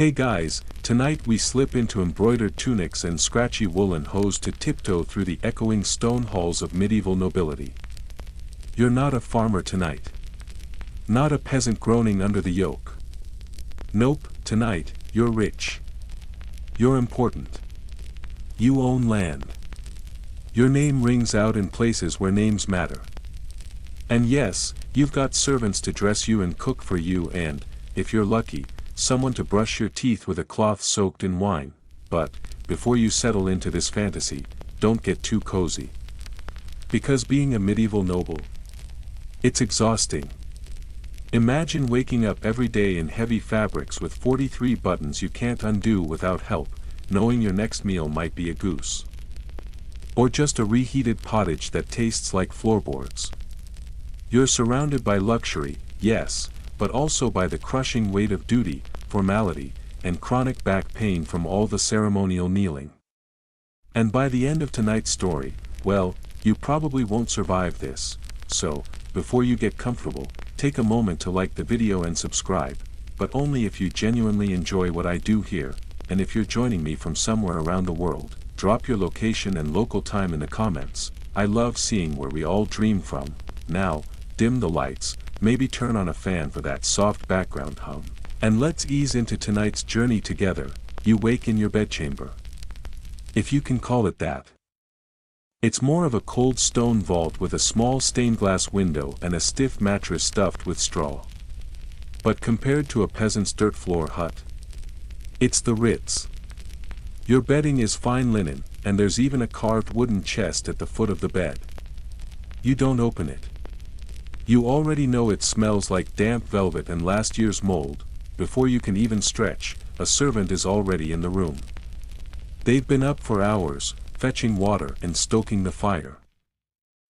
Hey guys, tonight we slip into embroidered tunics and scratchy woolen hose to tiptoe through the echoing stone halls of medieval nobility. You're not a farmer tonight. Not a peasant groaning under the yoke. Nope, tonight, you're rich. You're important. You own land. Your name rings out in places where names matter. And yes, you've got servants to dress you and cook for you and, if you're lucky, someone to brush your teeth with a cloth soaked in wine. But, before you settle into this fantasy, don't get too cozy. Because being a medieval noble, it's exhausting. Imagine waking up every day in heavy fabrics with 43 buttons you can't undo without help, knowing your next meal might be a goose. Or just a reheated pottage that tastes like floorboards. You're surrounded by luxury, yes, but also by the crushing weight of duty, formality, and chronic back pain from all the ceremonial kneeling. And by the end of tonight's story, well, you probably won't survive this, so, before you get comfortable, take a moment to like the video and subscribe, but only if you genuinely enjoy what I do here, and if you're joining me from somewhere around the world, drop your location and local time in the comments. I love seeing where we all dream from. Now, dim the lights, maybe turn on a fan for that soft background hum. And let's ease into tonight's journey together. You wake in your bedchamber. If you can call it that. It's more of a cold stone vault with a small stained glass window and a stiff mattress stuffed with straw. But compared to a peasant's dirt floor hut, it's the Ritz. Your bedding is fine linen, and there's even a carved wooden chest at the foot of the bed. You don't open it. You already know it smells like damp velvet and last year's mold. Before you can even stretch, a servant is already in the room. They've been up for hours, fetching water and stoking the fire.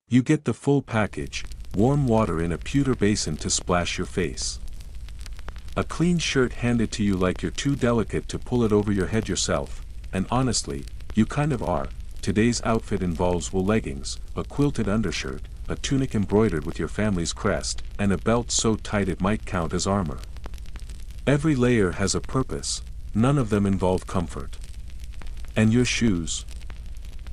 You get the full package, warm water in a pewter basin to splash your face. A clean shirt handed to you like you're too delicate to pull it over your head yourself, and honestly, you kind of are. Today's outfit involves wool leggings, a quilted undershirt, a tunic embroidered with your family's crest, and a belt so tight it might count as armor. Every layer has a purpose, none of them involve comfort. And your shoes?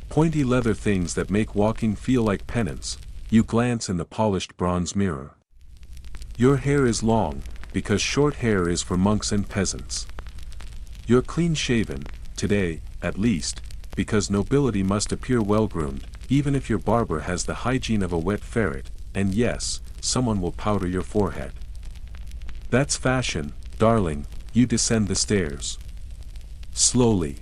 Pointy leather things that make walking feel like penance. You glance in the polished bronze mirror. Your hair is long, because short hair is for monks and peasants. You're clean-shaven, today, at least, because nobility must appear well-groomed, even if your barber has the hygiene of a wet ferret, and yes, someone will powder your forehead. That's fashion, darling. You descend the stairs. Slowly.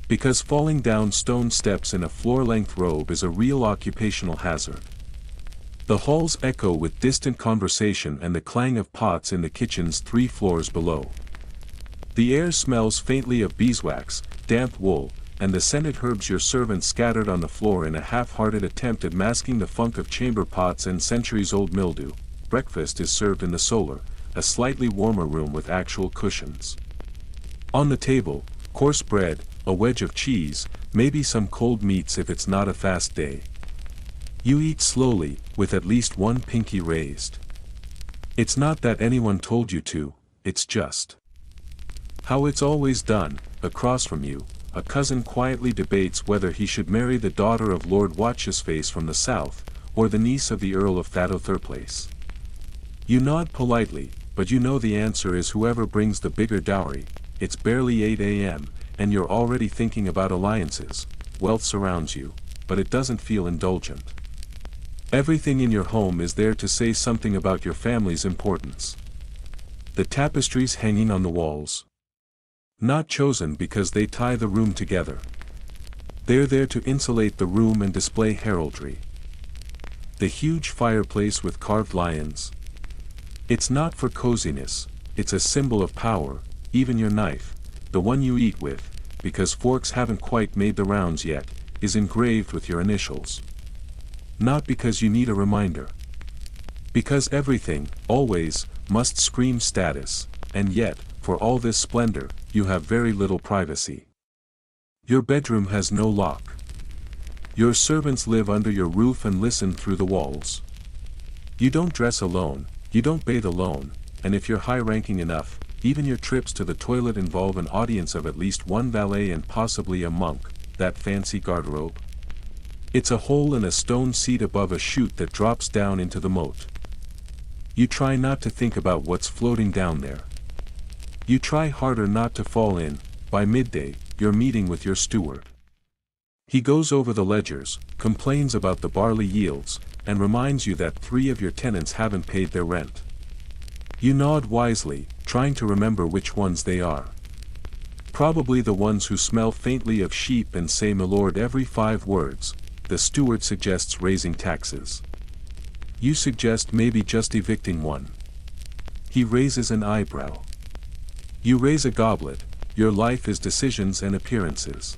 Because falling down stone steps in a floor-length robe is a real occupational hazard. The halls echo with distant conversation and the clang of pots in the kitchens 3 floors below. The air smells faintly of beeswax, damp wool, and the scented herbs your servants scattered on the floor in a half-hearted attempt at masking the funk of chamber pots and centuries-old mildew. Breakfast is served in the solar, a slightly warmer room with actual cushions. On the table, coarse bread, a wedge of cheese, maybe some cold meats if it's not a fast day. You eat slowly, with at least one pinky raised. It's not that anyone told you to, it's just how it's always done. Across from you, a cousin quietly debates whether he should marry the daughter of Lord Watchesface from the south, or the niece of the Earl of Thurplace. You nod politely, but you know the answer is whoever brings the bigger dowry. It's barely 8 a.m., and you're already thinking about alliances. Wealth surrounds you, but it doesn't feel indulgent. Everything in your home is there to say something about your family's importance. The tapestries hanging on the walls. Not chosen because they tie the room together. They're there to insulate the room and display heraldry. The huge fireplace with carved lions. It's not for coziness, it's a symbol of power. Even your knife, the one you eat with, because forks haven't quite made the rounds yet, is engraved with your initials. Not because you need a reminder. Because everything, always, must scream status, and yet, for all this splendor, you have very little privacy. Your bedroom has no lock. Your servants live under your roof and listen through the walls. You don't dress alone, you don't bathe alone, and if you're high-ranking enough, Even your trips to the toilet involve an audience of at least one valet and possibly a monk, that fancy garderobe. It's a hole in a stone seat above a chute that drops down into the moat. You try not to think about what's floating down there. You try harder not to fall in. By midday, you're meeting with your steward. He goes over the ledgers, complains about the barley yields, and reminds you that 3 of your tenants haven't paid their rent. You nod wisely, trying to remember which ones they are. Probably the ones who smell faintly of sheep and say "my lord" every 5 words. The steward suggests raising taxes. You suggest maybe just evicting one. He raises an eyebrow. You raise a goblet. Your life is decisions and appearances.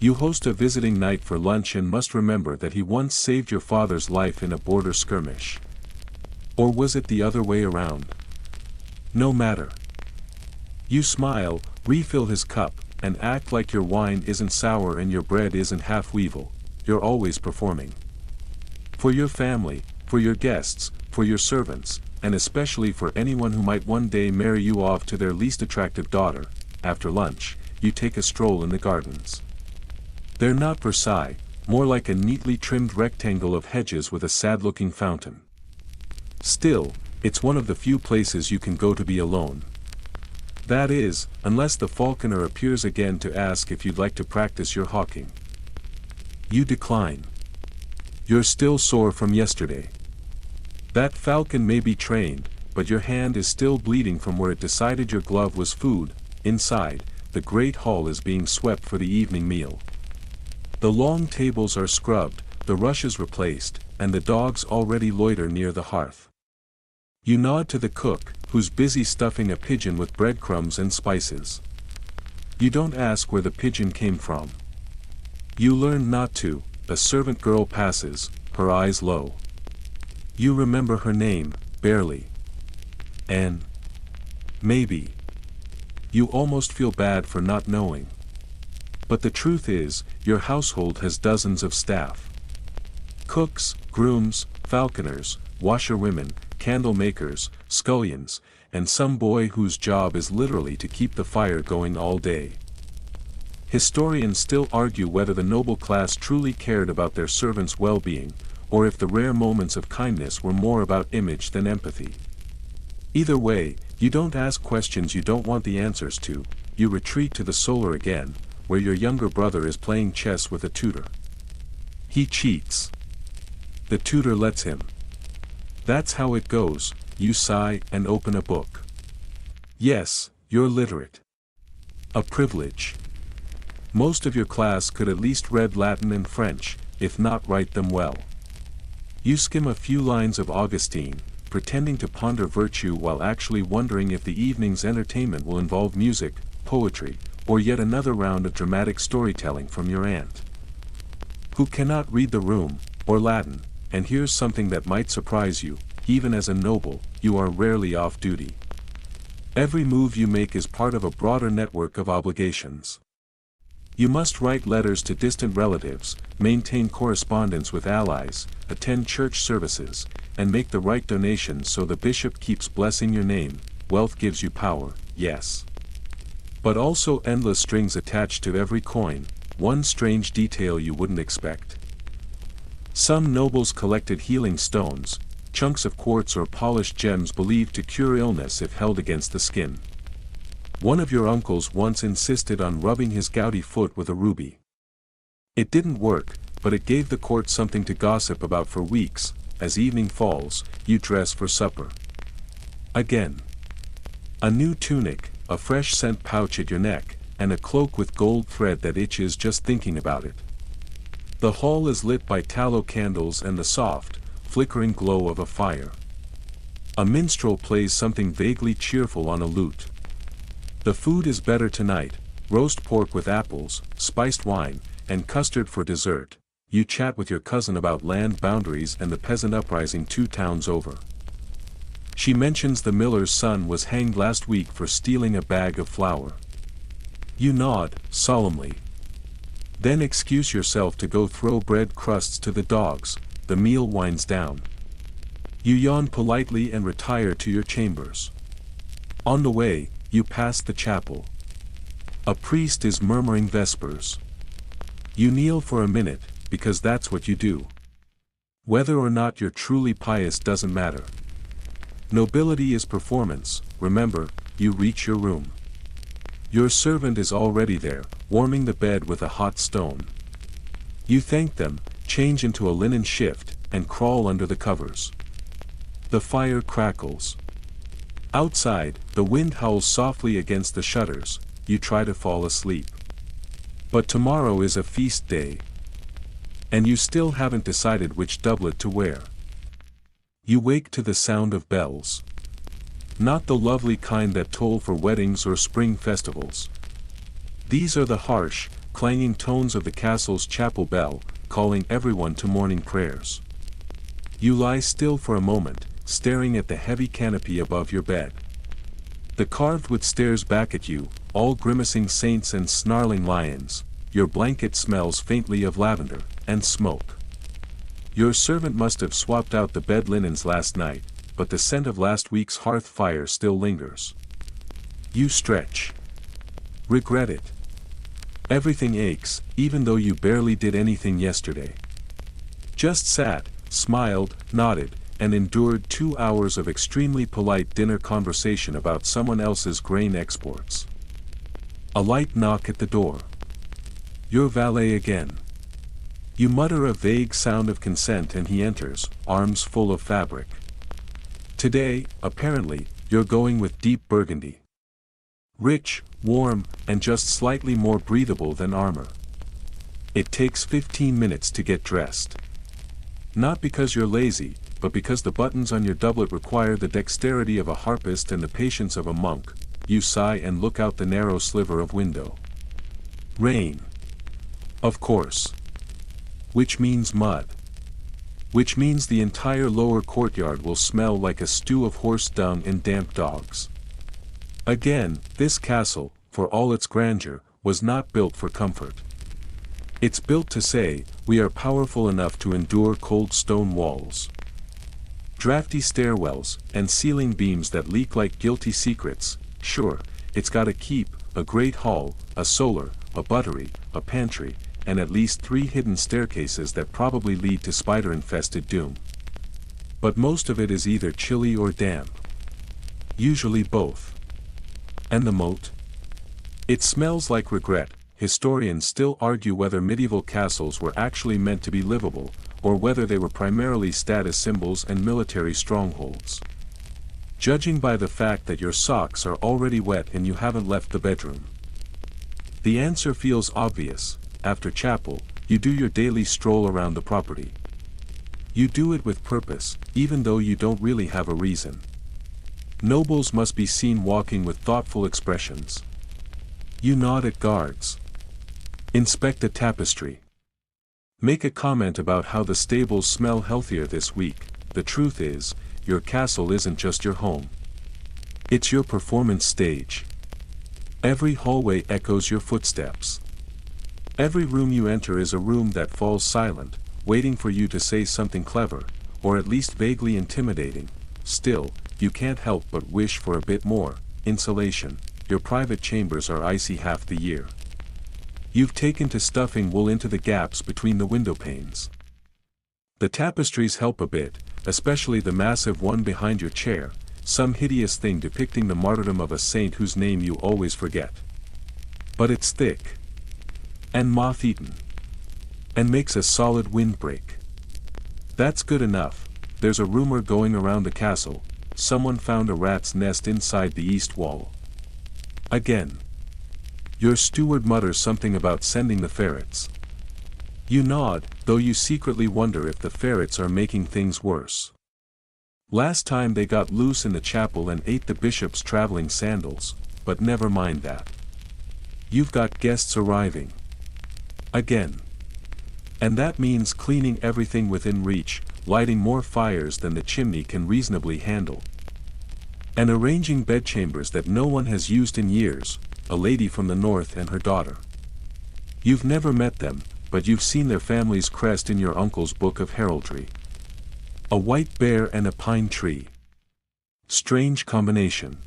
You host a visiting night for lunch and must remember that he once saved your father's life in a border skirmish. Or was it the other way around? No matter. You smile, refill his cup, and act like your wine isn't sour and your bread isn't half weevil. You're always performing. For your family, for your guests, for your servants, and especially for anyone who might one day marry you off to their least attractive daughter. After lunch, you take a stroll in the gardens. They're not Versailles, more like a neatly trimmed rectangle of hedges with a sad-looking fountain. Still, it's one of the few places you can go to be alone. That is, unless the falconer appears again to ask if you'd like to practice your hawking. You decline. You're still sore from yesterday. That falcon may be trained, but your hand is still bleeding from where it decided your glove was food. Inside, the great hall is being swept for the evening meal. The long tables are scrubbed, the rushes replaced, and the dogs already loiter near the hearth. You nod to the cook, who's busy stuffing a pigeon with breadcrumbs and spices. You don't ask where the pigeon came from. You learn not to. A servant girl passes, her eyes low. You remember her name, barely. Anne. Maybe. You almost feel bad for not knowing. But the truth is, your household has dozens of staff. Cooks, grooms, falconers, washerwomen, candle makers, scullions, and some boy whose job is literally to keep the fire going all day. Historians still argue whether the noble class truly cared about their servants' well-being, or if the rare moments of kindness were more about image than empathy. Either way, you don't ask questions you don't want the answers to. You retreat to the solar again, where your younger brother is playing chess with a tutor. He cheats. The tutor lets him. That's how it goes. You sigh and open a book. Yes, you're literate. A privilege. Most of your class could at least read Latin and French, if not write them well. You skim a few lines of Augustine, pretending to ponder virtue while actually wondering if the evening's entertainment will involve music, poetry, or yet another round of dramatic storytelling from your aunt, who cannot read the room, or Latin. And here's something that might surprise you: even as a noble, you are rarely off duty. Every move you make is part of a broader network of obligations. You must write letters to distant relatives, maintain correspondence with allies, attend church services, and make the right donations so the bishop keeps blessing your name. Wealth gives you power, yes. But also endless strings attached to every coin, one strange detail you wouldn't expect. Some nobles collected healing stones, chunks of quartz or polished gems believed to cure illness if held against the skin. One of your uncles once insisted on rubbing his gouty foot with a ruby. It didn't work, but it gave the court something to gossip about for weeks. As evening falls, you dress for supper. Again. A new tunic, a fresh scent pouch at your neck, and a cloak with gold thread that itches just thinking about it. The hall is lit by tallow candles and the soft, flickering glow of a fire. A minstrel plays something vaguely cheerful on a lute. The food is better tonight: roast pork with apples, spiced wine, and custard for dessert. You chat with your cousin about land boundaries and the peasant uprising 2 towns over. She mentions the miller's son was hanged last week for stealing a bag of flour. You nod, solemnly. Then excuse yourself to go throw bread crusts to the dogs. The meal winds down. You yawn politely and retire to your chambers. On the way, you pass the chapel. A priest is murmuring vespers. You kneel for a minute, because that's what you do. Whether or not you're truly pious doesn't matter. Nobility is performance. Remember, you reach your room. Your servant is already there, warming the bed with a hot stone. You thank them, change into a linen shift, and crawl under the covers. The fire crackles. Outside, the wind howls softly against the shutters. You try to fall asleep. But tomorrow is a feast day. And you still haven't decided which doublet to wear. You wake to the sound of bells. Not the lovely kind that toll for weddings or spring festivals. These are the harsh, clanging tones of the castle's chapel bell, calling everyone to morning prayers. You lie still for a moment, staring at the heavy canopy above your bed. The carved wood stares back at you, all grimacing saints and snarling lions. Your blanket smells faintly of lavender and smoke. Your servant must have swapped out the bed linens last night, but the scent of last week's hearth fire still lingers. You stretch. Regret it. Everything aches, even though you barely did anything yesterday. Just sat, smiled, nodded, and endured 2 hours of extremely polite dinner conversation about someone else's grain exports. A light knock at the door. Your valet again. You mutter a vague sound of consent and he enters, arms full of fabric. Today, apparently, you're going with deep burgundy. Rich, warm, and just slightly more breathable than armor. It takes 15 minutes to get dressed. Not because you're lazy, but because the buttons on your doublet require the dexterity of a harpist and the patience of a monk. You sigh and look out the narrow sliver of window. Rain. Of course. Which means mud. Which means the entire lower courtyard will smell like a stew of horse dung and damp dogs. Again, this castle, for all its grandeur, was not built for comfort. It's built to say, we are powerful enough to endure cold stone walls. Drafty stairwells, and ceiling beams that leak like guilty secrets. Sure, it's got a keep, a great hall, a solar, a buttery, a pantry, and at least 3 hidden staircases that probably lead to spider-infested doom. But most of it is either chilly or damp. Usually both. And the moat? It smells like regret. Historians still argue whether medieval castles were actually meant to be livable, or whether they were primarily status symbols and military strongholds. Judging by the fact that your socks are already wet and you haven't left the bedroom. The answer feels obvious. After chapel, you do your daily stroll around the property. You do it with purpose, even though you don't really have a reason. Nobles must be seen walking with thoughtful expressions. You nod at guards. Inspect the tapestry. Make a comment about how the stables smell healthier this week. The truth is, your castle isn't just your home. It's your performance stage. Every hallway echoes your footsteps. Every room you enter is a room that falls silent, waiting for you to say something clever, or at least vaguely intimidating. Still, you can't help but wish for a bit more. Insulation. Your private chambers are icy half the year. You've taken to stuffing wool into the gaps between the window panes. The tapestries help a bit, especially the massive one behind your chair, some hideous thing depicting the martyrdom of a saint whose name you always forget. But it's thick. And moth-eaten. And makes a solid windbreak. That's good enough. There's a rumor going around the castle. Someone found a rat's nest inside the east wall. Again. Your steward mutters something about sending the ferrets. You nod, though you secretly wonder if the ferrets are making things worse. Last time they got loose in the chapel and ate the bishop's traveling sandals, but never mind that. You've got guests arriving. Again. And that means cleaning everything within reach, lighting more fires than the chimney can reasonably handle. And arranging bedchambers that no one has used in years, a lady from the north and her daughter. You've never met them, but you've seen their family's crest in your uncle's book of heraldry. A white bear and a pine tree. Strange combination.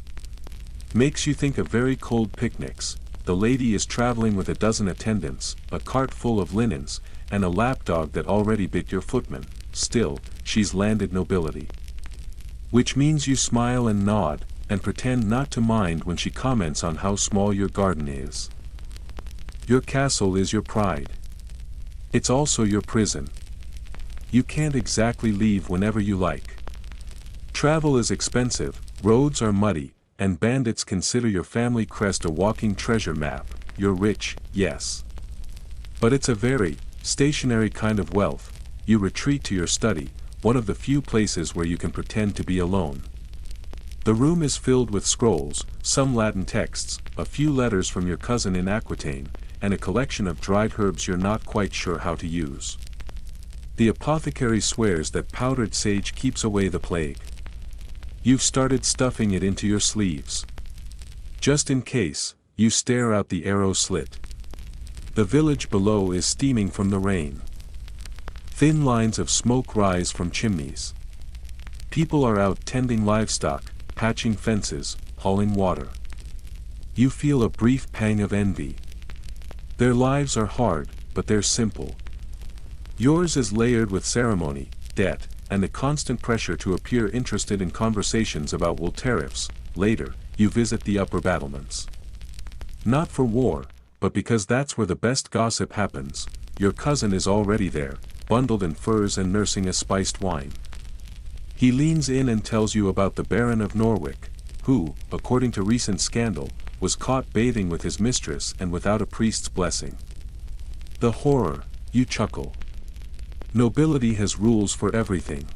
Makes you think of very cold picnics. The lady is traveling with a dozen attendants, a cart full of linens, and a lapdog that already bit your footman. Still, she's landed nobility. Which means you smile and nod, and pretend not to mind when she comments on how small your garden is. Your castle is your pride. It's also your prison. You can't exactly leave whenever you like. Travel is expensive, roads are muddy, and bandits consider your family crest a walking treasure map. You're rich, yes. But it's a very stationary kind of wealth. You retreat to your study, one of the few places where you can pretend to be alone. The room is filled with scrolls, some Latin texts, a few letters from your cousin in Aquitaine, and a collection of dried herbs you're not quite sure how to use. The apothecary swears that powdered sage keeps away the plague. You've started stuffing it into your sleeves. Just in case, you stare out the arrow slit. The village below is steaming from the rain. Thin lines of smoke rise from chimneys. People are out tending livestock, patching fences, hauling water. You feel a brief pang of envy. Their lives are hard, but they're simple. Yours is layered with ceremony, debt, and the constant pressure to appear interested in conversations about wool tariffs. Later, you visit the upper battlements. Not for war, but because that's where the best gossip happens. Your cousin is already there, bundled in furs and nursing a spiced wine. He leans in and tells you about the Baron of Norwich, who, according to recent scandal, was caught bathing with his mistress and without a priest's blessing. The horror, you chuckle. Nobility has rules for everything.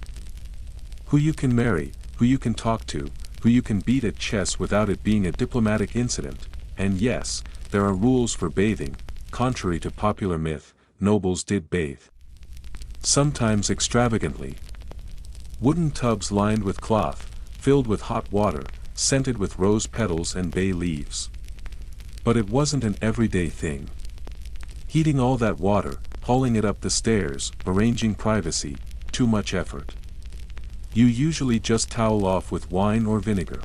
Who you can marry, who you can talk to, who you can beat at chess without it being a diplomatic incident, and yes, there are rules for bathing. Contrary to popular myth, nobles did bathe. Sometimes extravagantly. Wooden tubs lined with cloth, filled with hot water, scented with rose petals and bay leaves. But it wasn't an everyday thing. Heating all that water, hauling it up the stairs, arranging privacy, too much effort. You usually just towel off with wine or vinegar.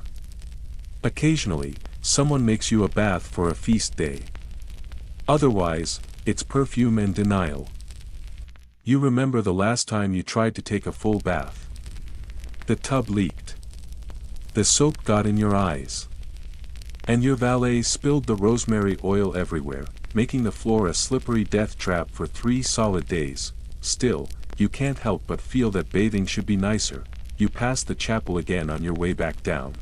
Occasionally, someone makes you a bath for a feast day. Otherwise, it's perfume and denial. You remember the last time you tried to take a full bath. The tub leaked. The soap got in your eyes. And your valet spilled the rosemary oil everywhere, making the floor a slippery death trap for 3 solid days. Still, you can't help but feel that bathing should be nicer. You pass the chapel again on your way back down.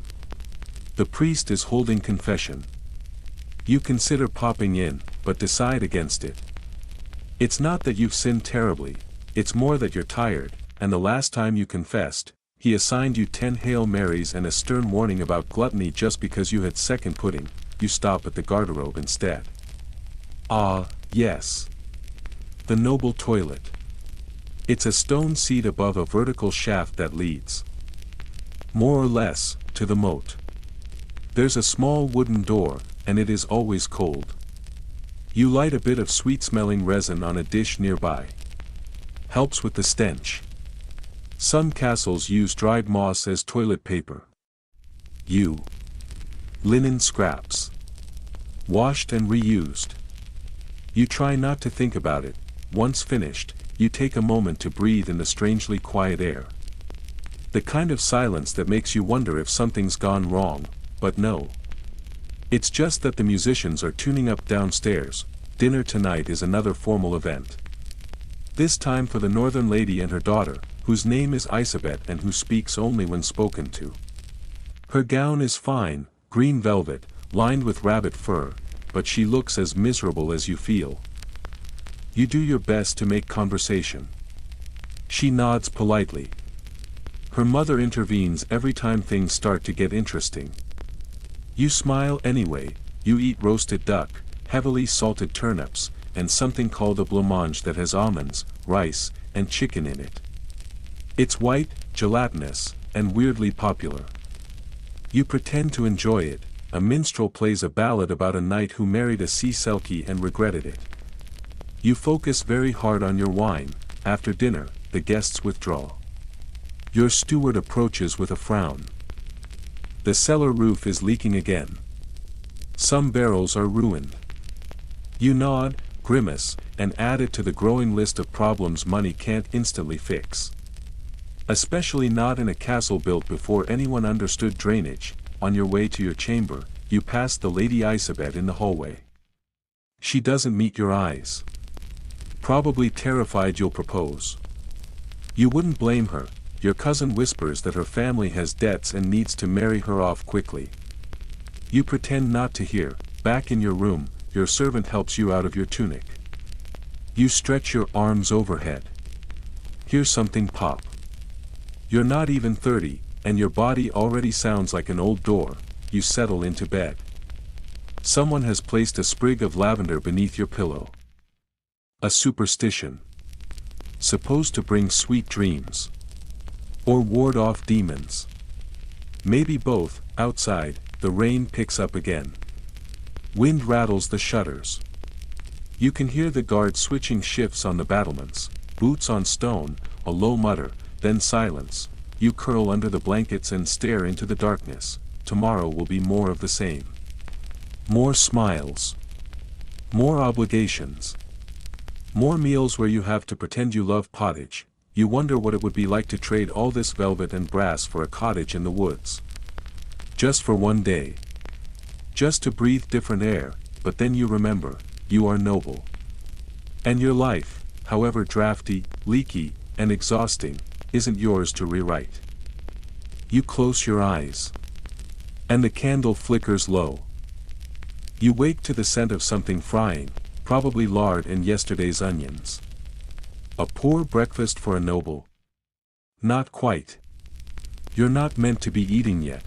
The priest is holding confession. You consider popping in, but decide against it. It's not that you've sinned terribly, it's more that you're tired, and the last time you confessed, he assigned you 10 Hail Marys and a stern warning about gluttony just because you had second pudding. You stop at the garderobe instead. Ah, yes. The noble toilet. It's a stone seat above a vertical shaft that leads, more or less, to the moat. There's a small wooden door, and it is always cold. You light a bit of sweet-smelling resin on a dish nearby. Helps with the stench. Some castles use dried moss as toilet paper. Linen scraps. Washed and reused. You try not to think about it. Once finished, you take a moment to breathe in the strangely quiet air. The kind of silence that makes you wonder if something's gone wrong, but no. It's just that the musicians are tuning up downstairs. Dinner tonight is another formal event. This time for the northern lady and her daughter, whose name is Isabet and who speaks only when spoken to. Her gown is fine, green velvet, lined with rabbit fur, but she looks as miserable as you feel. You do your best to make conversation. She nods politely. Her mother intervenes every time things start to get interesting. You smile anyway. You eat roasted duck, heavily salted turnips, and something called a blancmange that has almonds, rice, and chicken in it. It's white, gelatinous, and weirdly popular. You pretend to enjoy it. A minstrel plays a ballad about a knight who married a sea selkie and regretted it. You focus very hard on your wine. After dinner, the guests withdraw. Your steward approaches with a frown. The cellar roof is leaking again. Some barrels are ruined. You nod, grimace, and add it to the growing list of problems money can't instantly fix. Especially not in a castle built before anyone understood drainage. On your way to your chamber, you pass the Lady Isabet in the hallway. She doesn't meet your eyes. Probably terrified you'll propose. You wouldn't blame her. Your cousin whispers that her family has debts and needs to marry her off quickly. You pretend not to hear. Back in your room, your servant helps you out of your tunic. You stretch your arms overhead. Hear something pop. You're not even 30, and your body already sounds like an old door. You settle into bed. Someone has placed a sprig of lavender beneath your pillow. A superstition. Supposed to bring sweet dreams. Or ward off demons. Maybe both. Outside, the rain picks up again. Wind rattles the shutters. You can hear the guard switching shifts on the battlements. Boots on stone, a low mutter, then silence. You curl under the blankets and stare into the darkness. Tomorrow will be more of the same. More smiles. More obligations. More meals where you have to pretend you love pottage. You wonder what it would be like to trade all this velvet and brass for a cottage in the woods. Just for one day. Just to breathe different air, but then you remember, you are noble. And your life, however drafty, leaky, and exhausting, isn't yours to rewrite. You close your eyes. And the candle flickers low. You wake to the scent of something frying, probably lard and yesterday's onions. A poor breakfast for a noble. Not quite. You're not meant to be eating yet.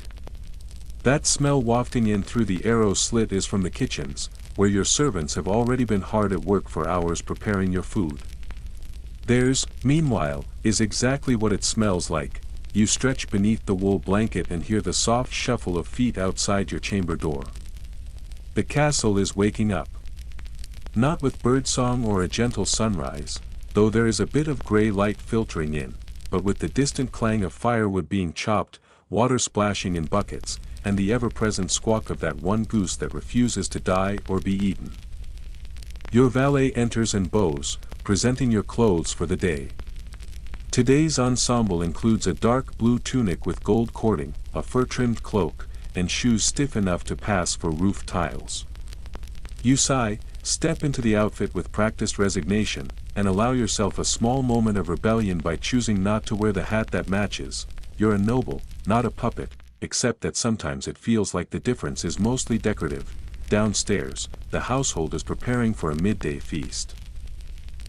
That smell wafting in through the arrow slit is from the kitchens, where your servants have already been hard at work for hours preparing your food. Theirs, meanwhile, is exactly what it smells like. You stretch beneath the wool blanket and hear the soft shuffle of feet outside your chamber door. The castle is waking up. Not with birdsong or a gentle sunrise, though there is a bit of gray light filtering in, but with the distant clang of firewood being chopped, water splashing in buckets, and the ever-present squawk of that one goose that refuses to die or be eaten. Your valet enters and bows, presenting your clothes for the day. Today's ensemble includes a dark blue tunic with gold cording, a fur-trimmed cloak, and shoes stiff enough to pass for roof tiles. You sigh, step into the outfit with practiced resignation, and allow yourself a small moment of rebellion by choosing not to wear the hat that matches. You're a noble, not a puppet, except that sometimes it feels like the difference is mostly decorative. Downstairs, the household is preparing for a midday feast.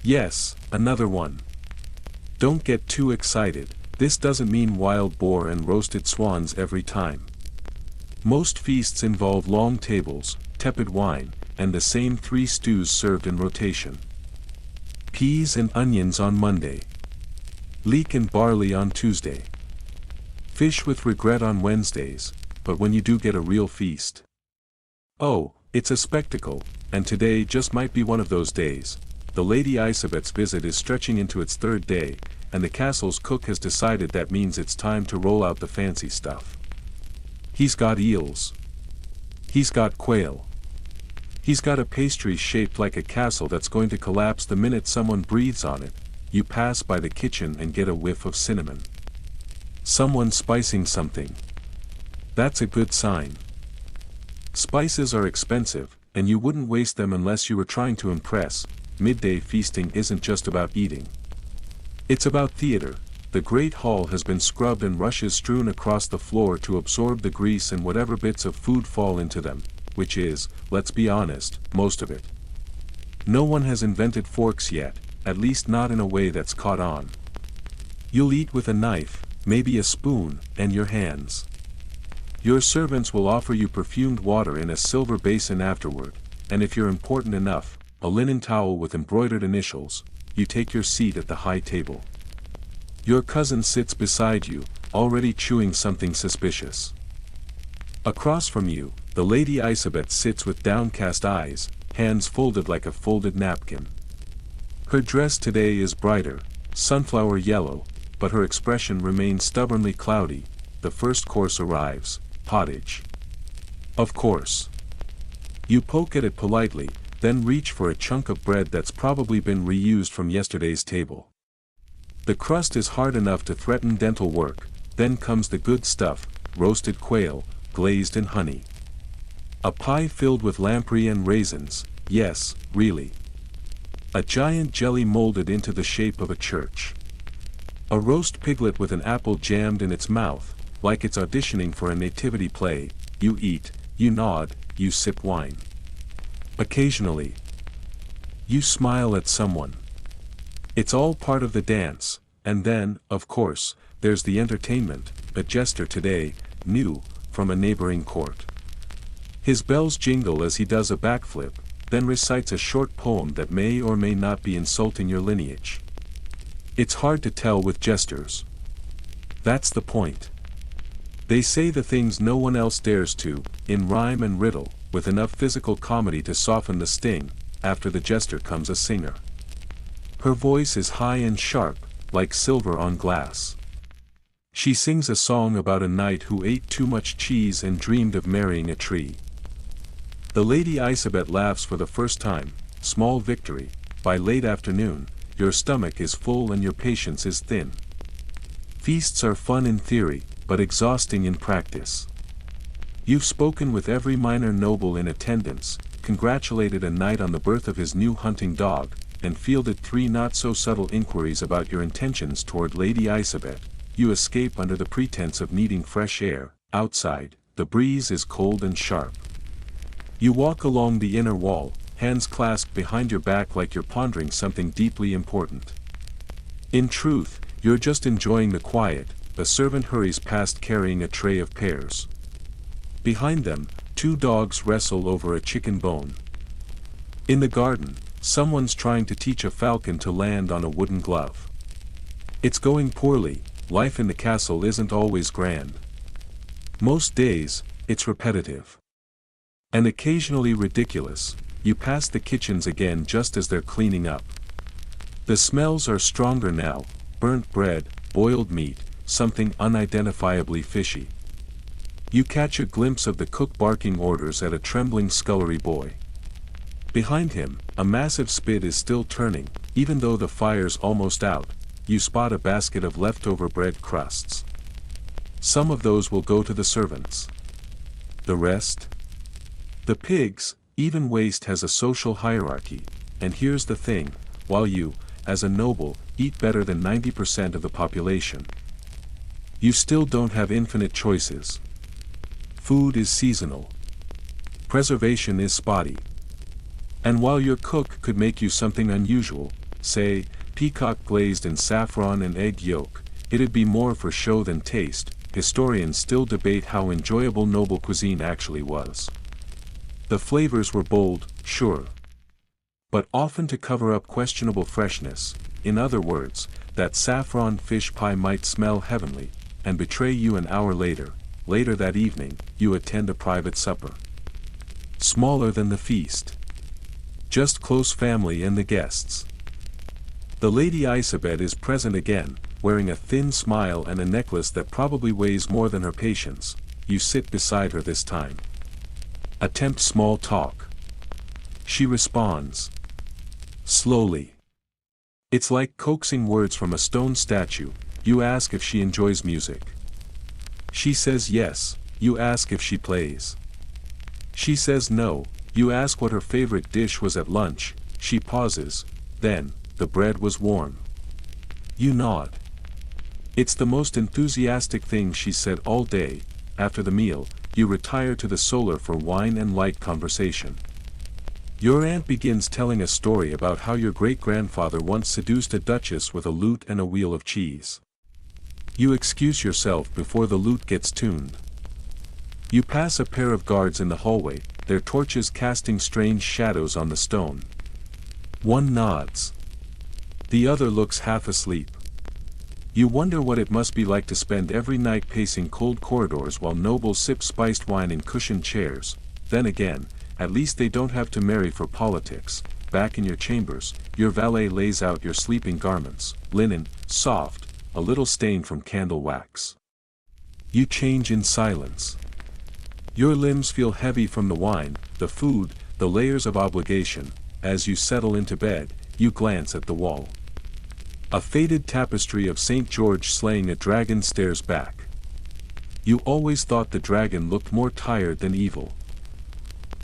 Yes, another one. Don't get too excited, this doesn't mean wild boar and roasted swans every time. Most feasts involve long tables, tepid wine, and the same 3 stews served in rotation. Peas and onions on Monday. Leek and barley on Tuesday. Fish with regret on Wednesdays, but when you do get a real feast. Oh, it's a spectacle, and today just might be one of those days. The Lady Isabet's visit is stretching into its 3rd day, and the castle's cook has decided that means it's time to roll out the fancy stuff. He's got eels. He's got quail. He's got a pastry shaped like a castle that's going to collapse the minute someone breathes on it. You pass by the kitchen and get a whiff of cinnamon. Someone spicing something. That's a good sign. Spices are expensive, and you wouldn't waste them unless you were trying to impress. Midday feasting isn't just about eating. It's about theater. The great hall has been scrubbed and rushes strewn across the floor to absorb the grease and whatever bits of food fall into them, which is, let's be honest, most of it. No one has invented forks yet, at least not in a way that's caught on. You'll eat with a knife, maybe a spoon, and your hands. Your servants will offer you perfumed water in a silver basin afterward, and if you're important enough, a linen towel with embroidered initials. You take your seat at the high table. Your cousin sits beside you, already chewing something suspicious. Across from you, the Lady Isabet sits with downcast eyes, hands folded like a folded napkin. Her dress today is brighter, sunflower yellow, but her expression remains stubbornly cloudy. The first course arrives, pottage. Of course. You poke at it politely, then reach for a chunk of bread that's probably been reused from yesterday's table. The crust is hard enough to threaten dental work, then comes the good stuff, roasted quail, glazed in honey. A pie filled with lamprey and raisins, yes, really. A giant jelly molded into the shape of a church. A roast piglet with an apple jammed in its mouth, like it's auditioning for a nativity play. You eat, you nod, you sip wine. Occasionally, you smile at someone. It's all part of the dance, and then, of course, there's the entertainment, a jester today, new, from a neighboring court. His bells jingle as he does a backflip, then recites a short poem that may or may not be insulting your lineage. It's hard to tell with jesters. That's the point. They say the things no one else dares to, in rhyme and riddle, with enough physical comedy to soften the sting. After the jester comes a singer. Her voice is high and sharp, like silver on glass. She sings a song about a knight who ate too much cheese and dreamed of marrying a tree. The Lady Isabet laughs for the first time, small victory. By late afternoon, your stomach is full and your patience is thin. Feasts are fun in theory, but exhausting in practice. You've spoken with every minor noble in attendance, congratulated a knight on the birth of his new hunting dog, and fielded 3 not-so-subtle inquiries about your intentions toward Lady Isabet. You escape under the pretense of needing fresh air. Outside, the breeze is cold and sharp. You walk along the inner wall, hands clasped behind your back like you're pondering something deeply important. In truth, you're just enjoying the quiet. A servant hurries past carrying a tray of pears. Behind them, 2 dogs wrestle over a chicken bone. In the garden, someone's trying to teach a falcon to land on a wooden glove. It's going poorly. Life in the castle isn't always grand. Most days, it's repetitive. And occasionally ridiculous. You pass the kitchens again just as they're cleaning up. The smells are stronger now, burnt bread, boiled meat, something unidentifiably fishy. You catch a glimpse of the cook barking orders at a trembling scullery boy. Behind him, a massive spit is still turning, even though the fire's almost out. You spot a basket of leftover bread crusts. Some of those will go to the servants. The rest? The pigs. Even waste has a social hierarchy, and here's the thing, while you, as a noble, eat better than 90% of the population, you still don't have infinite choices. Food is seasonal. Preservation is spotty. And while your cook could make you something unusual, say, peacock glazed in saffron and egg yolk, it'd be more for show than taste. Historians still debate how enjoyable noble cuisine actually was. The flavors were bold, sure. But often to cover up questionable freshness. In other words, that saffron fish pie might smell heavenly, and betray you an hour later. Later that evening, you attend a private supper. Smaller than the feast. Just close family and the guests. The Lady Isabet is present again, wearing a thin smile and a necklace that probably weighs more than her patience. You sit beside her this time. Attempt small talk. She responds. Slowly. It's like coaxing words from a stone statue. You ask if she enjoys music. She says yes. You ask if she plays. She says no. You ask what her favorite dish was at lunch. She pauses. Then, the bread was warm. You nod. It's the most enthusiastic thing she's said all day. After the meal, you retire to the solar for wine and light conversation. Your aunt begins telling a story about how your great-grandfather once seduced a duchess with a lute and a wheel of cheese. You excuse yourself before the lute gets tuned. You pass a pair of guards in the hallway, their torches casting strange shadows on the stone. One nods. The other looks half asleep. You wonder what it must be like to spend every night pacing cold corridors while nobles sip spiced wine in cushioned chairs. Then again, at least they don't have to marry for politics. Back in your chambers, your valet lays out your sleeping garments, linen, soft, a little stained from candle wax. You change in silence. Your limbs feel heavy from the wine, the food, the layers of obligation. As you settle into bed, you glance at the wall. A faded tapestry of St. George slaying a dragon stares back. You always thought the dragon looked more tired than evil.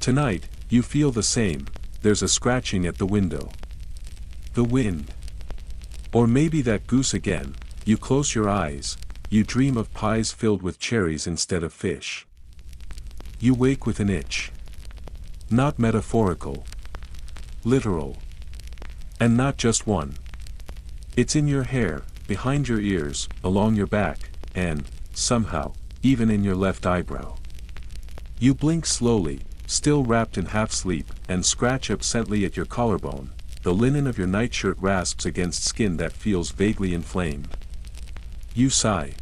Tonight, you feel the same. There's a scratching at the window. The wind. Or maybe that goose again. You close your eyes. You dream of pies filled with cherries instead of fish. You wake with an itch. Not metaphorical. Literal. And not just one. It's in your hair, behind your ears, along your back, and, somehow, even in your left eyebrow. You blink slowly, still wrapped in half-sleep, and scratch absently at your collarbone. The linen of your nightshirt rasps against skin that feels vaguely inflamed. You sigh.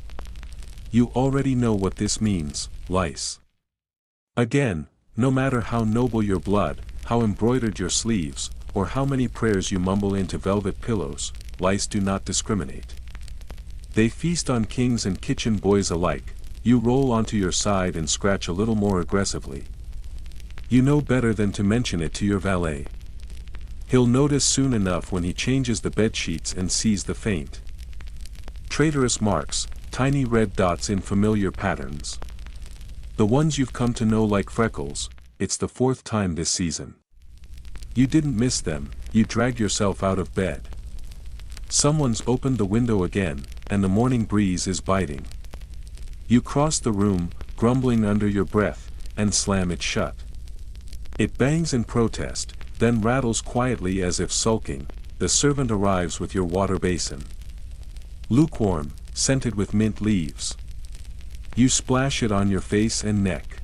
You already know what this means, lice. Again, no matter how noble your blood, how embroidered your sleeves, or how many prayers you mumble into velvet pillows, lice do not discriminate. They feast on kings and kitchen boys alike. You roll onto your side and scratch a little more aggressively. You know better than to mention it to your valet. He'll notice soon enough when he changes the bedsheets and sees the faint, traitorous marks, tiny red dots in familiar patterns. The ones you've come to know like freckles. It's the fourth time this season. You didn't miss them. You dragged yourself out of bed. Someone's opened the window again, and the morning breeze is biting. You cross the room, grumbling under your breath, and slam it shut. It bangs in protest, then rattles quietly as if sulking. The servant arrives with your water basin. Lukewarm, scented with mint leaves. You splash it on your face and neck.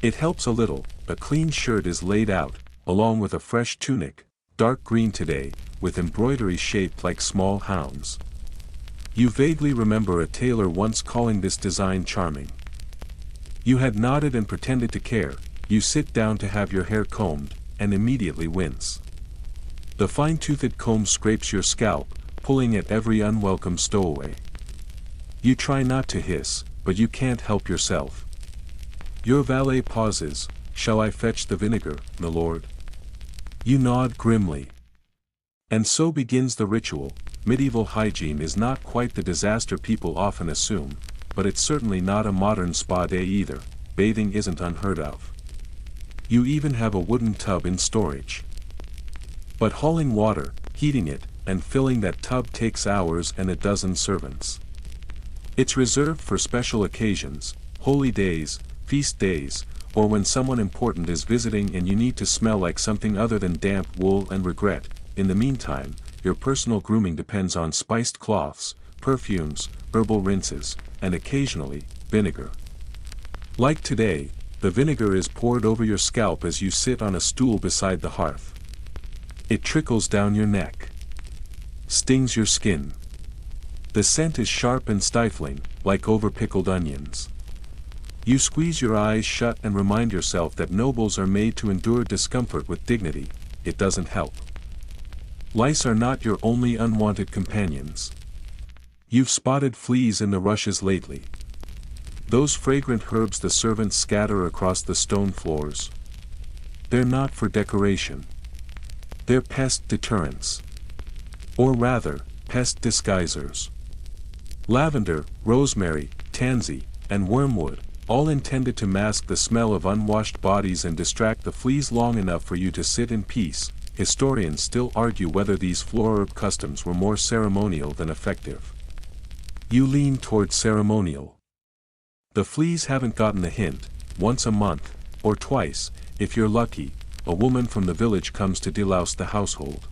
It helps a little. A clean shirt is laid out, along with a fresh tunic, dark green today, with embroidery shaped like small hounds. You vaguely remember a tailor once calling this design charming. You had nodded and pretended to care. You sit down to have your hair combed, and immediately wince. The fine-toothed comb scrapes your scalp, pulling at every unwelcome stowaway. You try not to hiss, but you can't help yourself. Your valet pauses. "Shall I fetch the vinegar, my lord?" You nod grimly. And so begins the ritual. Medieval hygiene is not quite the disaster people often assume, but it's certainly not a modern spa day either. Bathing isn't unheard of. You even have a wooden tub in storage. But hauling water, heating it, and filling that tub takes hours and a dozen servants. It's reserved for special occasions, holy days, feast days, or when someone important is visiting and you need to smell like something other than damp wool and regret. In the meantime, your personal grooming depends on spiced cloths, perfumes, herbal rinses, and occasionally, vinegar. Like today, the vinegar is poured over your scalp as you sit on a stool beside the hearth. It trickles down your neck. Stings your skin. The scent is sharp and stifling, like overpickled onions. You squeeze your eyes shut and remind yourself that nobles are made to endure discomfort with dignity. It doesn't help. Lice are not your only unwanted companions. You've spotted fleas in the rushes lately. Those fragrant herbs the servants scatter across the stone floors. They're not for decoration. They're pest deterrents. Or rather, pest disguisers. Lavender, rosemary, tansy, and wormwood, all intended to mask the smell of unwashed bodies and distract the fleas long enough for you to sit in peace. Historians still argue whether these floral customs were more ceremonial than effective. You lean toward ceremonial. The fleas haven't gotten a hint. Once a month, or twice, if you're lucky, a woman from the village comes to delouse the household.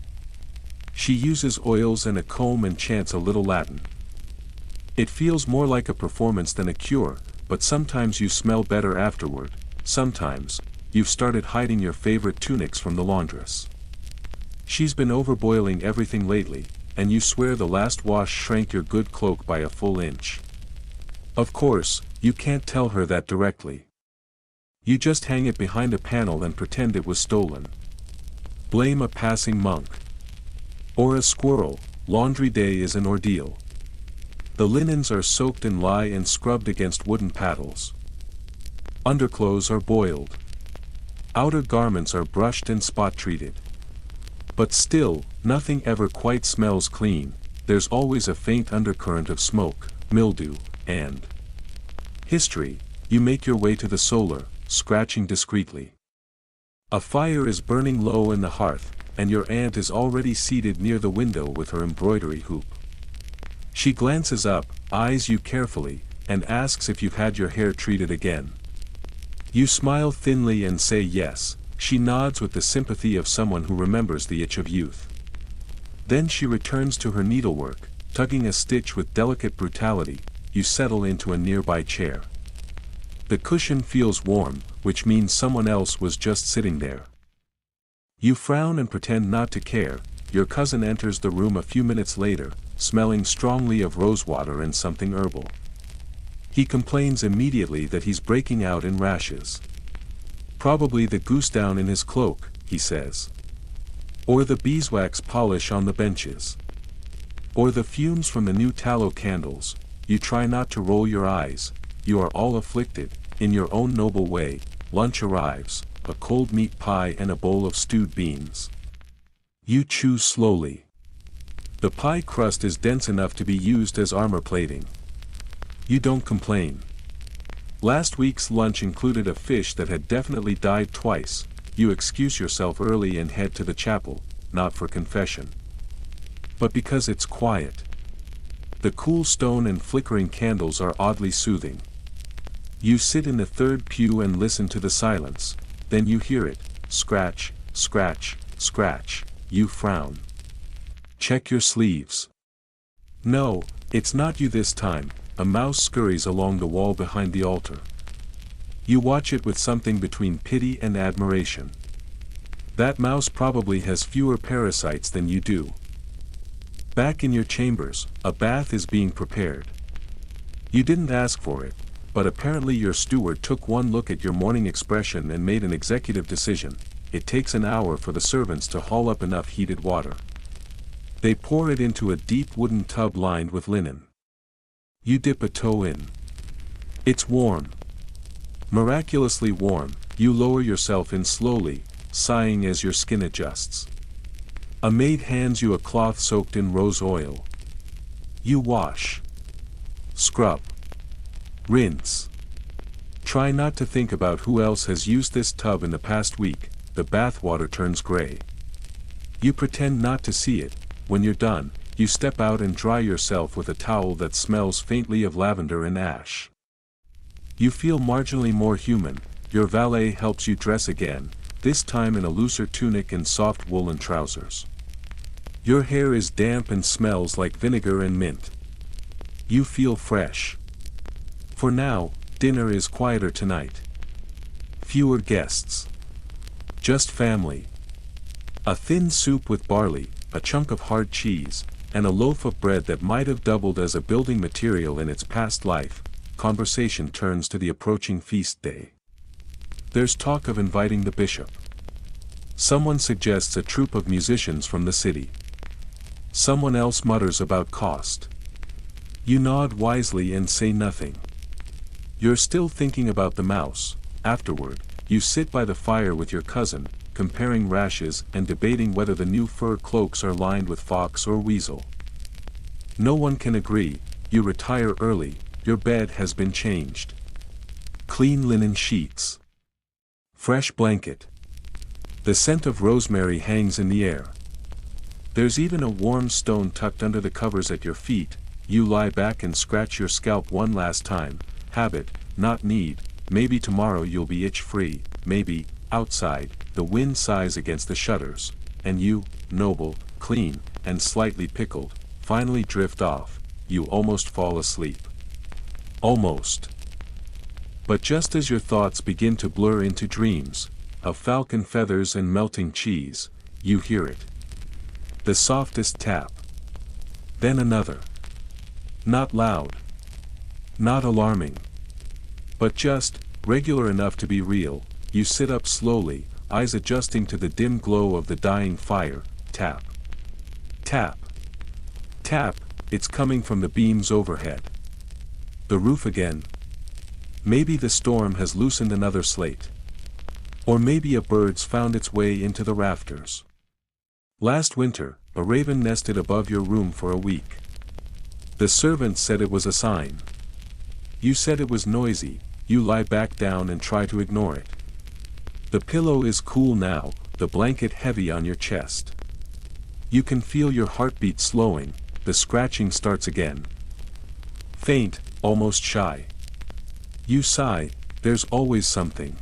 She uses oils and a comb and chants a little Latin. It feels more like a performance than a cure, but sometimes you smell better afterward. Sometimes, you've started hiding your favorite tunics from the laundress. She's been overboiling everything lately, and you swear the last wash shrank your good cloak by a full inch. Of course, you can't tell her that directly. You just hang it behind a panel and pretend it was stolen. Blame a passing monk. Or a squirrel. Laundry day is an ordeal. The linens are soaked in lye and scrubbed against wooden paddles. Underclothes are boiled. Outer garments are brushed and spot-treated. But still, nothing ever quite smells clean. There's always a faint undercurrent of smoke, mildew, and history. You make your way to the solar, scratching discreetly. A fire is burning low in the hearth, and your aunt is already seated near the window with her embroidery hoop. She glances up, eyes you carefully, and asks if you've had your hair treated again. You smile thinly and say yes. She nods with the sympathy of someone who remembers the itch of youth. Then she returns to her needlework, tugging a stitch with delicate brutality. You settle into a nearby chair. The cushion feels warm, which means someone else was just sitting there. You frown and pretend not to care. Your cousin enters the room a few minutes later, smelling strongly of rosewater and something herbal. He complains immediately that he's breaking out in rashes. Probably the goose down in his cloak, he says. Or the beeswax polish on the benches. Or the fumes from the new tallow candles. You try not to roll your eyes. You are all afflicted. In your own noble way, lunch arrives, a cold meat pie and a bowl of stewed beans. You chew slowly. The pie crust is dense enough to be used as armor plating. You don't complain. Last week's lunch included a fish that had definitely died twice. You excuse yourself early and head to the chapel, not for confession, but because it's quiet. The cool stone and flickering candles are oddly soothing. You sit in the third pew and listen to the silence. Then you hear it, scratch, scratch, scratch. You frown. Check your sleeves. No, it's not you this time. A mouse scurries along the wall behind the altar. You watch it with something between pity and admiration. That mouse probably has fewer parasites than you do. Back in your chambers, a bath is being prepared. You didn't ask for it, but apparently your steward took one look at your morning expression and made an executive decision. It takes an hour for the servants to haul up enough heated water. They pour it into a deep wooden tub lined with linen. You dip a toe in. It's warm. Miraculously warm. You lower yourself in slowly, sighing as your skin adjusts. A maid hands you a cloth soaked in rose oil. You wash. Scrub. Rinse. Try not to think about who else has used this tub in the past week. The bath water turns gray. You pretend not to see it. When you're done, you step out and dry yourself with a towel that smells faintly of lavender and ash. You feel marginally more human. Your valet helps you dress again, this time in a looser tunic and soft woolen trousers. Your hair is damp and smells like vinegar and mint. You feel fresh. For now, dinner is quieter tonight. Fewer guests. Just family. A thin soup with barley, a chunk of hard cheese, and a loaf of bread that might have doubled as a building material in its past life. Conversation turns to the approaching feast day. There's talk of inviting the bishop. Someone suggests a troupe of musicians from the city. Someone else mutters about cost. You nod wisely and say nothing. You're still thinking about the mouse. Afterward, you sit by the fire with your cousin, comparing rashes and debating whether the new fur cloaks are lined with fox or weasel. No one can agree. You retire early. Your bed has been changed. Clean linen sheets. Fresh blanket. The scent of rosemary hangs in the air. There's even a warm stone tucked under the covers at your feet. You lie back and scratch your scalp one last time. Habit, not need. Maybe tomorrow you'll be itch-free. Maybe, outside, the wind sighs against the shutters, and you, noble, clean, and slightly pickled, finally drift off. You almost fall asleep. Almost. But just as your thoughts begin to blur into dreams, of falcon feathers and melting cheese, you hear it. The softest tap. Then another. Not loud. Not alarming. But just, regular enough to be real. You sit up slowly, eyes adjusting to the dim glow of the dying fire. Tap. Tap. Tap. It's coming from the beams overhead. The roof again. Maybe the storm has loosened another slate. Or maybe a bird's found its way into the rafters. Last winter, a raven nested above your room for a week. The servant said it was a sign. You said it was noisy, you lie back down and try to ignore it. The pillow is cool now, the blanket heavy on your chest. You can feel your heartbeat slowing, the scratching starts again. Faint, almost shy. You sigh, there's always something.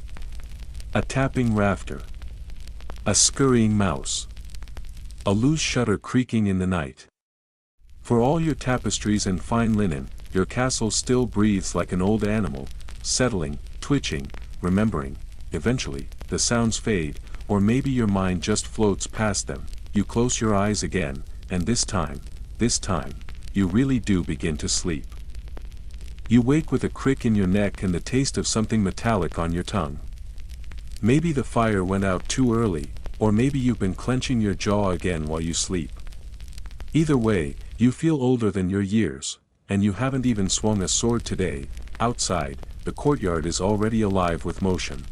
A tapping rafter. A scurrying mouse. A loose shutter creaking in the night. For all your tapestries and fine linen, your castle still breathes like an old animal, settling, twitching, remembering. Eventually, the sounds fade, or maybe your mind just floats past them. You close your eyes again, and this time, you really do begin to sleep. You wake with a crick in your neck and the taste of something metallic on your tongue. Maybe the fire went out too early, or maybe you've been clenching your jaw again while you sleep. Either way, you feel older than your years, and you haven't even swung a sword today. Outside, the courtyard is already alive with motion.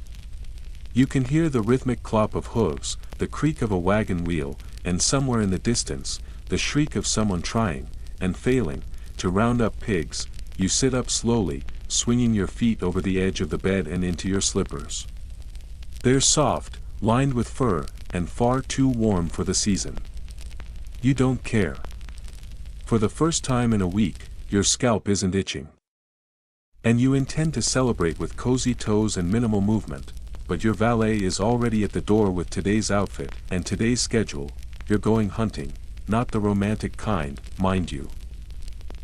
You can hear the rhythmic clop of hooves, the creak of a wagon wheel, and somewhere in the distance, the shriek of someone trying, and failing, to round up pigs. You sit up slowly, swinging your feet over the edge of the bed and into your slippers. They're soft, lined with fur, and far too warm for the season. You don't care. For the first time in a week, your scalp isn't itching. And you intend to celebrate with cozy toes and minimal movement, but your valet is already at the door with today's outfit and today's schedule. You're going hunting, not the romantic kind, mind you.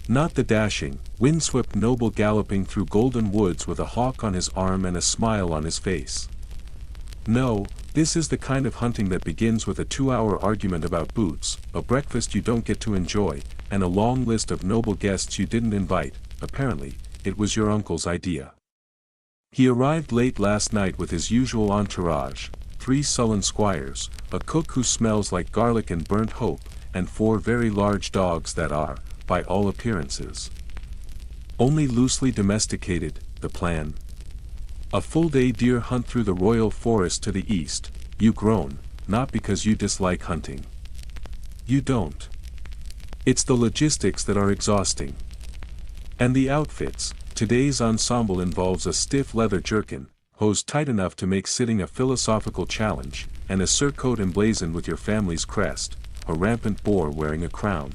Not the dashing, windswept noble galloping through golden woods with a hawk on his arm and a smile on his face. No, this is the kind of hunting that begins with a 2-hour argument about boots, a breakfast you don't get to enjoy, and a long list of noble guests you didn't invite. Apparently, it was your uncle's idea. He arrived late last night with his usual entourage, 3 sullen squires, a cook who smells like garlic and burnt hope, and 4 very large dogs that are, by all appearances, only loosely domesticated. The plan. A full-day deer hunt through the royal forest to the east. You groan, not because you dislike hunting. You don't. It's the logistics that are exhausting. And the outfits. Today's ensemble involves a stiff leather jerkin, hosed tight enough to make sitting a philosophical challenge, and a surcoat emblazoned with your family's crest, a rampant boar wearing a crown.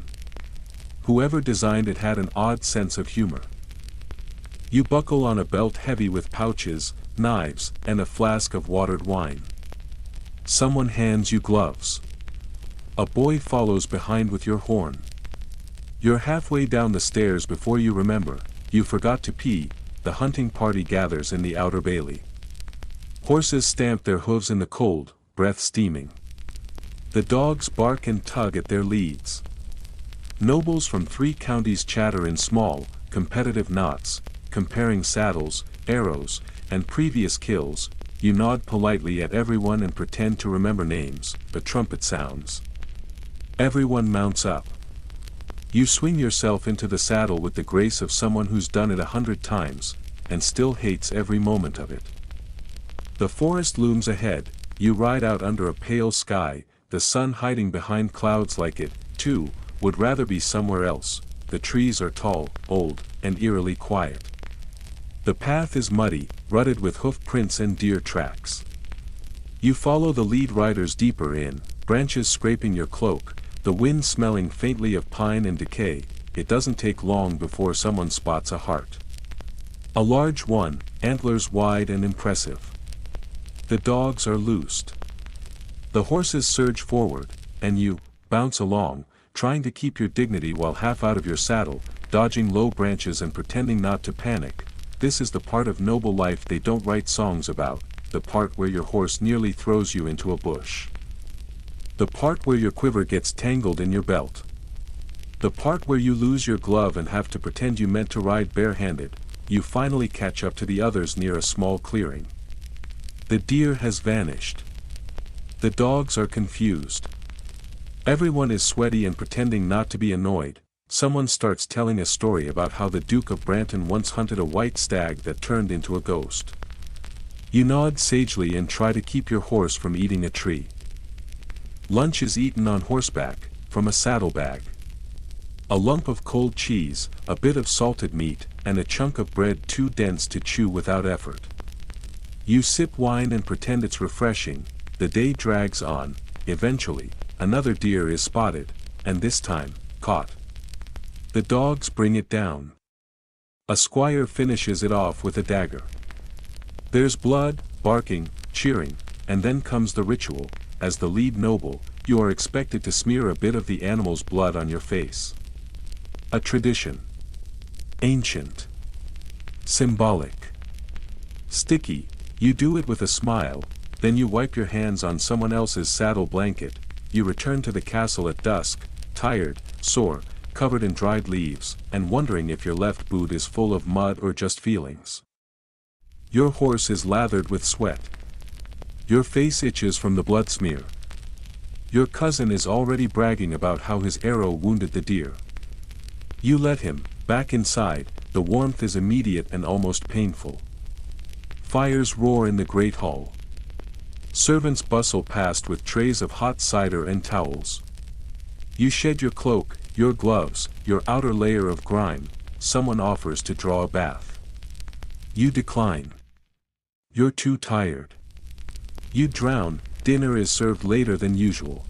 Whoever designed it had an odd sense of humor. You buckle on a belt heavy with pouches, knives, and a flask of watered wine. Someone hands you gloves. A boy follows behind with your horn. You're halfway down the stairs before you remember, you forgot to pee. The hunting party gathers in the outer bailey. Horses stamp their hooves in the cold, breath steaming. The dogs bark and tug at their leads. Nobles from 3 counties chatter in small, competitive knots, comparing saddles, arrows, and previous kills. You nod politely at everyone and pretend to remember names. A trumpet sounds. Everyone mounts up. You swing yourself into the saddle with the grace of someone who's done it 100 times, and still hates every moment of it. The forest looms ahead. You ride out under a pale sky, the sun hiding behind clouds like it, too, would rather be somewhere else. The trees are tall, old, and eerily quiet. The path is muddy, rutted with hoof prints and deer tracks. You follow the lead riders deeper in, branches scraping your cloak, the wind smelling faintly of pine and decay. It doesn't take long before someone spots a hart. A large one, antlers wide and impressive. The dogs are loosed. The horses surge forward, and you bounce along, trying to keep your dignity while half out of your saddle, dodging low branches and pretending not to panic. This is the part of noble life they don't write songs about, the part where your horse nearly throws you into a bush. The part where your quiver gets tangled in your belt. The part where you lose your glove and have to pretend you meant to ride barehanded. You finally catch up to the others near a small clearing. The deer has vanished. The dogs are confused. Everyone is sweaty and pretending not to be annoyed. Someone starts telling a story about how the Duke of Branton once hunted a white stag that turned into a ghost. You nod sagely and try to keep your horse from eating a tree. Lunch is eaten on horseback, from a saddlebag. A lump of cold cheese, a bit of salted meat, and a chunk of bread too dense to chew without effort. You sip wine and pretend it's refreshing. The day drags on. Eventually, another deer is spotted, and this time, caught. The dogs bring it down. A squire finishes it off with a dagger. There's blood, barking, cheering, and then comes the ritual. As the lead noble, you are expected to smear a bit of the animal's blood on your face. A tradition. Ancient. Symbolic. Sticky. You do it with a smile, then you wipe your hands on someone else's saddle blanket. You return to the castle at dusk, tired, sore, covered in dried leaves, and wondering if your left boot is full of mud or just feelings. Your horse is lathered with sweat. Your face itches from the blood smear. Your cousin is already bragging about how his arrow wounded the deer. You let him, back inside, the warmth is immediate and almost painful. Fires roar in the great hall. Servants bustle past with trays of hot cider and towels. You shed your cloak, your gloves, your outer layer of grime. Someone offers to draw a bath. You decline. You're too tired. You drown. Dinner is served later than usual.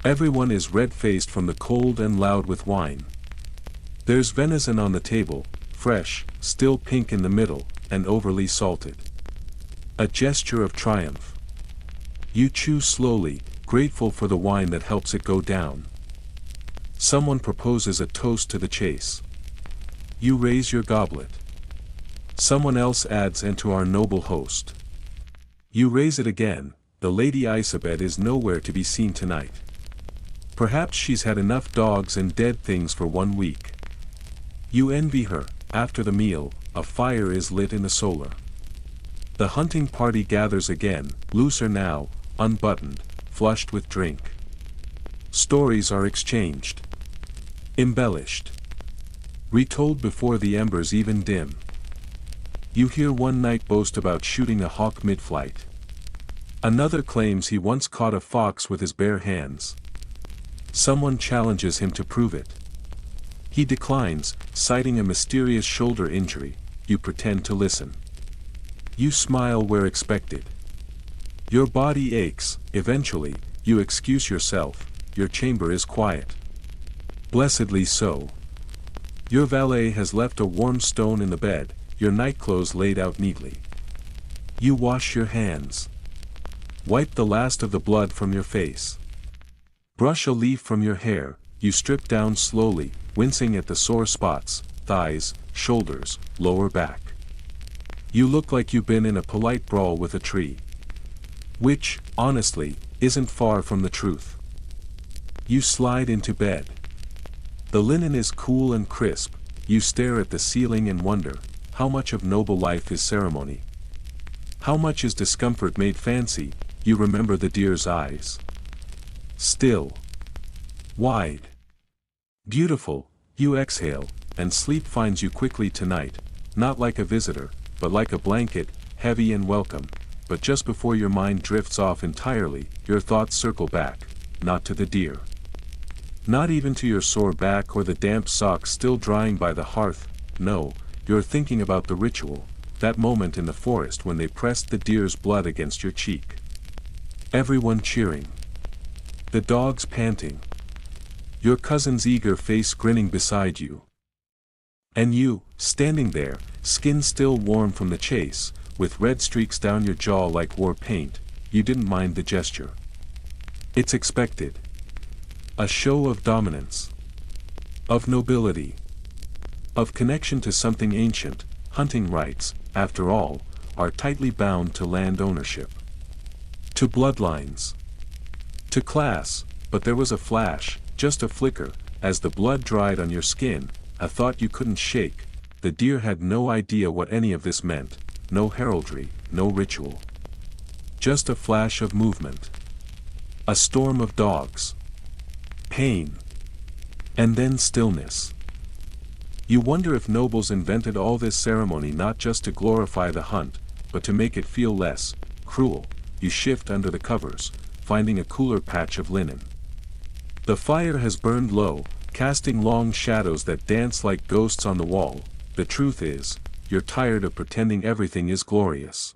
Everyone is red-faced from the cold and loud with wine. There's venison on the table, fresh, still pink in the middle, and overly salted. A gesture of triumph. You chew slowly, grateful for the wine that helps it go down. Someone proposes a toast to the chase. You raise your goblet. Someone else adds, "And to our noble host." You raise it again. The Lady Isabel is nowhere to be seen tonight. Perhaps she's had enough dogs and dead things for 1 week. You envy her. After the meal, a fire is lit in the solar. The hunting party gathers again, looser now, unbuttoned, flushed with drink. Stories are exchanged. Embellished. Retold before the embers even dim. You hear one knight boast about shooting a hawk mid-flight. Another claims he once caught a fox with his bare hands. Someone challenges him to prove it. He declines, citing a mysterious shoulder injury. You pretend to listen. You smile where expected. Your body aches. Eventually, you excuse yourself. Your chamber is quiet. Blessedly so. Your valet has left a warm stone in the bed, your nightclothes laid out neatly. You wash your hands. Wipe the last of the blood from your face. Brush a leaf from your hair. You strip down slowly, wincing at the sore spots, thighs, shoulders, lower back. You look like you've been in a polite brawl with a tree. Which, honestly, isn't far from the truth. You slide into bed. The linen is cool and crisp. You stare at the ceiling and wonder, how much of noble life is ceremony? How much is discomfort made fancy? You remember the deer's eyes. Still. Wide. Beautiful. You exhale, and sleep finds you quickly tonight, not like a visitor, but like a blanket, heavy and welcome. But just before your mind drifts off entirely, your thoughts circle back, not to the deer. Not even to your sore back or the damp socks still drying by the hearth. No, you're thinking about the ritual, that moment in the forest when they pressed the deer's blood against your cheek. Everyone cheering. The dogs panting. Your cousin's eager face grinning beside you. And you, standing there, skin still warm from the chase, with red streaks down your jaw like war paint. You didn't mind the gesture. It's expected. A show of dominance. Of nobility. Of connection to something ancient. Hunting rights, after all, are tightly bound to land ownership. To bloodlines. To class. But there was a flash, just a flicker, as the blood dried on your skin, a thought you couldn't shake. The deer had no idea what any of this meant, no heraldry, no ritual. Just a flash of movement. A storm of dogs. Pain. And then stillness. You wonder if nobles invented all this ceremony not just to glorify the hunt, but to make it feel less cruel. You shift under the covers, finding a cooler patch of linen. The fire has burned low, casting long shadows that dance like ghosts on the wall. The truth is, you're tired of pretending everything is glorious.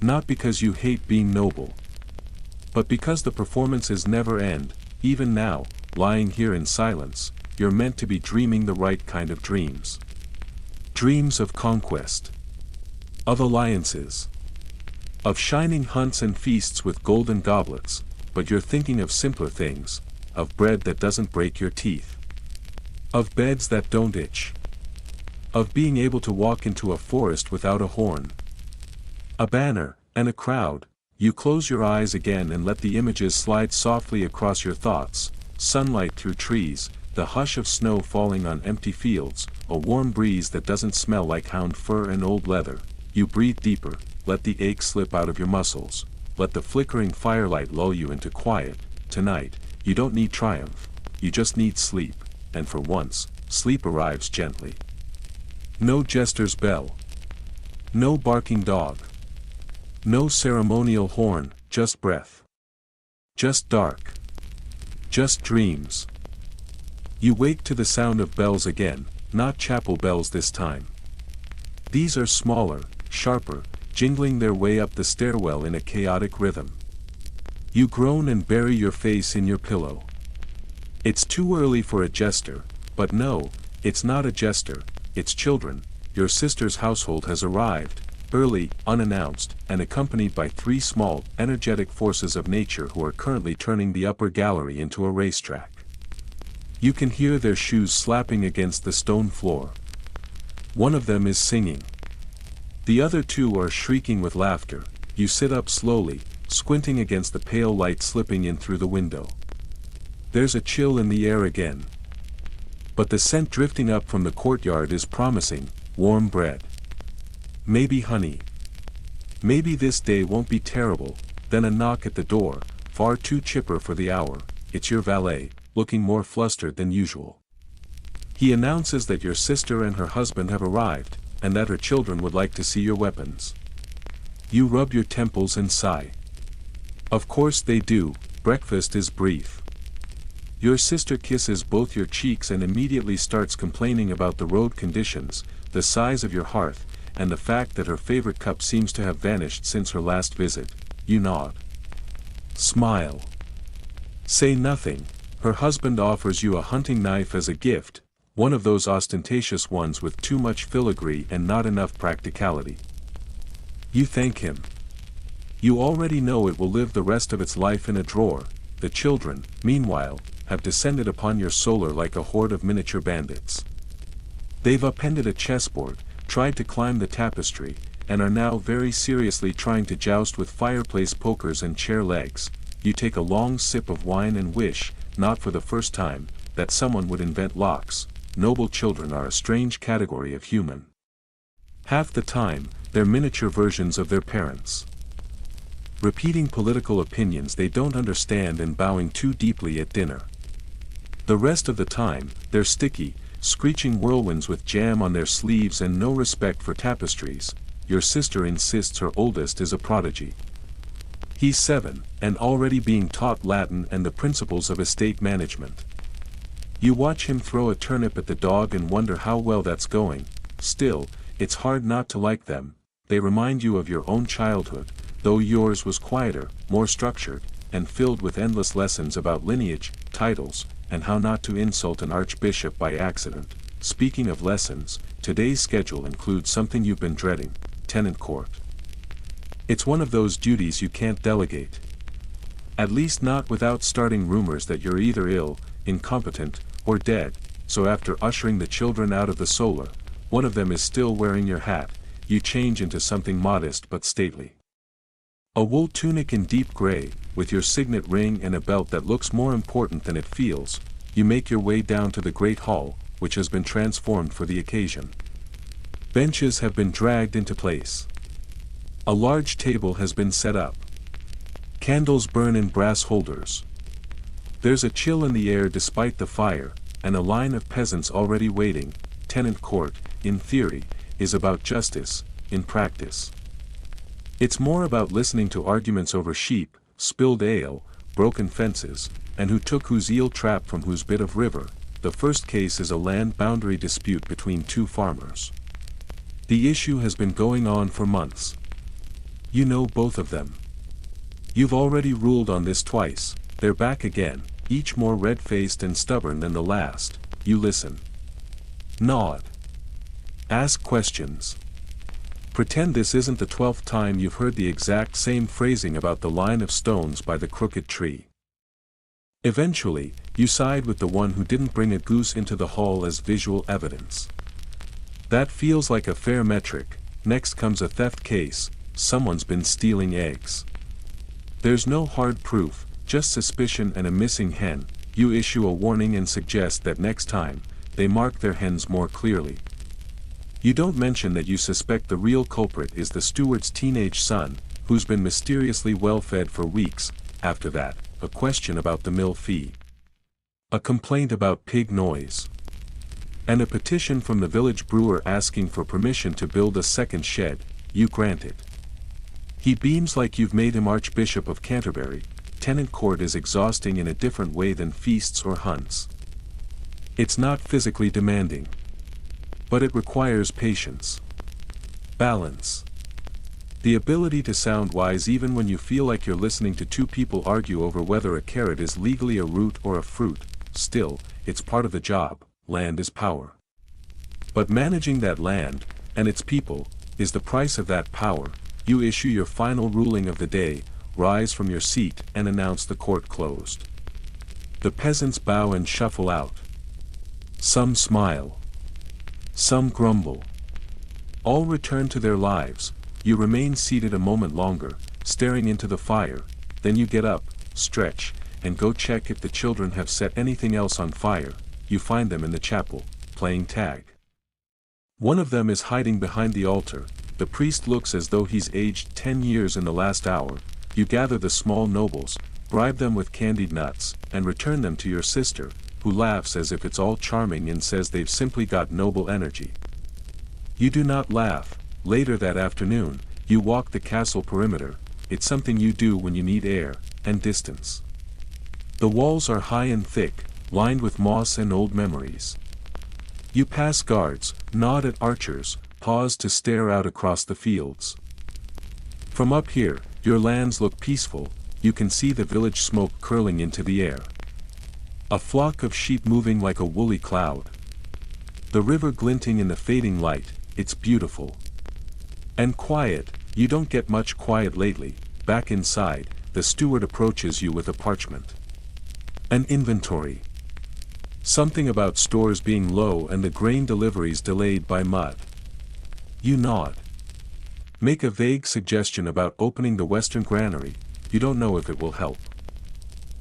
Not because you hate being noble, but because the performances never end. Even now, lying here in silence, you're meant to be dreaming the right kind of dreams. Dreams of conquest. Of alliances. Of shining hunts and feasts with golden goblets, but you're thinking of simpler things, of bread that doesn't break your teeth. Of beds that don't itch. Of being able to walk into a forest without a horn. A banner, and a crowd. You close your eyes again and let the images slide softly across your thoughts, sunlight through trees, the hush of snow falling on empty fields, a warm breeze that doesn't smell like hound fur and old leather. You breathe deeper, let the ache slip out of your muscles, let the flickering firelight lull you into quiet. Tonight, you don't need triumph, you just need sleep, and for once, sleep arrives gently. No jester's bell. No barking dog. No ceremonial horn, just breath. Just dark. Just dreams. You wake to the sound of bells again, not chapel bells this time. These are smaller, sharper, jingling their way up the stairwell in a chaotic rhythm. You groan and bury your face in your pillow. It's too early for a jester, but no, it's not a jester, it's children. Your sister's household has arrived, early, unannounced, and accompanied by 3 small, energetic forces of nature who are currently turning the upper gallery into a racetrack. You can hear their shoes slapping against the stone floor. One of them is singing. The other 2 are shrieking with laughter. You sit up slowly, squinting against the pale light slipping in through the window. There's a chill in the air again. But the scent drifting up from the courtyard is promising: warm bread. Maybe honey. Maybe this day won't be terrible. Then a knock at the door, far too chipper for the hour. It's your valet, looking more flustered than usual. He announces that your sister and her husband have arrived, and that her children would like to see your weapons. You rub your temples and sigh. Of course they do. Breakfast is brief. Your sister kisses both your cheeks and immediately starts complaining about the road conditions, the size of your hearth, and the fact that her favorite cup seems to have vanished since her last visit. You nod. Smile. Say nothing. Her husband offers you a hunting knife as a gift, one of those ostentatious ones with too much filigree and not enough practicality. You thank him. You already know it will live the rest of its life in a drawer. The children, meanwhile, have descended upon your solar like a horde of miniature bandits. They've upended a chessboard, tried to climb the tapestry, and are now very seriously trying to joust with fireplace pokers and chair legs. You take a long sip of wine and wish, not for the first time, that someone would invent locks. Noble children are a strange category of human. Half the time, they're miniature versions of their parents. Repeating political opinions they don't understand and bowing too deeply at dinner. The rest of the time, they're sticky, screeching whirlwinds with jam on their sleeves and no respect for tapestries. Your sister insists her oldest is a prodigy. He's 7, and already being taught Latin and the principles of estate management. You watch him throw a turnip at the dog and wonder how well that's going. Still, it's hard not to like them. They remind you of your own childhood, though yours was quieter, more structured, and filled with endless lessons about lineage, titles, and how not to insult an archbishop by accident. Speaking of lessons, today's schedule includes something you've been dreading: tenant court. It's one of those duties you can't delegate. At least not without starting rumors that you're either ill, incompetent, or dead. So after ushering the children out of the solar, one of them is still wearing your hat, you change into something modest but stately. A wool tunic in deep gray, with your signet ring and a belt that looks more important than it feels, you make your way down to the great hall, which has been transformed for the occasion. Benches have been dragged into place. A large table has been set up. Candles burn in brass holders. There's a chill in the air despite the fire. and a line of peasants already waiting. Tenant court, in theory, is about justice, in practice. It's more about listening to arguments over sheep, spilled ale, broken fences, and who took whose eel trap from whose bit of river. The first case is a land boundary dispute between two farmers. The issue has been going on for months. You know both of them. You've already ruled on this twice. They're back again, each more red-faced and stubborn than the last. You listen. Nod. Ask questions. Pretend this isn't the 12th time you've heard the exact same phrasing about the line of stones by the crooked tree. Eventually, you side with the one who didn't bring a goose into the hall as visual evidence. That feels like a fair metric. Next comes a theft case. Someone's been stealing eggs. There's no hard proof, just suspicion and a missing hen. You issue a warning and suggest that next time, they mark their hens more clearly. You don't mention that you suspect the real culprit is the steward's teenage son, who's been mysteriously well-fed for weeks. After that, a question about the mill fee. A complaint about pig noise. And a petition from the village brewer asking for permission to build a second shed. You grant it. He beams like you've made him Archbishop of Canterbury. Tenant court is exhausting in a different way than feasts or hunts. It's not physically demanding. But it requires patience. Balance. The ability to sound wise even when you feel like you're listening to two people argue over whether a carrot is legally a root or a fruit. Still, it's part of the job. Land is power. But managing that land, and its people, is the price of that power. You issue your final ruling of the day, rise from your seat and announce the court closed. The peasants bow and shuffle out. Some smile. Some grumble. All return to their lives. You remain seated a moment longer, staring into the fire. Then you get up, stretch, and go check if the children have set anything else on fire. You find them in the chapel, playing tag. One of them is hiding behind the altar. The priest looks as though he's aged 10 years in the last hour. You gather the small nobles, bribe them with candied nuts, and return them to your sister, who laughs as if it's all charming and says they've simply got noble energy. You do not laugh. Later that afternoon, you walk the castle perimeter. It's something you do when you need air and distance. The walls are high and thick, lined with moss and old memories. You pass guards, nod at archers, pause to stare out across the fields. From up here, your lands look peaceful. You can see the village smoke curling into the air. A flock of sheep moving like a woolly cloud. The river glinting in the fading light. It's beautiful. And quiet. You don't get much quiet lately. Back inside, the steward approaches you with a parchment. An inventory. Something about stores being low and the grain deliveries delayed by mud. You nod. Make a vague suggestion about opening the western granary. You don't know if it will help.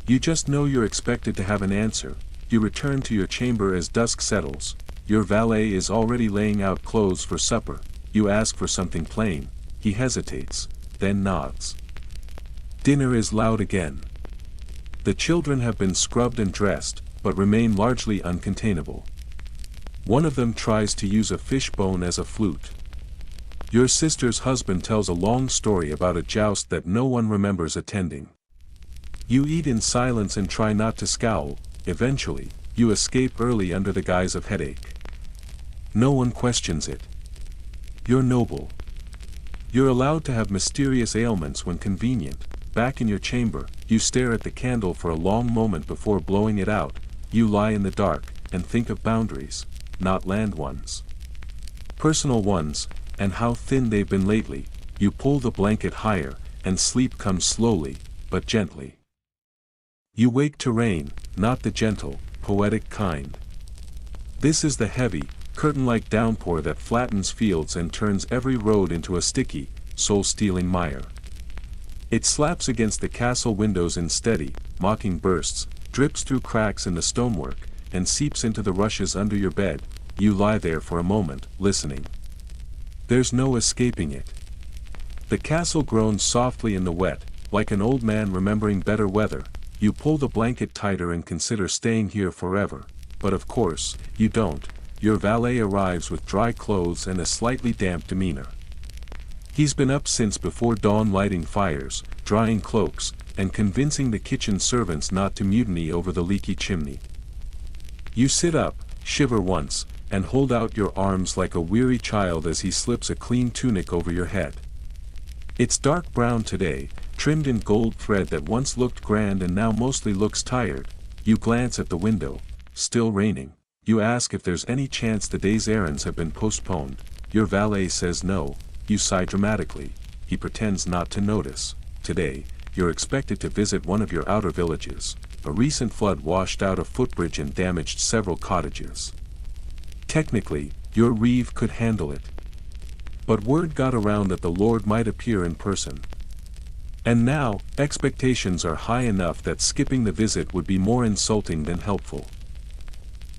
You just know you're expected to have an answer. You return to your chamber as dusk settles. Your valet is already laying out clothes for supper. You ask for something plain. He hesitates, then nods. Dinner is loud again. The children have been scrubbed and dressed, but remain largely uncontainable. One of them tries to use a fish bone as a flute. Your sister's husband tells a long story about a joust that no one remembers attending. You eat in silence and try not to scowl. Eventually, you escape early under the guise of headache. No one questions it. You're noble. You're allowed to have mysterious ailments when convenient. Back in your chamber, you stare at the candle for a long moment before blowing it out. You lie in the dark, and think of boundaries, not land ones. Personal ones, and how thin they've been lately. You pull the blanket higher, and sleep comes slowly, but gently. You wake to rain, not the gentle, poetic kind. This is the heavy, curtain-like downpour that flattens fields and turns every road into a sticky, soul-stealing mire. It slaps against the castle windows in steady, mocking bursts, drips through cracks in the stonework, and seeps into the rushes under your bed. You lie there for a moment, listening. There's no escaping it. The castle groans softly in the wet, like an old man remembering better weather. You pull the blanket tighter and consider staying here forever. but of course, you don't. Your valet arrives with dry clothes and a slightly damp demeanor. He's been up since before dawn lighting fires, drying cloaks, and convincing the kitchen servants not to mutiny over the leaky chimney. You sit up, shiver once, and hold out your arms like a weary child as he slips a clean tunic over your head. It's dark brown today, trimmed in gold thread that once looked grand and now mostly looks tired. You glance at the window, still raining. You ask if there's any chance the day's errands have been postponed. Your valet says no. You sigh dramatically. He pretends not to notice. Today, you're expected to visit one of your outer villages. A recent flood washed out a footbridge and damaged several cottages. Technically, your reeve could handle it. But word got around that the Lord might appear in person. And now, expectations are high enough that skipping the visit would be more insulting than helpful.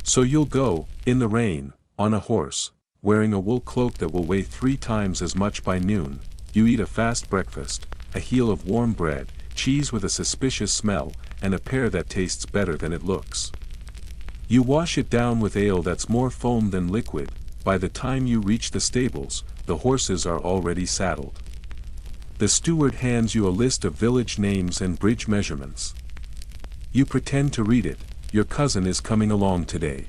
So you'll go, in the rain, on a horse, wearing a wool cloak that will weigh 3 times as much by noon. You eat a fast breakfast, a heel of warm bread, cheese with a suspicious smell, and a pear that tastes better than it looks. You wash it down with ale that's more foam than liquid. By the time you reach the stables, the horses are already saddled. The steward hands you a list of village names and bridge measurements. You pretend to read it. Your cousin is coming along today.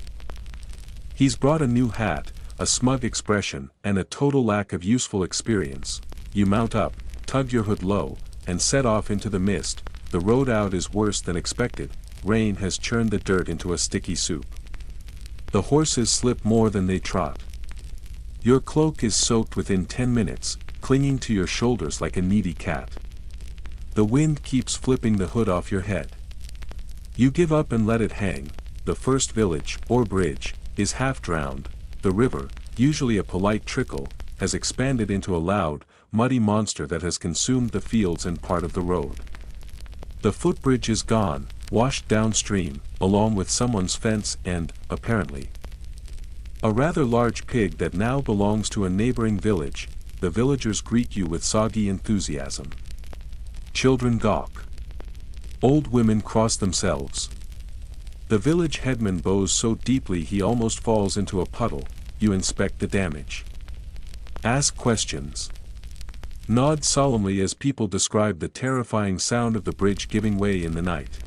He's brought a new hat, a smug expression, and a total lack of useful experience. You mount up, tug your hood low, and set off into the mist. The road out is worse than expected. Rain has churned the dirt into a sticky soup. The horses slip more than they trot. Your cloak is soaked within 10 minutes, clinging to your shoulders like a needy cat. The wind keeps flipping the hood off your head. You give up and let it hang. The first village, or bridge, is half drowned. The river, usually a polite trickle, has expanded into a loud, muddy monster that has consumed the fields and part of the road. The footbridge is gone, washed downstream, along with someone's fence and, apparently, a rather large pig that now belongs to a neighboring village. The villagers greet you with soggy enthusiasm. Children gawk. Old women cross themselves. The village headman bows so deeply he almost falls into a puddle. You inspect the damage. Ask questions. Nod solemnly as people describe the terrifying sound of the bridge giving way in the night.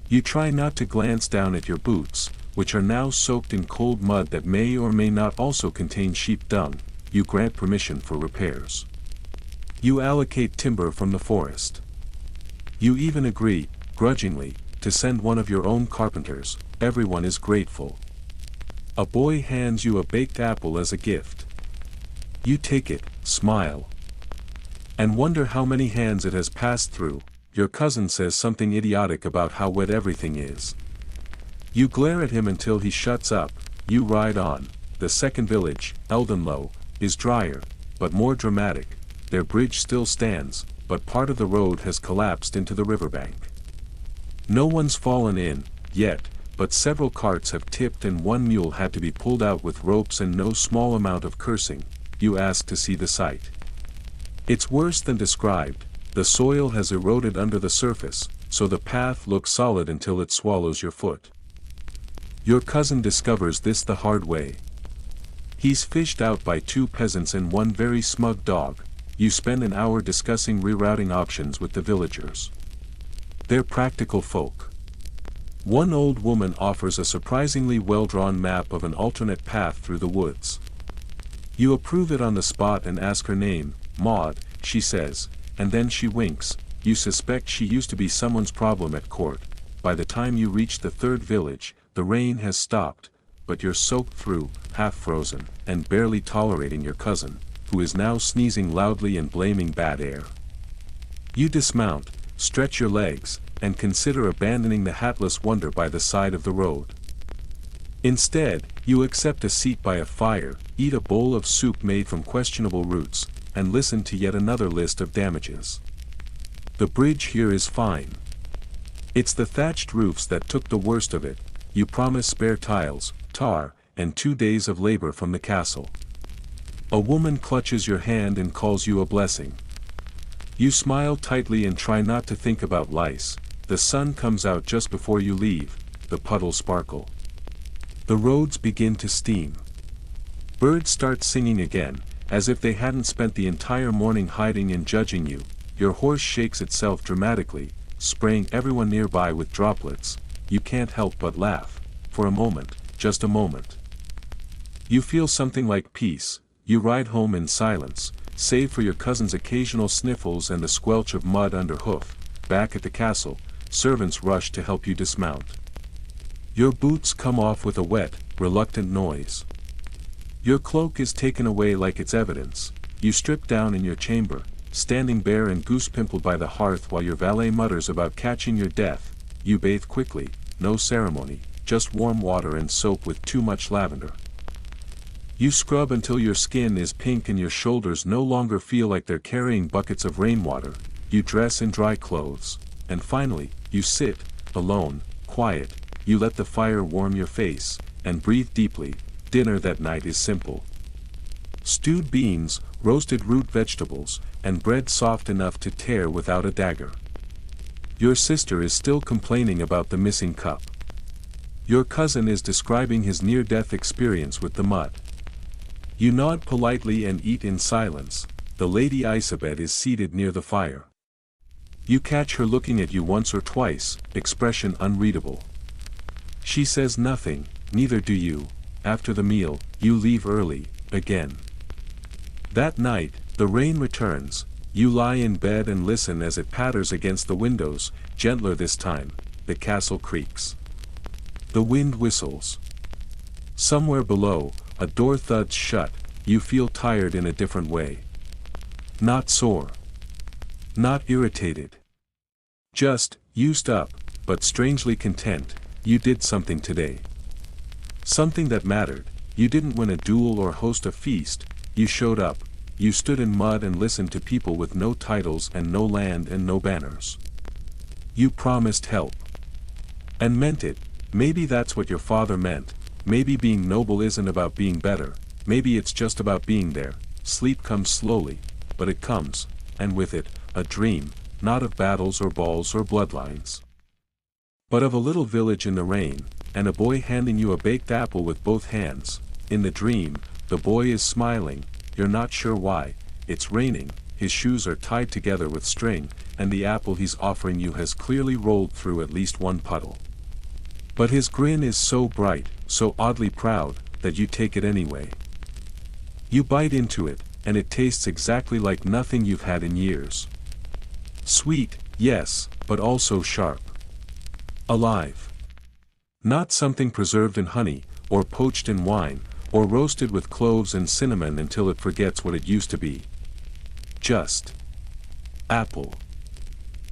You try not to glance down at your boots, which are now soaked in cold mud that may or may not also contain sheep dung. You grant permission for repairs. You allocate timber from the forest. You even agree, grudgingly, to send one of your own carpenters. Everyone is grateful. A boy hands you a baked apple as a gift. You take it, smile, and wonder how many hands it has passed through. Your cousin says something idiotic about how wet everything is. You glare at him until he shuts up. You ride on. The second village, Eldenlow, is drier, but more dramatic. Their bridge still stands, but part of the road has collapsed into the riverbank. No one's fallen in, yet, but several carts have tipped and one mule had to be pulled out with ropes and no small amount of cursing. You ask to see the sight. It's worse than described. The soil has eroded under the surface, so the path looks solid until it swallows your foot. Your cousin discovers this the hard way. He's fished out by 2 peasants and one very smug dog. You spend an hour discussing rerouting options with the villagers. They're practical folk. One old woman offers a surprisingly well-drawn map of an alternate path through the woods. You approve it on the spot and ask her name. Maud, she says, and then she winks. You suspect she used to be someone's problem at court. By the time you reach the third village, the rain has stopped, but you're soaked through, half frozen, and barely tolerating your cousin, who is now sneezing loudly and blaming bad air. You dismount, stretch your legs, and consider abandoning the hatless wonder by the side of the road. Instead, you accept a seat by a fire, eat a bowl of soup made from questionable roots, and listen to yet another list of damages. The bridge here is fine. It's the thatched roofs that took the worst of it. You promise spare tiles, tar, and 2 days of labor from the castle. A woman clutches your hand and calls you a blessing. You smile tightly and try not to think about lice. The sun comes out just before you leave. The puddles sparkle. The roads begin to steam. Birds start singing again, as if they hadn't spent the entire morning hiding and judging you. Your horse shakes itself dramatically, spraying everyone nearby with droplets. You can't help but laugh. For a moment, just a moment. You feel something like peace. You ride home in silence, save for your cousin's occasional sniffles and the squelch of mud under hoof. Back at the castle, servants rush to help you dismount. Your boots come off with a wet, reluctant noise. Your cloak is taken away like it's evidence. You strip down in your chamber, standing bare and goose-pimpled by the hearth while your valet mutters about catching your death. You bathe quickly, no ceremony, just warm water and soap with too much lavender. You scrub until your skin is pink and your shoulders no longer feel like they're carrying buckets of rainwater. You dress in dry clothes. And finally, you sit, alone, quiet. You let the fire warm your face, and breathe deeply. Dinner that night is simple. Stewed beans, roasted root vegetables, and bread soft enough to tear without a dagger. Your sister is still complaining about the missing cup. Your cousin is describing his near-death experience with the mud. You nod politely and eat in silence. The Lady Isabet is seated near the fire. You catch her looking at you once or twice, expression unreadable. She says nothing, neither do you. After the meal, you leave early, again. That night, the rain returns. You lie in bed and listen as it patters against the windows, gentler this time. The castle creaks. The wind whistles. Somewhere below, a door thuds shut. You feel tired in a different way. Not sore. Not irritated. Just, used up, but strangely content. You did something today. Something that mattered. You didn't win a duel or host a feast. You showed up. You stood in mud and listened to people with no titles and no land and no banners. You promised help. And meant it. Maybe that's what your father meant. Maybe being noble isn't about being better. Maybe it's just about being there. Sleep comes slowly, but it comes, and with it, a dream, not of battles or balls or bloodlines, but of a little village in the rain, and a boy handing you a baked apple with both hands. In the dream, the boy is smiling. You're not sure why. It's raining, his shoes are tied together with string, and the apple he's offering you has clearly rolled through at least one puddle. But his grin is so bright, so oddly proud, that you take it anyway. You bite into it, and it tastes exactly like nothing you've had in years. Sweet, yes, but also sharp. Alive. Not something preserved in honey, or poached in wine, or roasted with cloves and cinnamon until it forgets what it used to be. Just apple.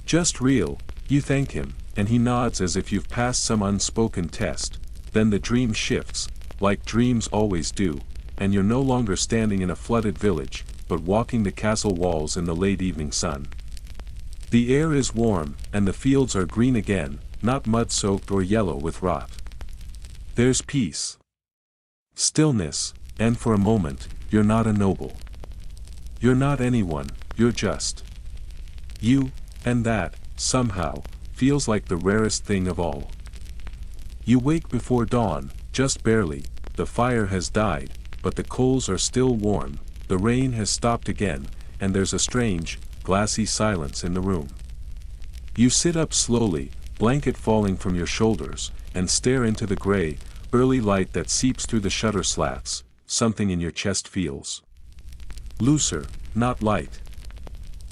Just real. You thank him, and he nods as if you've passed some unspoken test. Then the dream shifts, like dreams always do, and you're no longer standing in a flooded village, but walking the castle walls in the late evening sun. The air is warm, and the fields are green again, not mud-soaked or yellow with rot. There's peace. Stillness, and for a moment, you're not a noble. You're not anyone, you're just you, and that, somehow, feels like the rarest thing of all. You wake before dawn, just barely. The fire has died, but the coals are still warm. The rain has stopped again, and there's a strange, glassy silence in the room. You sit up slowly, blanket falling from your shoulders, and stare into the gray, early light that seeps through the shutter slats. Something in your chest feels looser, not light.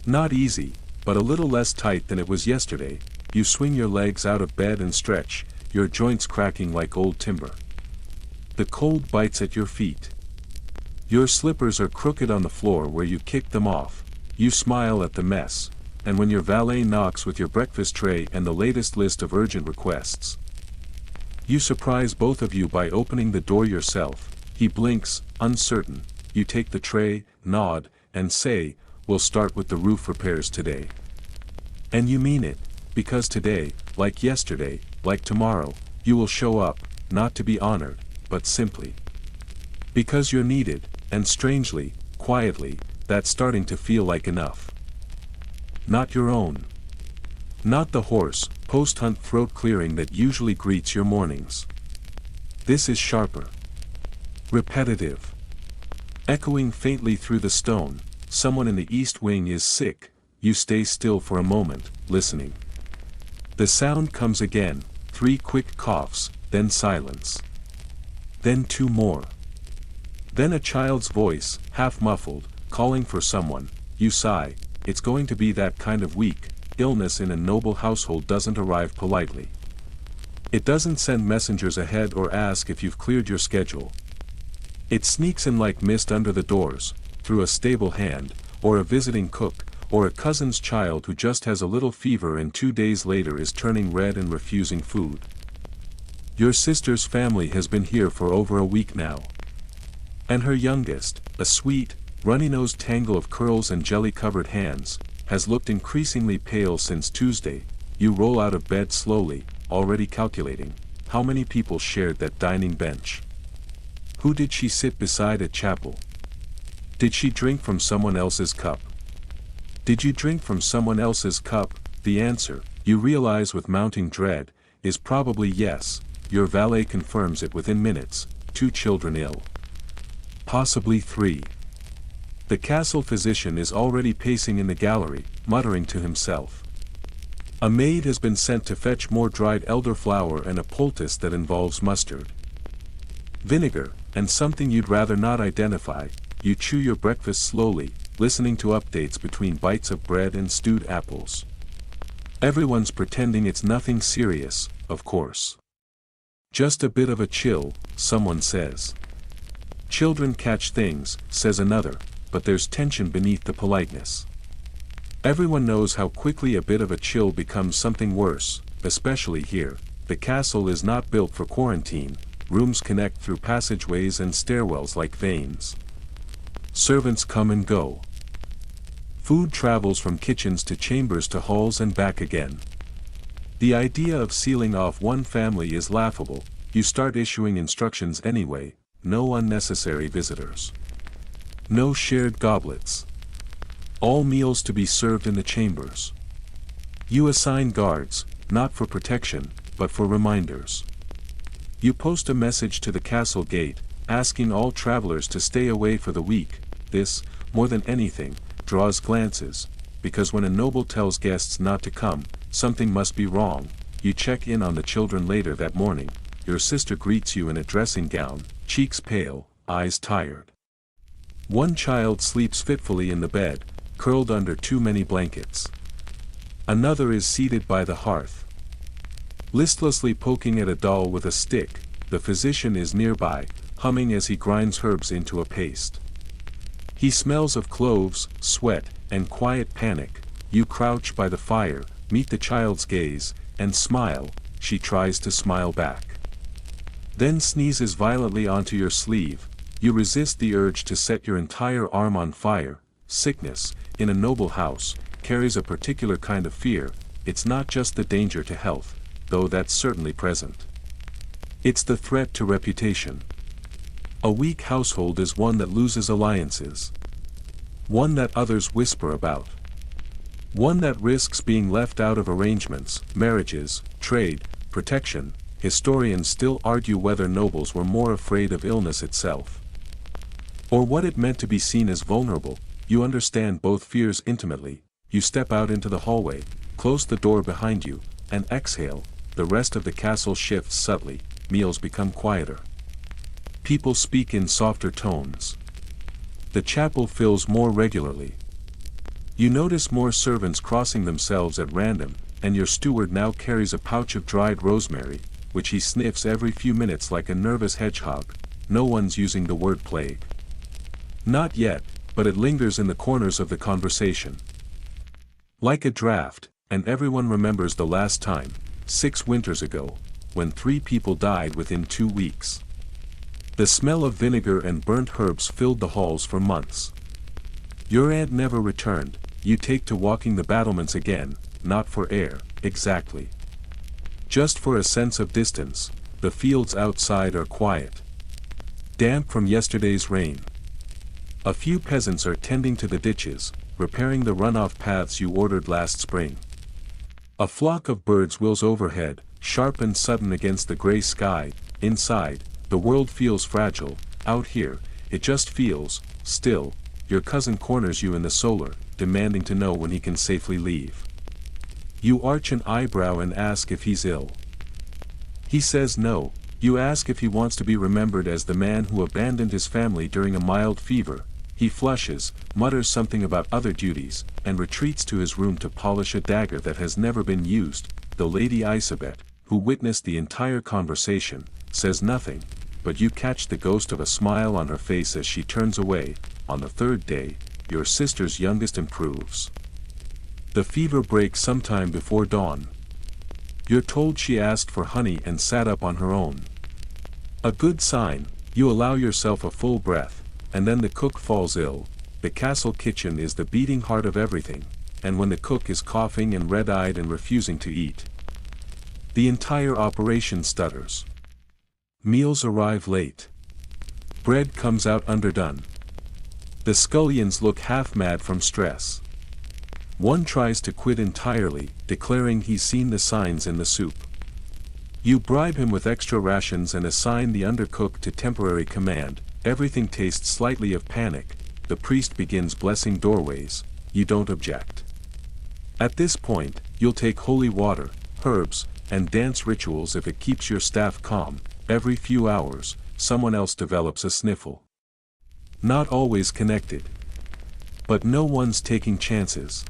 Not easy, but a little less tight than it was yesterday. You swing your legs out of bed and stretch, your joints cracking like old timber. The cold bites at your feet. Your slippers are crooked on the floor where you kicked them off. You smile at the mess, and when your valet knocks with your breakfast tray and the latest list of urgent requests, you surprise both of you by opening the door yourself. He blinks, uncertain. You take the tray, nod, and say, "We'll start with the roof repairs today." And you mean it, because today, like yesterday, like tomorrow, you will show up, not to be honored, but simply because you're needed, and strangely, quietly, that's starting to feel like enough. Not your own. Not the hoarse, post-hunt throat clearing that usually greets your mornings. This is sharper. Repetitive. Echoing faintly through the stone, someone in the east wing is sick. You stay still for a moment, listening. The sound comes again, 3 quick coughs, then silence. Then 2 more. Then a child's voice, half muffled, calling for someone. You sigh. It's going to be that kind of week. Illness in a noble household doesn't arrive politely. It doesn't send messengers ahead or ask if you've cleared your schedule. It sneaks in like mist under the doors, through a stable hand, or a visiting cook, or a cousin's child who just has a little fever and 2 days later is turning red and refusing food. Your sister's family has been here for over a week now. And her youngest, a sweet, runny-nosed tangle of curls and jelly-covered hands, has looked increasingly pale since Tuesday. You roll out of bed slowly, already calculating how many people shared that dining bench. Who did she sit beside at chapel? Did she drink from someone else's cup? Did you drink from someone else's cup? The answer, you realize with mounting dread, is probably yes. Your valet confirms it within minutes. 2 children ill. Possibly 3. The castle physician is already pacing in the gallery, muttering to himself. A maid has been sent to fetch more dried elderflower and a poultice that involves mustard, vinegar, and something you'd rather not identify. You chew your breakfast slowly, listening to updates between bites of bread and stewed apples. Everyone's pretending it's nothing serious, of course. Just a bit of a chill, someone says. Children catch things, says another, but there's tension beneath the politeness. Everyone knows how quickly a bit of a chill becomes something worse, especially here. The castle is not built for quarantine. Rooms connect through passageways and stairwells like veins. Servants come and go. Food travels from kitchens to chambers to halls and back again. The idea of sealing off one family is laughable. You start issuing instructions anyway. No unnecessary visitors. No shared goblets. All meals to be served in the chambers. You assign guards, not for protection, but for reminders. You post a message to the castle gate, asking all travelers to stay away for the week. This, more than anything, draws glances, because when a noble tells guests not to come, something must be wrong. You check in on the children later that morning. Your sister greets you in a dressing gown, cheeks pale, eyes tired. One child sleeps fitfully in the bed, curled under too many blankets. Another is seated by the hearth, listlessly poking at a doll with a stick. The physician is nearby, humming as he grinds herbs into a paste. He smells of cloves, sweat, and quiet panic. You crouch by the fire, meet the child's gaze, and smile. She tries to smile back. Then sneezes violently onto your sleeve. You resist the urge to set your entire arm on fire. Sickness, in a noble house, carries a particular kind of fear. It's not just the danger to health, though that's certainly present. It's the threat to reputation. A weak household is one that loses alliances. One that others whisper about. One that risks being left out of arrangements, marriages, trade, protection. Historians still argue whether nobles were more afraid of illness itself, or what it meant to be seen as vulnerable. You understand both fears intimately. You step out into the hallway, close the door behind you, and exhale. The rest of the castle shifts subtly. Meals become quieter. People speak in softer tones. The chapel fills more regularly. You notice more servants crossing themselves at random, and your steward now carries a pouch of dried rosemary, which he sniffs every few minutes like a nervous hedgehog. No one's using the word plague. Not yet, but it lingers in the corners of the conversation. Like a draft, and everyone remembers the last time, 6 winters ago, when 3 people died within 2 weeks. The smell of vinegar and burnt herbs filled the halls for months. Your aunt never returned. You take to walking the battlements again, not for air, exactly. Just for a sense of distance. The fields outside are quiet, damp from yesterday's rain. A few peasants are tending to the ditches, repairing the runoff paths you ordered last spring. A flock of birds wheels overhead, sharp and sudden against the gray sky. Inside, The world feels fragile. Out here, it just feels still. Your cousin corners you in the solar, demanding to know when he can safely leave. You arch an eyebrow and ask if he's ill. He says no. You ask if he wants to be remembered as the man who abandoned his family during a mild fever. He flushes, mutters something about other duties, and retreats to his room to polish a dagger that has never been used. The Lady Isabet, who witnessed the entire conversation, says nothing, but you catch the ghost of a smile on her face as she turns away. On the third day, your sister's youngest improves. The fever breaks sometime before dawn. You're told she asked for honey and sat up on her own. A good sign. You allow yourself a full breath, and then the cook falls ill. The castle kitchen is the beating heart of everything, and when the cook is coughing and red-eyed and refusing to eat, the entire operation stutters. Meals arrive late. Bread comes out underdone. The scullions look half-mad from stress. One tries to quit entirely, declaring he's seen the signs in the soup. You bribe him with extra rations and assign the undercook to temporary command. Everything tastes slightly of panic. The priest begins blessing doorways. You don't object. At this point, you'll take holy water, herbs, and dance rituals if it keeps your staff calm. Every few hours, someone else develops a sniffle. Not always connected. But no one's taking chances.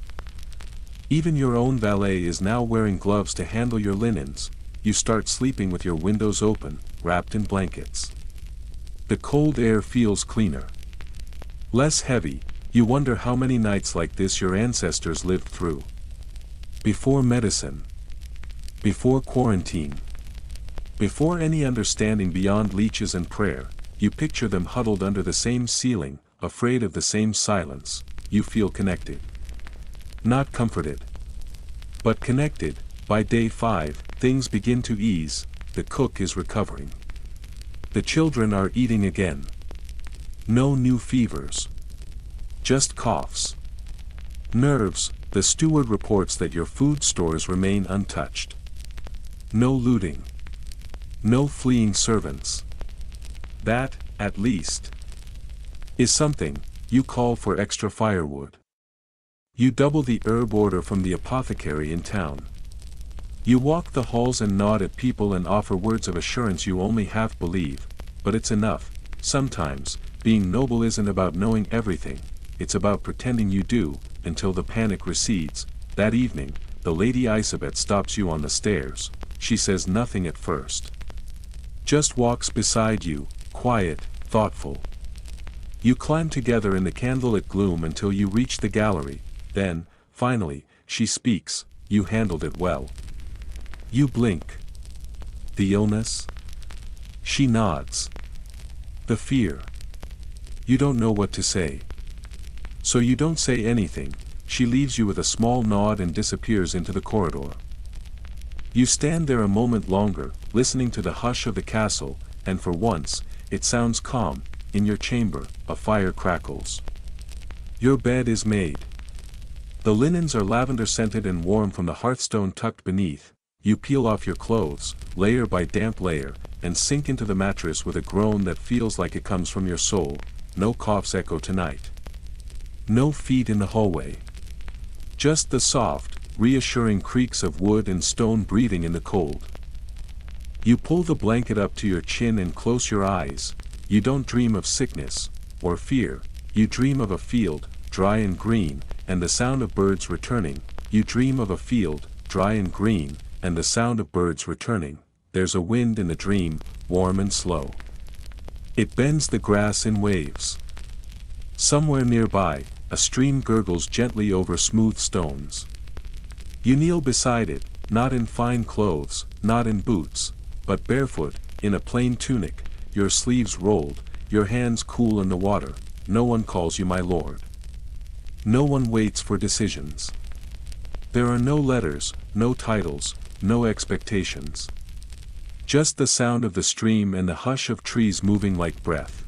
Even your own valet is now wearing gloves to handle your linens. You start sleeping with your windows open, wrapped in blankets. The cold air feels cleaner. Less heavy. You wonder how many nights like this your ancestors lived through. Before medicine. Before quarantine. Before any understanding beyond leeches and prayer, you picture them huddled under the same ceiling, afraid of the same silence. You feel connected. Not comforted, but connected. By day 5, things begin to ease. The cook is recovering. The children are eating again. No new fevers. Just coughs. Nerves. The steward reports that your food stores remain untouched. No looting. No fleeing servants. That, at least, is something. You call for extra firewood. You double the herb order from the apothecary in town. You walk the halls and nod at people and offer words of assurance you only half believe, but it's enough. Sometimes, being noble isn't about knowing everything, it's about pretending you do, until the panic recedes. That evening, the Lady Isabet stops you on the stairs. She says nothing at first. Just walks beside you, quiet, thoughtful. You climb together in the candlelit gloom until you reach the gallery. Then, finally, she speaks. You handled it well. You blink. The illness? She nods. The fear. You don't know what to say. So you don't say anything. She leaves you with a small nod and disappears into the corridor. You stand there a moment longer, listening to the hush of the castle, and for once, it sounds calm. In your chamber, a fire crackles. Your bed is made. The linens are lavender-scented and warm from the hearthstone tucked beneath. You peel off your clothes, layer by damp layer, and sink into the mattress with a groan that feels like it comes from your soul. No coughs echo tonight. No feet in the hallway. Just the soft, reassuring creaks of wood and stone breathing in the cold. You pull the blanket up to your chin and close your eyes. You don't dream of sickness, or fear. You dream of a field, dry and green, and the sound of birds returning. You dream of a field, dry and green, and the sound of birds returning. There's a wind in the dream, warm and slow. It bends the grass in waves. Somewhere nearby, a stream gurgles gently over smooth stones. You kneel beside it, not in fine clothes, not in boots, but barefoot, in a plain tunic, your sleeves rolled, your hands cool in the water. No one calls you my lord. No one waits for decisions. There are no letters, no titles, no expectations. Just the sound of the stream and the hush of trees moving like breath.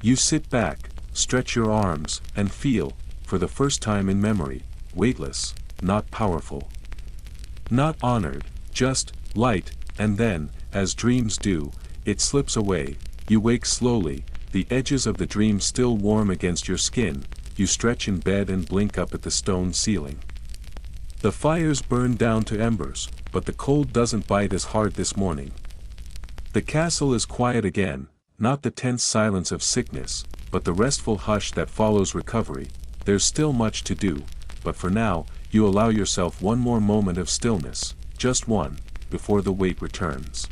You sit back, stretch your arms, and feel, for the first time in memory, weightless, not powerful. Not honored, just light, and then, as dreams do, It slips away, you wake slowly, the edges of the dream still warm against your skin, you stretch in bed and blink up at the stone ceiling. The fires burn down to embers, but the cold doesn't bite as hard this morning. The castle is quiet again, not the tense silence of sickness, but the restful hush that follows recovery. There's still much to do, but for now, you allow yourself one more moment of stillness, just one, before the weight returns.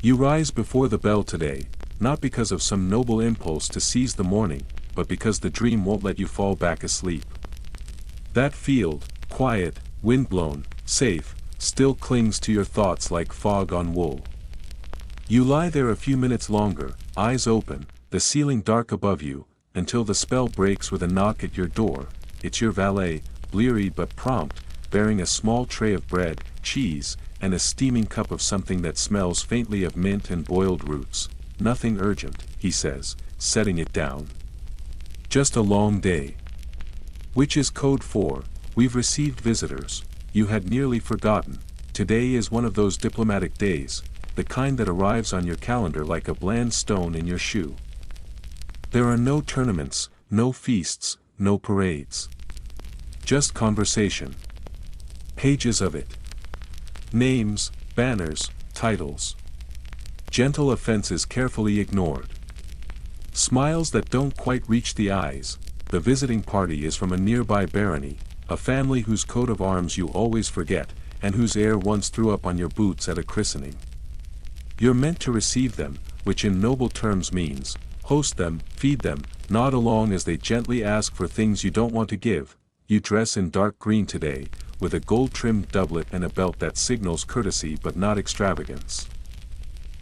You rise before the bell today, not because of some noble impulse to seize the morning, but because the dream won't let you fall back asleep. That field, quiet, wind-blown, safe, still clings to your thoughts like fog on wool. You lie there a few minutes longer, eyes open, the ceiling dark above you, until the spell breaks with a knock at your door. It's your valet, bleary but prompt, bearing a small tray of bread, cheese, and a steaming cup of something that smells faintly of mint and boiled roots. Nothing urgent, he says, setting it down. Just a long day. Which is code for, we've received visitors. You had nearly forgotten. Today is one of those diplomatic days, the kind that arrives on your calendar like a bland stone in your shoe. There are no tournaments, no feasts, no parades. Just conversation. Pages of it. Names, banners, titles. Gentle offenses carefully ignored. Smiles that don't quite reach the eyes. The visiting party is from a nearby barony, a family whose coat of arms you always forget, and whose heir once threw up on your boots at a christening. You're meant to receive them, which in noble terms means, host them, feed them, nod along as they gently ask for things you don't want to give. You dress in dark green today, with a gold-trimmed doublet and a belt that signals courtesy but not extravagance.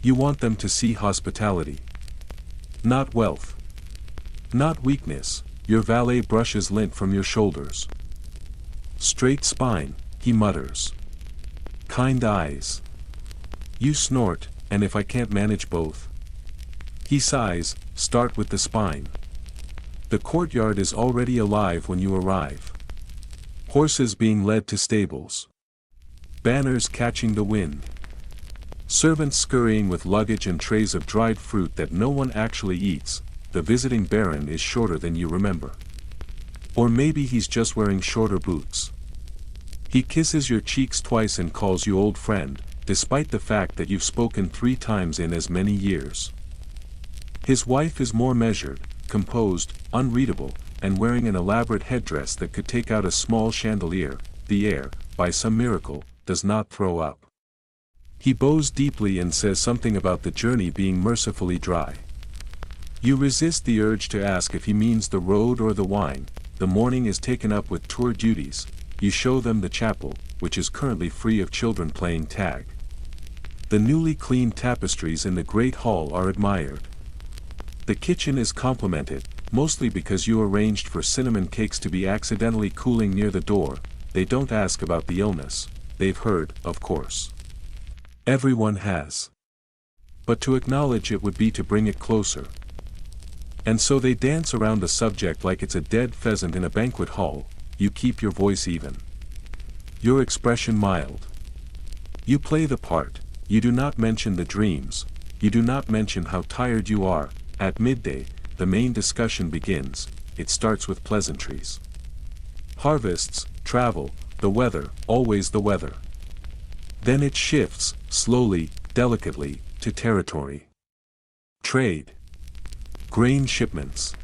You want them to see hospitality. Not wealth. Not weakness. Your valet brushes lint from your shoulders. Straight spine, he mutters. Kind eyes. You snort, and if I can't manage both. He sighs, start with the spine. The courtyard is already alive when you arrive. Horses being led to stables. Banners catching the wind. Servants scurrying with luggage and trays of dried fruit that no one actually eats. The visiting baron is shorter than you remember. Or maybe he's just wearing shorter boots. He kisses your cheeks twice and calls you old friend, despite the fact that you've spoken 3 times in as many years. His wife is more measured, composed, unreadable, and wearing an elaborate headdress that could take out a small chandelier. The heir, by some miracle, does not throw up. He bows deeply and says something about the journey being mercifully dry. You resist the urge to ask if he means the road or the wine. The morning is taken up with tour duties. You show them the chapel, which is currently free of children playing tag. The newly cleaned tapestries in the great hall are admired. The kitchen is complimented, mostly because you arranged for cinnamon cakes to be accidentally cooling near the door. They don't ask about the illness. They've heard, of course. Everyone has. But to acknowledge it would be to bring it closer. And so they dance around the subject like it's a dead pheasant in a banquet hall. You keep your voice even. Your expression mild. You play the part. You do not mention the dreams. You do not mention how tired you are. At midday, the main discussion begins. It starts with pleasantries. Harvests, travel, the weather, always the weather. Then it shifts, slowly, delicately, to territory. Trade. Grain shipments.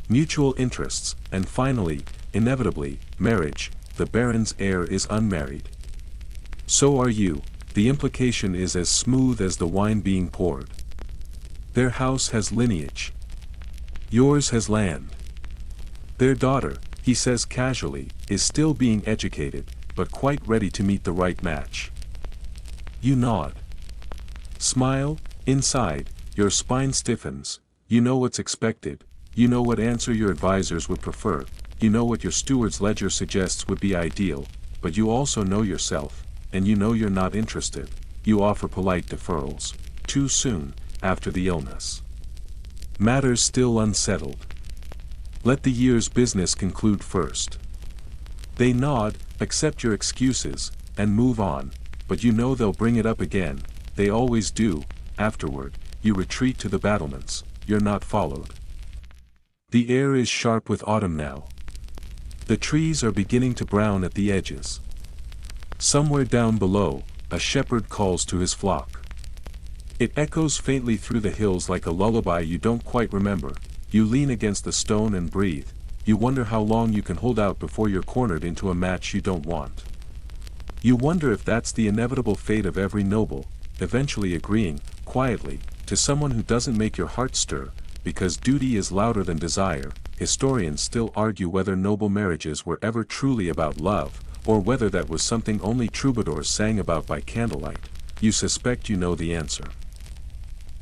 Mutual interests, and finally, inevitably, marriage. The baron's heir is unmarried. So are you. The implication is as smooth as the wine being poured. Their house has lineage. Yours has land. Their daughter, he says casually, is still being educated, but quite ready to meet the right match. You nod. Smile. Inside, your spine stiffens. You know what's expected. You know what answer your advisors would prefer. You know what your steward's ledger suggests would be ideal, but you also know yourself, and you know you're not interested. You offer polite deferrals. Too soon, after the illness. Matters still unsettled. Let the year's business conclude first. They nod, accept your excuses, and move on, but you know they'll bring it up again. They always do. afterward, you retreat to the battlements, you're not followed. The air is sharp with autumn now. The trees are beginning to brown at the edges. Somewhere down below, a shepherd calls to his flock. It echoes faintly through the hills like a lullaby you don't quite remember. You lean against the stone and breathe. You wonder how long you can hold out before you're cornered into a match you don't want. You wonder if that's the inevitable fate of every noble, eventually agreeing, quietly, to someone who doesn't make your heart stir, because duty is louder than desire. Historians still argue whether noble marriages were ever truly about love, or whether that was something only troubadours sang about by candlelight. You suspect you know the answer.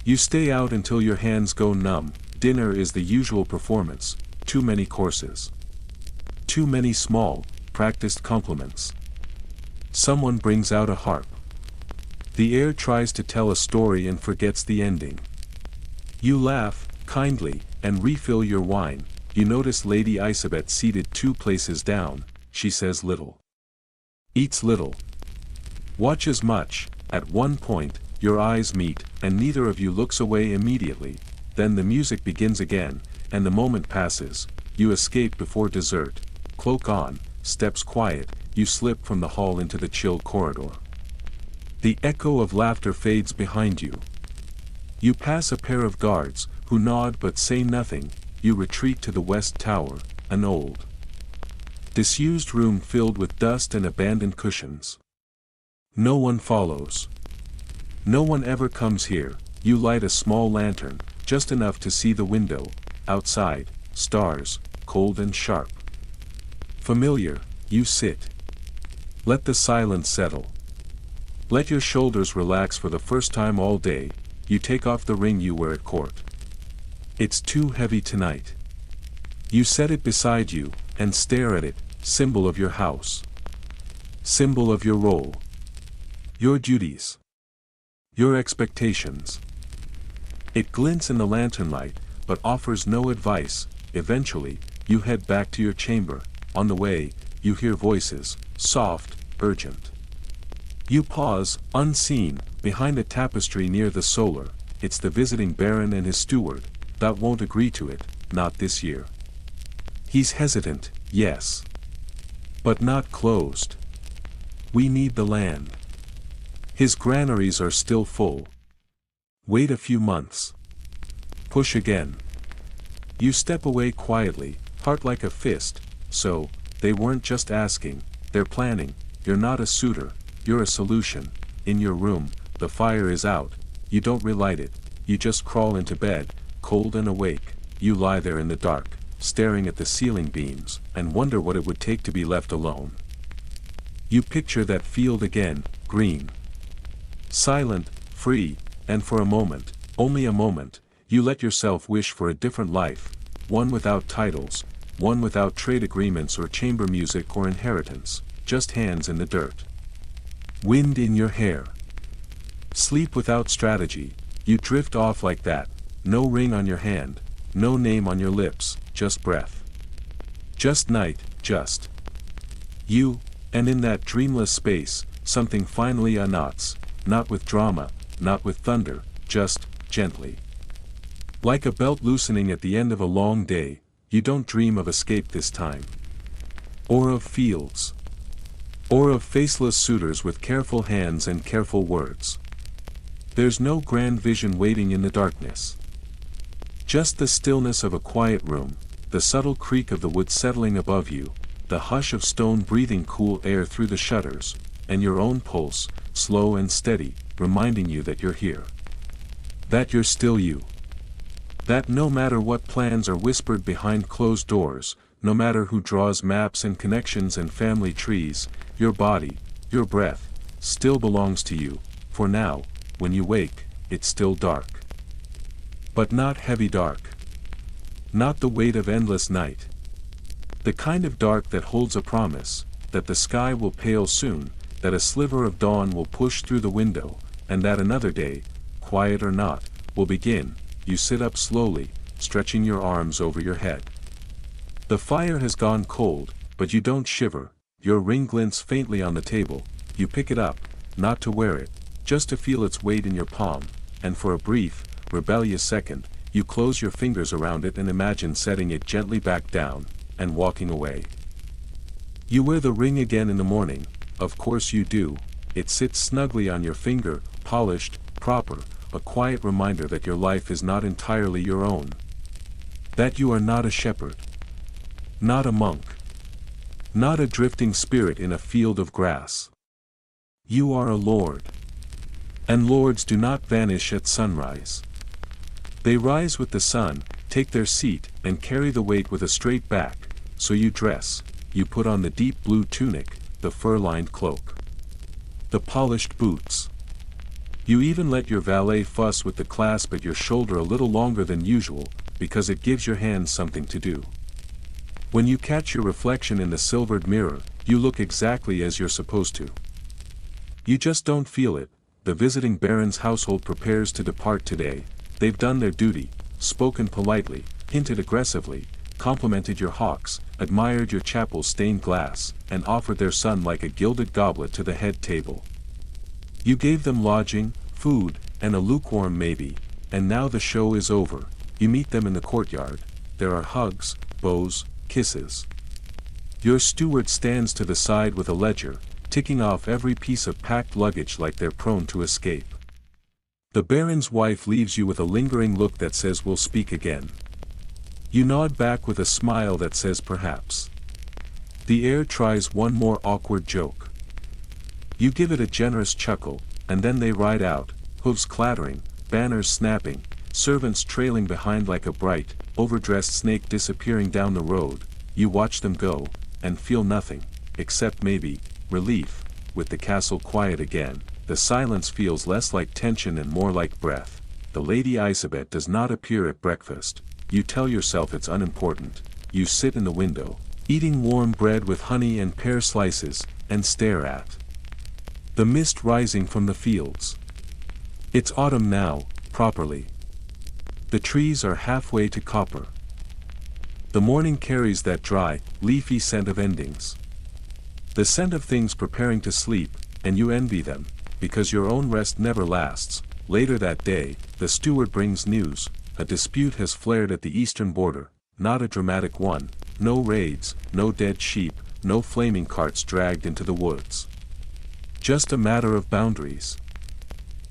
You stay out until your hands go numb. Dinner is the usual performance, too many courses. Too many small, practiced compliments. Someone brings out a harp. The air tries to tell a story and forgets the ending. You laugh, kindly, and refill your wine. You notice Lady Isabet seated 2 places down. She says little. Eats little. Watches much. At one point, your eyes meet, and neither of you looks away immediately. Then the music begins again, and the moment passes. You escape before dessert. Cloak on, steps quiet, you slip from the hall into the chill corridor. The echo of laughter fades behind you. You pass a pair of guards, who nod but say nothing. You retreat to the west tower, an old, disused room filled with dust and abandoned cushions. No one follows. No one ever comes here. You light a small lantern, just enough to see the window. Outside, stars, cold and sharp. Familiar, you sit. Let the silence settle. Let your shoulders relax for the first time all day. You take off the ring you wear at court. It's too heavy tonight. You set it beside you, and stare at it, symbol of your house. Symbol of your role. Your duties. Your expectations. It glints in the lantern light, but offers no advice. Eventually, you head back to your chamber. On the way, you hear voices, soft, urgent. You pause, unseen, behind a tapestry near the solar. It's the visiting baron and his steward. That won't agree to it, not this year. He's hesitant, yes. But not closed. We need the land. His granaries are still full. Wait a few months. Push again. You step away quietly, heart like a fist. So, they weren't just asking, they're planning. You're not a suitor, you're a solution. In your room, the fire is out. You don't relight it. You just crawl into bed, cold and awake. You lie there in the dark, staring at the ceiling beams, and wonder what it would take to be left alone. You picture that field again, green. Silent, free, and for a moment, only a moment, you let yourself wish for a different life, one without titles, one without trade agreements or chamber music or inheritance, just hands in the dirt. Wind in your hair. Sleep without strategy. You drift off like that, no ring on your hand, no name on your lips, just breath. Just night, just you, and in that dreamless space, something finally unknots, not with drama, not with thunder, just gently. Like a belt loosening at the end of a long day, you don't dream of escape this time. Or of fields. Or of faceless suitors with careful hands and careful words. There's no grand vision waiting in the darkness. Just the stillness of a quiet room, the subtle creak of the wood settling above you, the hush of stone breathing cool air through the shutters, and your own pulse, slow and steady, reminding you that you're here. That you're still you. That no matter what plans are whispered behind closed doors, no matter who draws maps and connections and family trees, your body, your breath, still belongs to you, for now, when you wake, it's still dark. But not heavy dark. Not the weight of endless night. The kind of dark that holds a promise, that the sky will pale soon, that a sliver of dawn will push through the window, and that another day, quiet or not, will begin. You sit up slowly, stretching your arms over your head. The fire has gone cold, but you don't shiver. Your ring glints faintly on the table. You pick it up, not to wear it, just to feel its weight in your palm. and for a brief, rebellious second, you close your fingers around it and imagine setting it gently back down, and walking away. You wear the ring again in the morning, of course you do. It sits snugly on your finger, polished, proper, a quiet reminder that your life is not entirely your own. That you are not a shepherd. Not a monk. Not a drifting spirit in a field of grass. You are a lord. And lords do not vanish at sunrise. They rise with the sun, take their seat, and carry the weight with a straight back, so you dress, you put on the deep blue tunic, the fur-lined cloak, the polished boots. You even let your valet fuss with the clasp at your shoulder a little longer than usual, because it gives your hands something to do. When you catch your reflection in the silvered mirror, you look exactly as you're supposed to. You just don't feel it. The visiting baron's household prepares to depart today. They've done their duty, spoken politely, hinted aggressively, complimented your hawks, admired your chapel's stained glass, and offered their son like a gilded goblet to the head table. You gave them lodging, food, and a lukewarm maybe, and now the show is over. You meet them in the courtyard. There are hugs, bows, kisses. Your steward stands to the side with a ledger, ticking off every piece of packed luggage like they're prone to escape. The baron's wife leaves you with a lingering look that says we'll speak again. You nod back with a smile that says perhaps. The heir tries one more awkward joke. You give it a generous chuckle, and then they ride out, hooves clattering, banners snapping, servants trailing behind like a bright, overdressed snake disappearing down the road. You watch them go, and feel nothing, except maybe, relief. With the castle quiet again, the silence feels less like tension and more like breath. The Lady Isabet does not appear at breakfast. You tell yourself it's unimportant. You sit in the window, eating warm bread with honey and pear slices, and stare at the mist rising from the fields. It's autumn now, properly. The trees are halfway to copper. The morning carries that dry, leafy scent of endings. The scent of things preparing to sleep, and you envy them, because your own rest never lasts. Later that day, the steward brings news. A dispute has flared at the eastern border, not a dramatic one, no raids, no dead sheep, no flaming carts dragged into the woods. Just a matter of boundaries.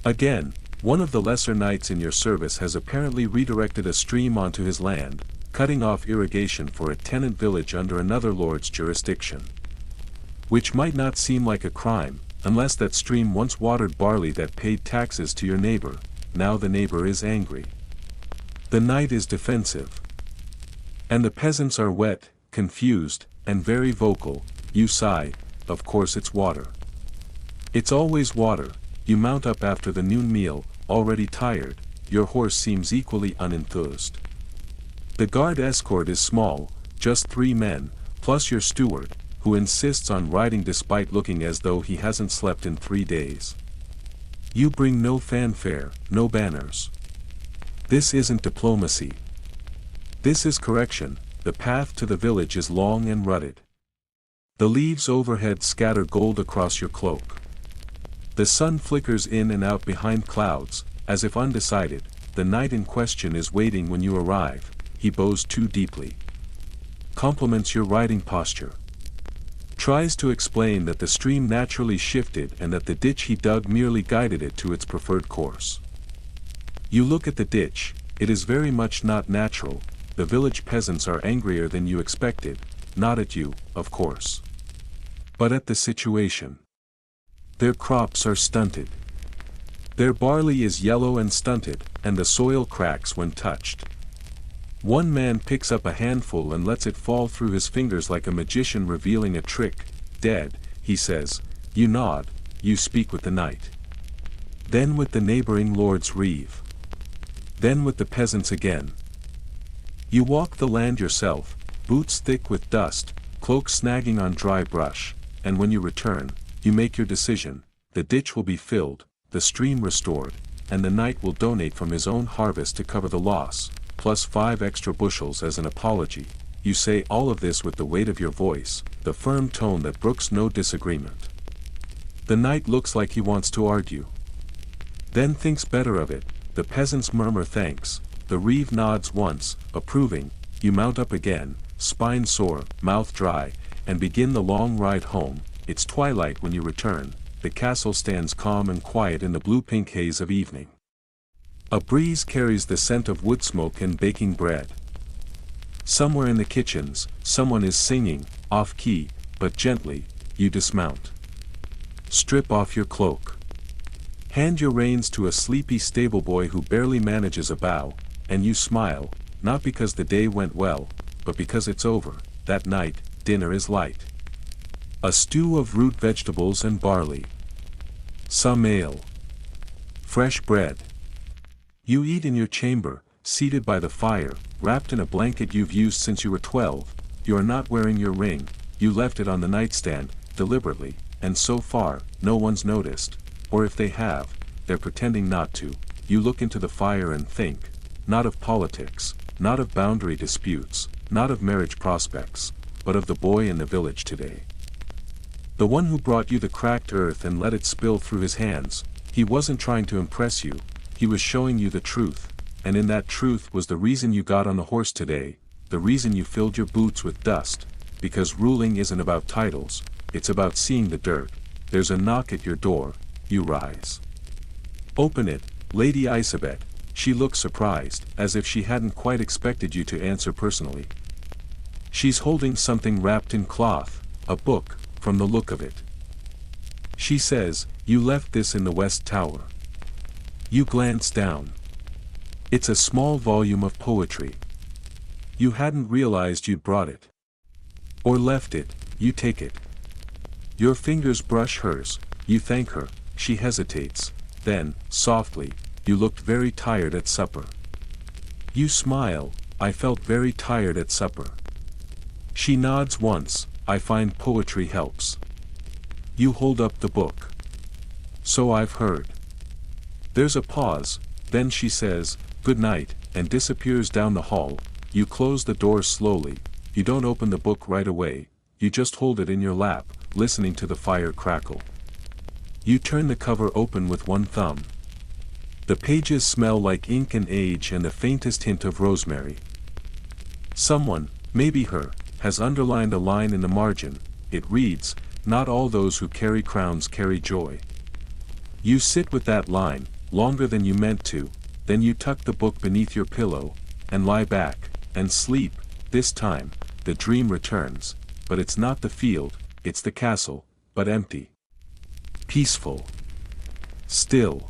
Again, one of the lesser knights in your service has apparently redirected a stream onto his land, cutting off irrigation for a tenant village under another lord's jurisdiction. Which might not seem like a crime, unless that stream once watered barley that paid taxes to your neighbor. Now the neighbor is angry. The knight is defensive. And the peasants are wet, confused, and very vocal. You sigh, of course it's water. It's always water. You mount up after the noon meal, already tired. Your horse seems equally unenthused. The guard escort is small, just 3 men, plus your steward, who insists on riding despite looking as though he hasn't slept in 3 days. You bring no fanfare, no banners. This isn't diplomacy. This is correction. The path to the village is long and rutted. The leaves overhead scatter gold across your cloak. The sun flickers in and out behind clouds, as if undecided. The knight in question is waiting when you arrive. He bows too deeply. Compliments your riding posture. Tries to explain that the stream naturally shifted and that the ditch he dug merely guided it to its preferred course. You look at the ditch. It is very much not natural. The village peasants are angrier than you expected, not at you, of course, but at the situation. Their crops are stunted. Their barley is yellow and stunted, and the soil cracks when touched. One man picks up a handful and lets it fall through his fingers like a magician revealing a trick. Dead, he says. You nod. You speak with the knight. Then with the neighboring lord's reeve. Then with the peasants again. You walk the land yourself, boots thick with dust, cloak snagging on dry brush, and when you return, you make your decision. The ditch will be filled, the stream restored, and the knight will donate from his own harvest to cover the loss, plus 5 extra bushels as an apology. You say all of this with the weight of your voice, the firm tone that brooks no disagreement. The knight looks like he wants to argue. Then thinks better of it, the peasants murmur thanks, the reeve nods once, approving, you mount up again, spine sore, mouth dry, and begin the long ride home. It's twilight when you return, the castle stands calm and quiet in the blue-pink haze of evening. A breeze carries the scent of wood smoke and baking bread. Somewhere in the kitchens, someone is singing, off-key, but gently. You dismount. Strip off your cloak. Hand your reins to a sleepy stable boy who barely manages a bow, and you smile, not because the day went well, but because it's over. That night, dinner is light. A stew of root vegetables and barley. Some ale. Fresh bread. You eat in your chamber, seated by the fire, wrapped in a blanket you've used since you were 12. You are not wearing your ring, you left it on the nightstand, deliberately, and so far, no one's noticed, or if they have, they're pretending not to. You look into the fire and think, not of politics, not of boundary disputes, not of marriage prospects, but of the boy in the village today. The one who brought you the cracked earth and let it spill through his hands. He wasn't trying to impress you, he was showing you the truth, and in that truth was the reason you got on the horse today, the reason you filled your boots with dust, because ruling isn't about titles, it's about seeing the dirt. There's a knock at your door, you rise. Open it, Lady Isabet. She looks surprised, as if she hadn't quite expected you to answer personally. She's holding something wrapped in cloth, a book, from the look of it. She says, you left this in the West Tower. You glance down. It's a small volume of poetry. You hadn't realized you'd brought it. Or left it. You take it. Your fingers brush hers, you thank her, she hesitates, then, softly, you looked very tired at supper. You smile, I felt very tired at supper. She nods once, I find poetry helps. You hold up the book. So I've heard. There's a pause, then she says, good night, and disappears down the hall. You close the door slowly, you don't open the book right away, you just hold it in your lap, listening to the fire crackle. You turn the cover open with one thumb. The pages smell like ink and age and the faintest hint of rosemary. Someone, maybe her, has underlined a line in the margin. It reads, not all those who carry crowns carry joy. You sit with that line, longer than you meant to, then you tuck the book beneath your pillow, and lie back, and sleep. This time, the dream returns, but it's not the field, it's the castle, but empty. Peaceful. Still.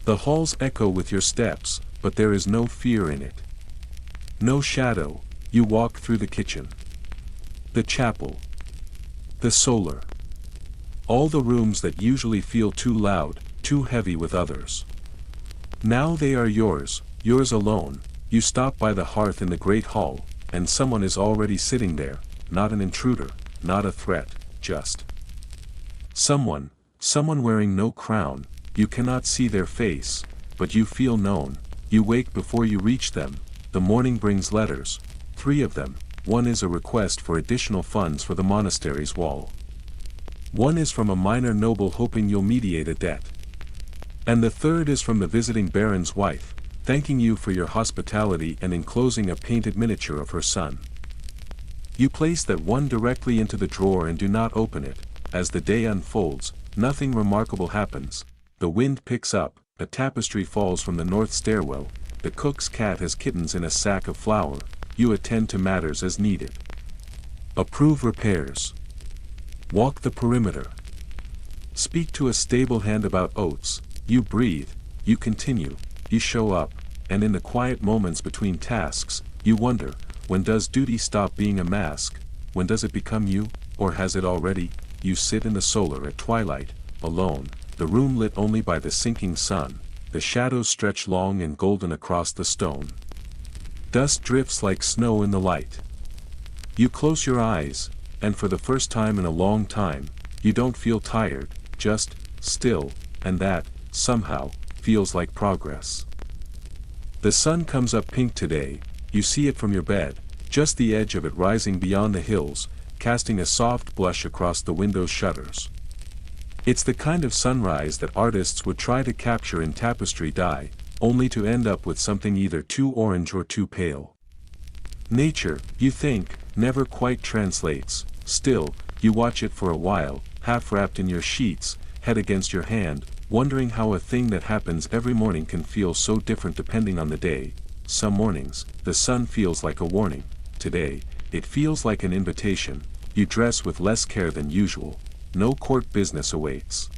The halls echo with your steps, but there is no fear in it. No shadow. You walk through the kitchen. The chapel. The solar. All the rooms that usually feel too loud, too heavy with others. Now they are yours, yours alone. You stop by the hearth in the great hall, and someone is already sitting there, not an intruder, not a threat, just someone wearing no crown. You cannot see their face, but you feel known. You wake before you reach them. The morning brings letters, 3 of them. One is a request for additional funds for the monastery's wall. One is from a minor noble hoping you'll mediate a debt. And the third is from the visiting baron's wife, thanking you for your hospitality and enclosing a painted miniature of her son. You place that one directly into the drawer and do not open it. As the day unfolds, nothing remarkable happens. The wind picks up, a tapestry falls from the north stairwell, the cook's cat has kittens in a sack of flour. You attend to matters as needed. Approve repairs. Walk the perimeter. Speak to a stable hand about oats. You breathe, you continue, you show up, and in the quiet moments between tasks, you wonder, when does duty stop being a mask? When does it become you, or has it already? You sit in the solar at twilight, alone, the room lit only by the sinking sun, the shadows stretch long and golden across the stone. Dust drifts like snow in the light. You close your eyes, and for the first time in a long time, you don't feel tired, just still, and that, somehow, feels like progress. The sun comes up pink today, you see it from your bed, just the edge of it rising beyond the hills, casting a soft blush across the window's shutters. It's the kind of sunrise that artists would try to capture in tapestry dye, only to end up with something either too orange or too pale. Nature, you think, never quite translates. Still, you watch it for a while, half wrapped in your sheets, head against your hand, wondering how a thing that happens every morning can feel so different depending on the day. Some mornings, the sun feels like a warning. Today, it feels like an invitation. You dress with less care than usual. No court business awaits.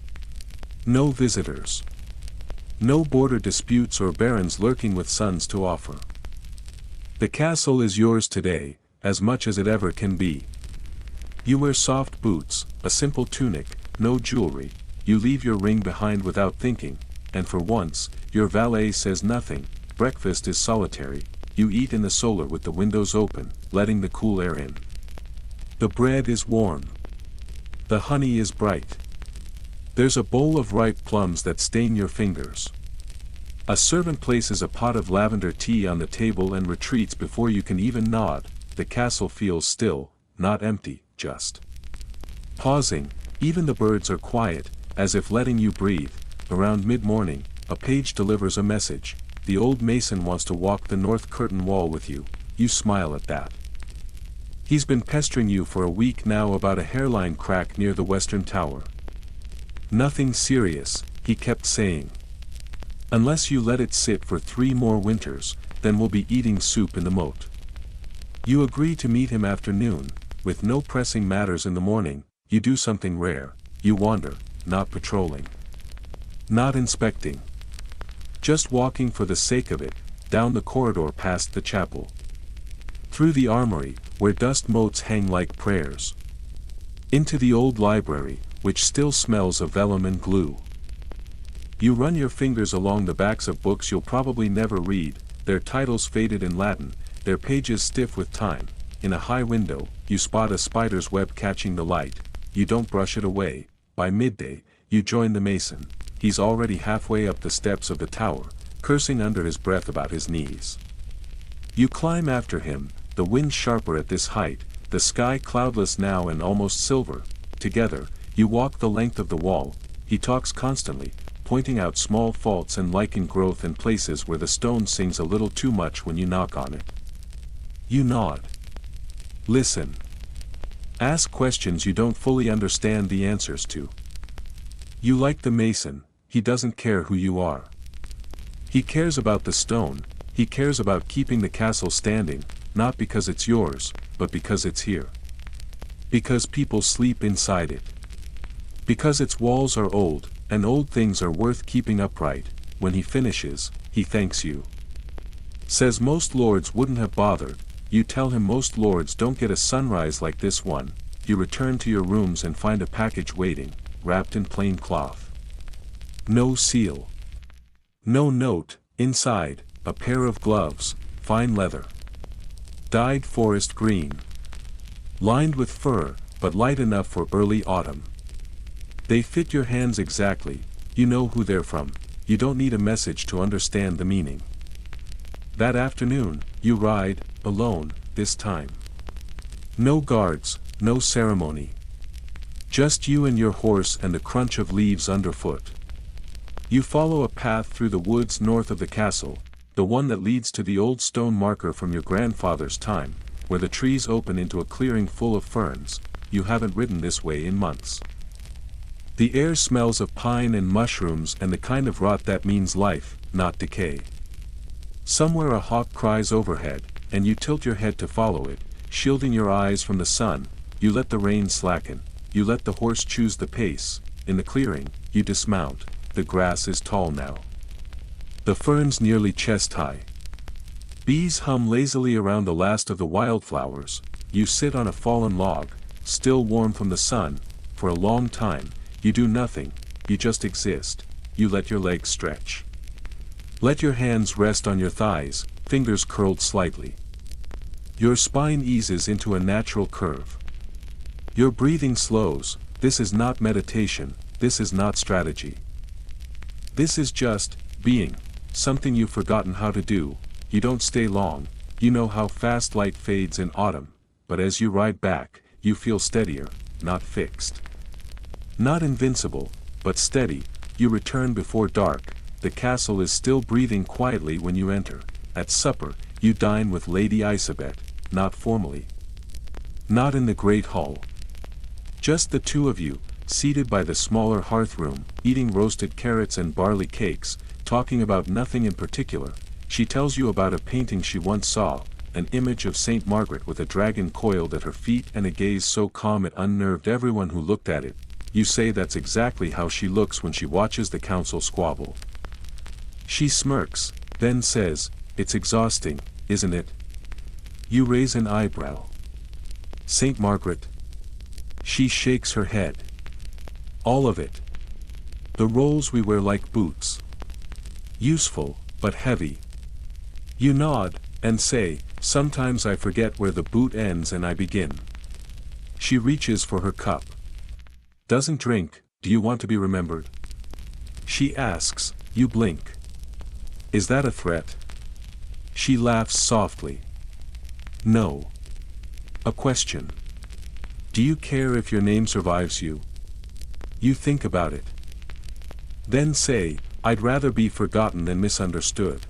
No visitors. No border disputes or barons lurking with sons to offer. The castle is yours today, as much as it ever can be. You wear soft boots, a simple tunic, no jewelry. You leave your ring behind without thinking, and for once, your valet says nothing. Breakfast is solitary. You eat in the solar with the windows open, letting the cool air in. The bread is warm. The honey is bright. There's a bowl of ripe plums that stain your fingers. A servant places a pot of lavender tea on the table and retreats before you can even nod. The castle feels still, not empty, just pausing. Even the birds are quiet, as if letting you breathe. Around mid-morning, a page delivers a message. The old mason wants to walk the north curtain wall with you. You smile at that. He's been pestering you for a week now about a hairline crack near the western tower. Nothing serious, he kept saying. Unless you let it sit for 3 more winters, then we'll be eating soup in the moat. You agree to meet him after noon. With no pressing matters in the morning, you do something rare. You wander, not patrolling. Not inspecting. Just walking for the sake of it, down the corridor past the chapel. Through the armory, where dust motes hang like prayers. Into the old library, which still smells of vellum and glue. You run your fingers along the backs of books you'll probably never read, their titles faded in Latin, their pages stiff with time. In a high window, you spot a spider's web catching the light. You don't brush it away. By midday, you join the mason. He's already halfway up the steps of the tower, cursing under his breath about his knees. You climb after him, the wind sharper at this height, the sky cloudless now and almost silver. Together, you walk the length of the wall. He talks constantly, pointing out small faults and lichen growth in places where the stone sings a little too much when you knock on it. You nod. Listen. Ask questions you don't fully understand the answers to. You like the mason, he doesn't care who you are. He cares about the stone, he cares about keeping the castle standing, not because it's yours, but because it's here. Because people sleep inside it. Because its walls are old, and old things are worth keeping upright. When he finishes, he thanks you. Says most lords wouldn't have bothered. You tell him most lords don't get a sunrise like this one. You return to your rooms and find a package waiting, wrapped in plain cloth. No seal. No note. Inside, a pair of gloves, fine leather. Dyed forest green. Lined with fur, but light enough for early autumn. They fit your hands exactly. You know who they're from. You don't need a message to understand the meaning. That afternoon, you ride, alone, this time. No guards, no ceremony. Just you and your horse and the crunch of leaves underfoot. You follow a path through the woods north of the castle, the one that leads to the old stone marker from your grandfather's time, where the trees open into a clearing full of ferns. You haven't ridden this way in months. The air smells of pine and mushrooms and the kind of rot that means life, not decay. Somewhere a hawk cries overhead, and you tilt your head to follow it, shielding your eyes from the sun. You let the reins slacken. You let the horse choose the pace. In the clearing, you dismount. The grass is tall now. The ferns nearly chest-high. Bees hum lazily around the last of the wildflowers. You sit on a fallen log, still warm from the sun. For a long time, you do nothing, you just exist. You let your legs stretch. Let your hands rest on your thighs, fingers curled slightly. Your spine eases into a natural curve. Your breathing slows. This is not meditation, this is not strategy. This is just being, something you've forgotten how to do. You don't stay long. You know how fast light fades in autumn, but as you ride back, you feel steadier, not fixed. Not invincible, but steady. You return before dark, the castle is still breathing quietly when you enter. At supper, you dine with Lady Isabet, not formally. Not in the great hall. Just the two of you, seated by the smaller hearth room, eating roasted carrots and barley cakes, talking about nothing in particular. She tells you about a painting she once saw, an image of Saint Margaret with a dragon coiled at her feet and a gaze so calm it unnerved everyone who looked at it. You say that's exactly how she looks when she watches the council squabble. She smirks, then says, "It's exhausting, isn't it?" You raise an eyebrow. Saint Margaret? She shakes her head. All of it. The rolls we wear like boots. Useful, but heavy. You nod, and say, "Sometimes I forget where the boot ends and I begin." She reaches for her cup. Doesn't drink. Do you want to be remembered? She asks. You blink. Is that a threat? She laughs softly. No. A question. Do you care if your name survives you? You think about it. Then say, "I'd rather be forgotten than misunderstood."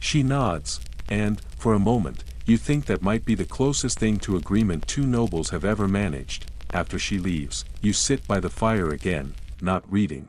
She nods, and, for a moment, you think that might be the closest thing to agreement two nobles have ever managed. After she leaves, you sit by the fire again, not reading.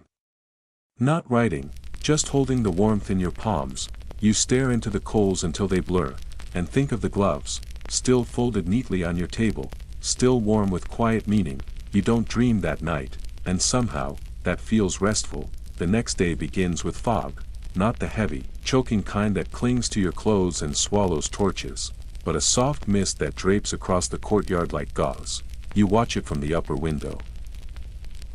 Not writing, just holding the warmth in your palms. You stare into the coals until they blur, and think of the gloves, still folded neatly on your table, still warm with quiet meaning. You don't dream that night, and somehow, that feels restful. The next day begins with fog, not the heavy, choking kind that clings to your clothes and swallows torches, but a soft mist that drapes across the courtyard like gauze. You watch it from the upper window.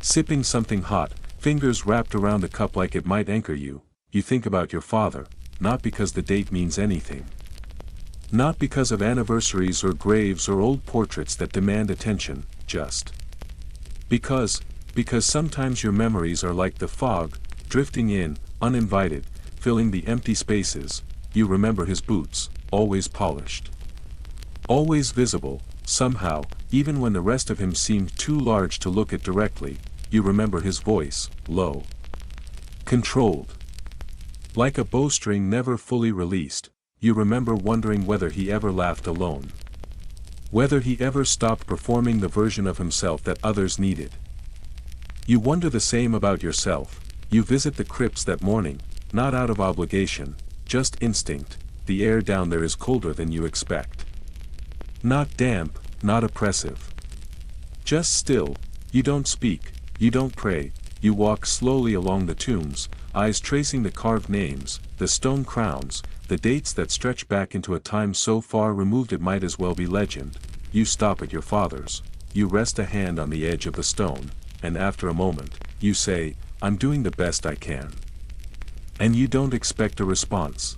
Sipping something hot, fingers wrapped around the cup like it might anchor you, you think about your father, not because the date means anything. Not because of anniversaries or graves or old portraits that demand attention, just because sometimes your memories are like the fog, drifting in, uninvited, filling the empty spaces. You remember his boots, always polished. Always visible, somehow, even when the rest of him seemed too large to look at directly. You remember his voice, low. Controlled. Like a bowstring never fully released. You remember wondering whether he ever laughed alone. Whether he ever stopped performing the version of himself that others needed. You wonder the same about yourself. You visit the crypts that morning, not out of obligation, just instinct. The air down there is colder than you expect. Not damp, not oppressive. Just still. You don't speak, you don't pray, you walk slowly along the tombs, eyes tracing the carved names, the stone crowns, the dates that stretch back into a time so far removed it might as well be legend. You stop at your father's. You rest a hand on the edge of the stone, and after a moment, you say, "I'm doing the best I can." And you don't expect a response.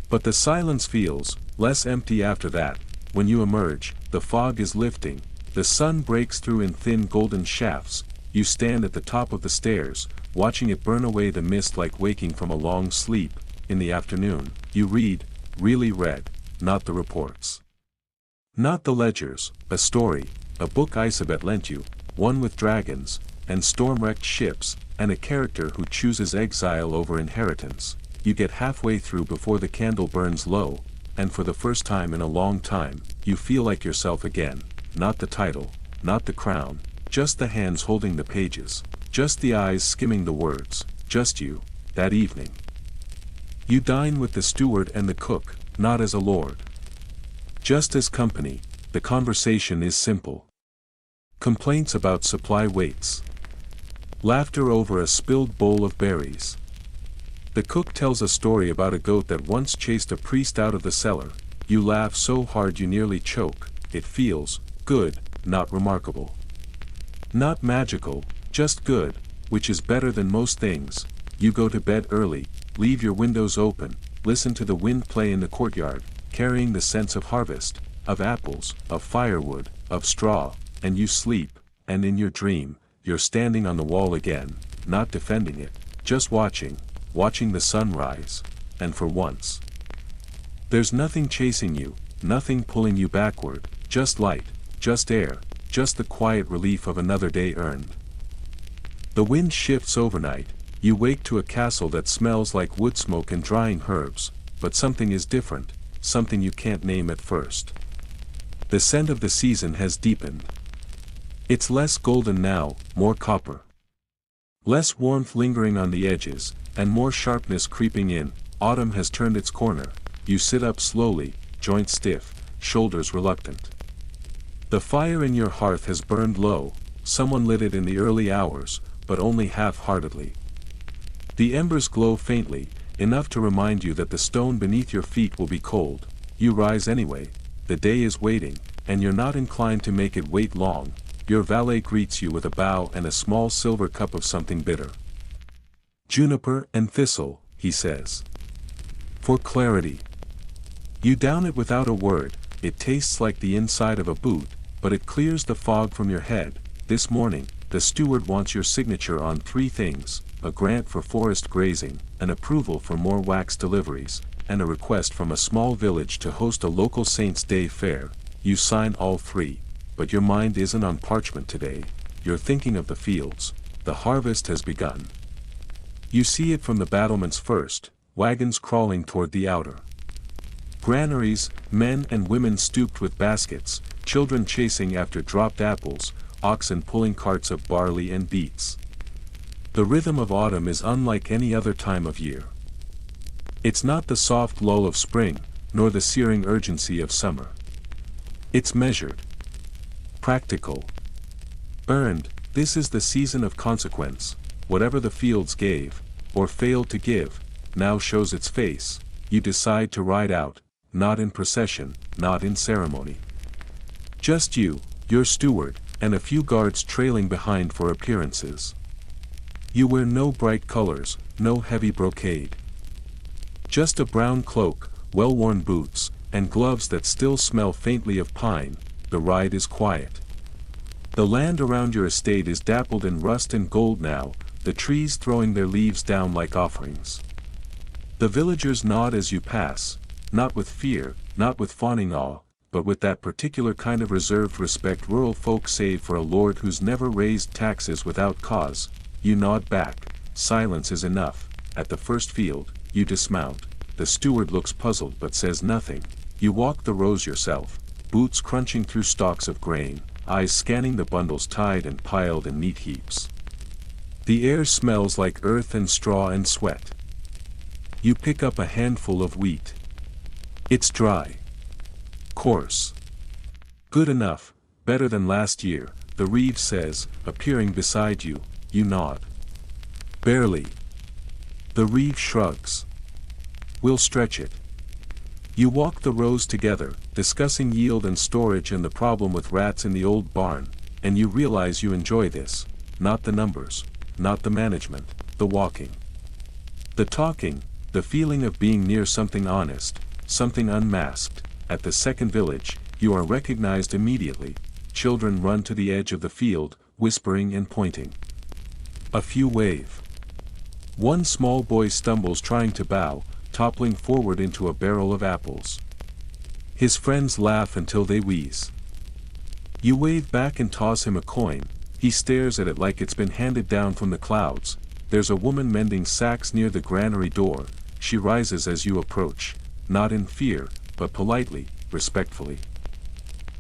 But the silence feels less empty after that. When you emerge, the fog is lifting, the sun breaks through in thin golden shafts. You stand at the top of the stairs, watching it burn away the mist like waking from a long sleep. In the afternoon, you read, really read, not the reports. Not the ledgers, a story, a book Isabet lent you, one with dragons, and storm-wrecked ships, and a character who chooses exile over inheritance. You get halfway through before the candle burns low, and for the first time in a long time, you feel like yourself again. Not the title, not the crown, just the hands holding the pages, just the eyes skimming the words, just you, that evening. You dine with the steward and the cook, not as a lord. Just as company. The conversation is simple. Complaints about supply waits. Laughter over a spilled bowl of berries. The cook tells a story about a goat that once chased a priest out of the cellar. You laugh so hard you nearly choke. It feels good, not remarkable. Not magical, just good, which is better than most things. You go to bed early, leave your windows open, listen to the wind play in the courtyard, carrying the sense of harvest, of apples, of firewood, of straw, and you sleep, and in your dream, you're standing on the wall again, not defending it, just watching the sun rise, and for once. There's nothing chasing you, nothing pulling you backward, just light, just air, just the quiet relief of another day earned. The wind shifts overnight, You wake to a castle that smells like wood smoke and drying herbs, but something is different, something you can't name at first. The scent of the season has deepened. It's less golden now, more copper. Less warmth lingering on the edges, and more sharpness creeping in. Autumn has turned its corner. You sit up slowly, joints stiff, shoulders reluctant. The fire in your hearth has burned low. Someone lit it in the early hours, but only half-heartedly. The embers glow faintly, enough to remind you that the stone beneath your feet will be cold. You rise anyway. The day is waiting, and you're not inclined to make it wait long. Your valet greets you with a bow and a small silver cup of something bitter. Juniper and thistle, he says. For clarity. You down it without a word. It tastes like the inside of a boot, but it clears the fog from your head. This morning, the steward wants your signature on 3 things: a grant for forest grazing, an approval for more wax deliveries, and a request from a small village to host a local Saints' Day fair. You sign all 3, but your mind isn't on parchment today. You're thinking of the fields. The harvest has begun. You see it from the battlements first, wagons crawling toward the outer granaries, men and women stooped with baskets, children chasing after dropped apples, oxen pulling carts of barley and beets. The rhythm of autumn is unlike any other time of year. It's not the soft lull of spring, nor the searing urgency of summer. It's measured, practical, earned. This is the season of consequence. Whatever the fields gave, or failed to give, now shows its face. You decide to ride out, not in procession, not in ceremony. Just you, your steward, and a few guards trailing behind for appearances. You wear no bright colors, no heavy brocade. Just a brown cloak, well-worn boots, and gloves that still smell faintly of pine. The ride is quiet. The land around your estate is dappled in rust and gold now, the trees throwing their leaves down like offerings. The villagers nod as you pass, not with fear, not with fawning awe, but with that particular kind of reserved respect rural folk save for a lord who's never raised taxes without cause. You nod back. Silence is enough. At the first field, you dismount. The steward looks puzzled but says nothing. You walk the rows yourself, boots crunching through stalks of grain, eyes scanning the bundles tied and piled in neat heaps. The air smells like earth and straw and sweat. You pick up a handful of wheat. It's dry. Coarse. Good enough, better than last year, the reeve says, appearing beside you. You nod. Barely. The reeve shrugs. We'll stretch it. You walk the rows together, discussing yield and storage and the problem with rats in the old barn, and you realize you enjoy this. Not the numbers, not the management, the walking. The talking, the feeling of being near something honest, something unmasked. At the second village, you are recognized immediately. Children run to the edge of the field, whispering and pointing. A few wave. One small boy stumbles trying to bow, toppling forward into a barrel of apples. His friends laugh until they wheeze. You wave back and toss him a coin. He stares at it like it's been handed down from the clouds. There's a woman mending sacks near the granary door. She rises as you approach, not in fear, but politely, respectfully.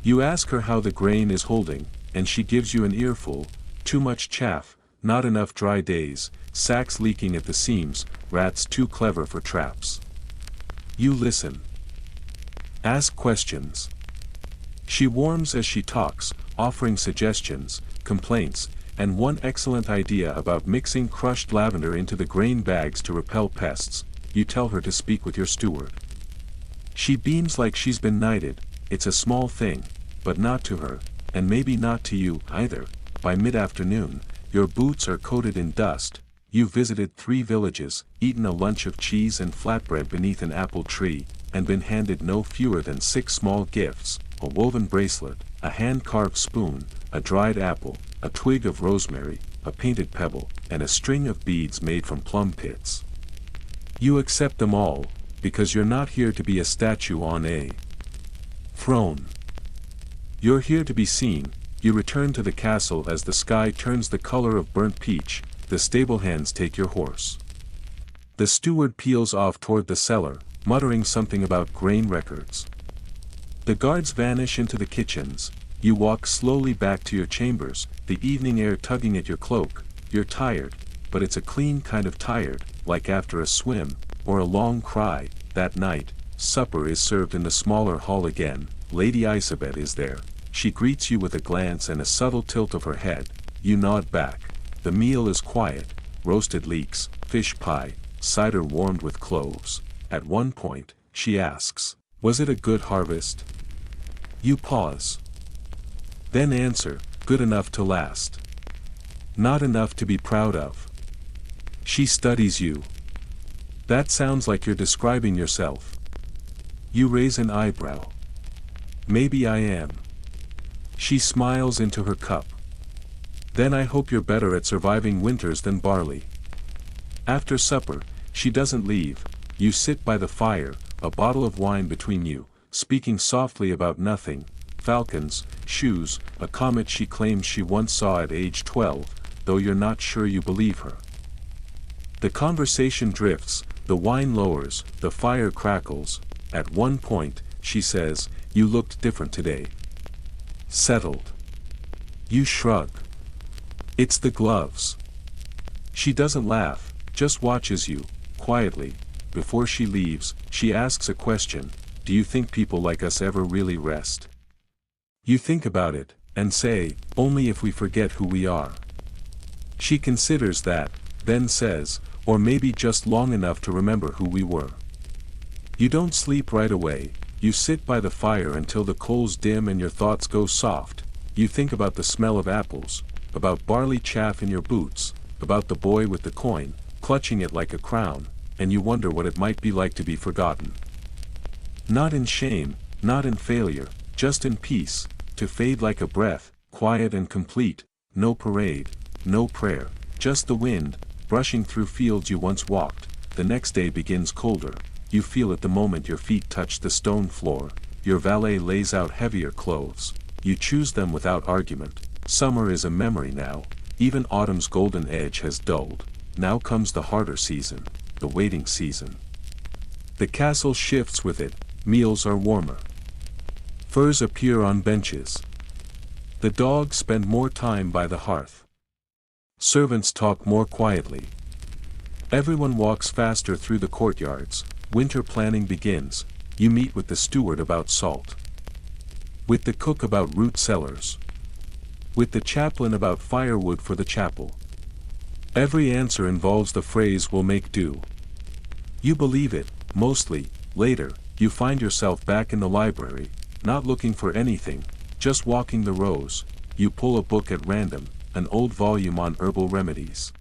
You ask her how the grain is holding, and she gives you an earful. Too much chaff, not enough dry days, sacks leaking at the seams, rats too clever for traps. You listen. Ask questions. She warms as she talks, offering suggestions, complaints, and one excellent idea about mixing crushed lavender into the grain bags to repel pests. You tell her to speak with your steward. She beams like she's been knighted. It's a small thing, but not to her, and maybe not to you either. By mid-afternoon, your boots are coated in dust. You've visited 3 villages, eaten a lunch of cheese and flatbread beneath an apple tree, and been handed no fewer than 6 small gifts: a woven bracelet, a hand-carved spoon, a dried apple, a twig of rosemary, a painted pebble, and a string of beads made from plum pits. You accept them all, because you're not here to be a statue on a throne. You're here to be seen. You return to the castle as the sky turns the color of burnt peach. the stable hands take your horse. The steward peels off toward the cellar, muttering something about grain records. The guards vanish into the kitchens. You walk slowly back to your chambers, the evening air tugging at your cloak. You're tired, but it's a clean kind of tired, like after a swim, or a long cry. That night, supper is served in the smaller hall again. Lady Isabel is there. She greets you with a glance and a subtle tilt of her head. You nod back. The meal is quiet: roasted leeks, fish pie, cider warmed with cloves. At one point, she asks, "Was it a good harvest?" You pause. Then answer, "Good enough to last. Not enough to be proud of." She studies you. "That sounds like you're describing yourself." You raise an eyebrow. "Maybe I am." She smiles into her cup. "Then I hope you're better at surviving winters than barley." After supper, she doesn't leave. You sit by the fire, a bottle of wine between you, speaking softly about nothing: falcons, shoes, a comet she claims she once saw at age 12, though you're not sure you believe her. The conversation drifts, the wine lowers, the fire crackles. At one point, she says, "You looked different today." Settled. You shrug. "It's the gloves." She doesn't laugh, just watches you, quietly. Before she leaves, she asks a question: "Do you think people like us ever really rest?" You think about it, and say, "Only if we forget who we are." She considers that, then says, "Or maybe just long enough to remember who we were." You don't sleep right away. You sit by the fire until the coals dim and your thoughts go soft. You think about the smell of apples, about barley chaff in your boots, about the boy with the coin, clutching it like a crown, and you wonder what it might be like to be forgotten. Not in shame, not in failure, just in peace, to fade like a breath, quiet and complete. No parade, no prayer, just the wind, brushing through fields you once walked. The next day begins colder. You feel it the moment your feet touch the stone floor. Your valet lays out heavier clothes. You choose them without argument. Summer is a memory now. Even autumn's golden edge has dulled. Now comes the harder season, the waiting season. The castle shifts with it. Meals are warmer. Furs appear on benches. The dogs spend more time by the hearth. Servants talk more quietly. Everyone walks faster through the courtyards. Winter planning begins. You meet with the steward about salt. With the cook about root cellars. With the chaplain about firewood for the chapel. Every answer involves the phrase "will make do." You believe it, mostly. Later, you find yourself back in the library, not looking for anything, just walking the rows. You pull a book at random, an old volume on herbal remedies.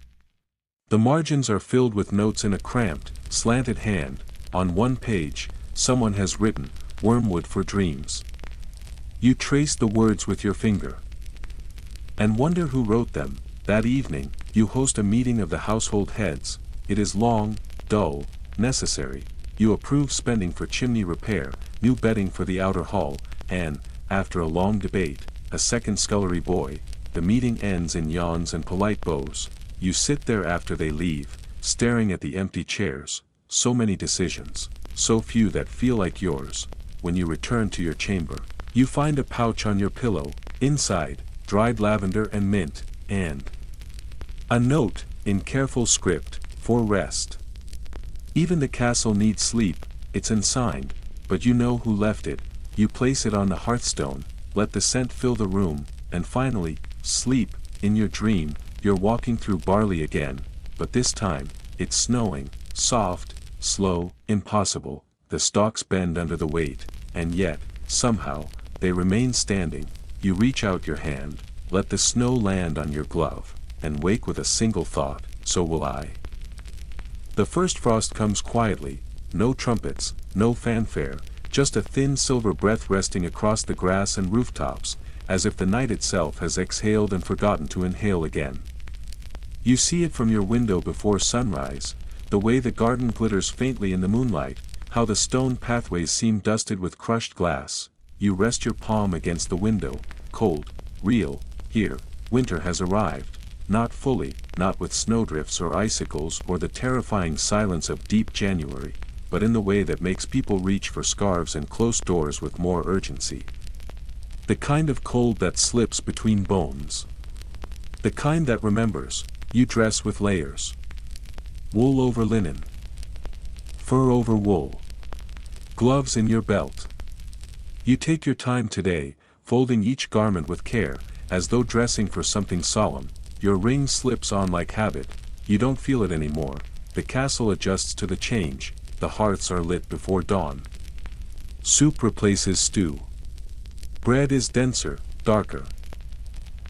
The margins are filled with notes in a cramped, slanted hand. On one page, someone has written, "Wormwood for dreams." You trace the words with your finger. And wonder who wrote them. That evening, you host a meeting of the household heads. It is long, dull, necessary. You approve spending for chimney repair, new bedding for the outer hall, and, after a long debate, a second scullery boy. The meeting ends in yawns and polite bows. You sit there after they leave, staring at the empty chairs. So many decisions, so few that feel like yours. When you return to your chamber, you find a pouch on your pillow. Inside, dried lavender and mint, and a note, in careful script, for rest. Even the castle needs sleep. It's unsigned, but you know who left it. You place it on the hearthstone, let the scent fill the room, and finally, sleep. In your dream, you're walking through barley again, but this time, it's snowing, soft, slow, impossible. The stalks bend under the weight, and yet, somehow, they remain standing. You reach out your hand, let the snow land on your glove, and wake with a single thought: so will I. The first frost comes quietly, no trumpets, no fanfare, just a thin silver breath resting across the grass and rooftops, as if the night itself has exhaled and forgotten to inhale again. You see it from your window before sunrise, the way the garden glitters faintly in the moonlight, how the stone pathways seem dusted with crushed glass. You rest your palm against the window, cold, real. Here, winter has arrived. not fully, not with snowdrifts or icicles or the terrifying silence of deep January, but in the way that makes people reach for scarves and close doors with more urgency. The kind of cold that slips between bones. The kind that remembers, you dress with layers. Wool over linen. Fur over wool. Gloves in your belt. You take your time today, folding each garment with care, as though dressing for something solemn. Your ring slips on like habit, you don't feel it anymore, the castle adjusts to the change, the hearths are lit before dawn. Soup replaces stew. Bread is denser, darker.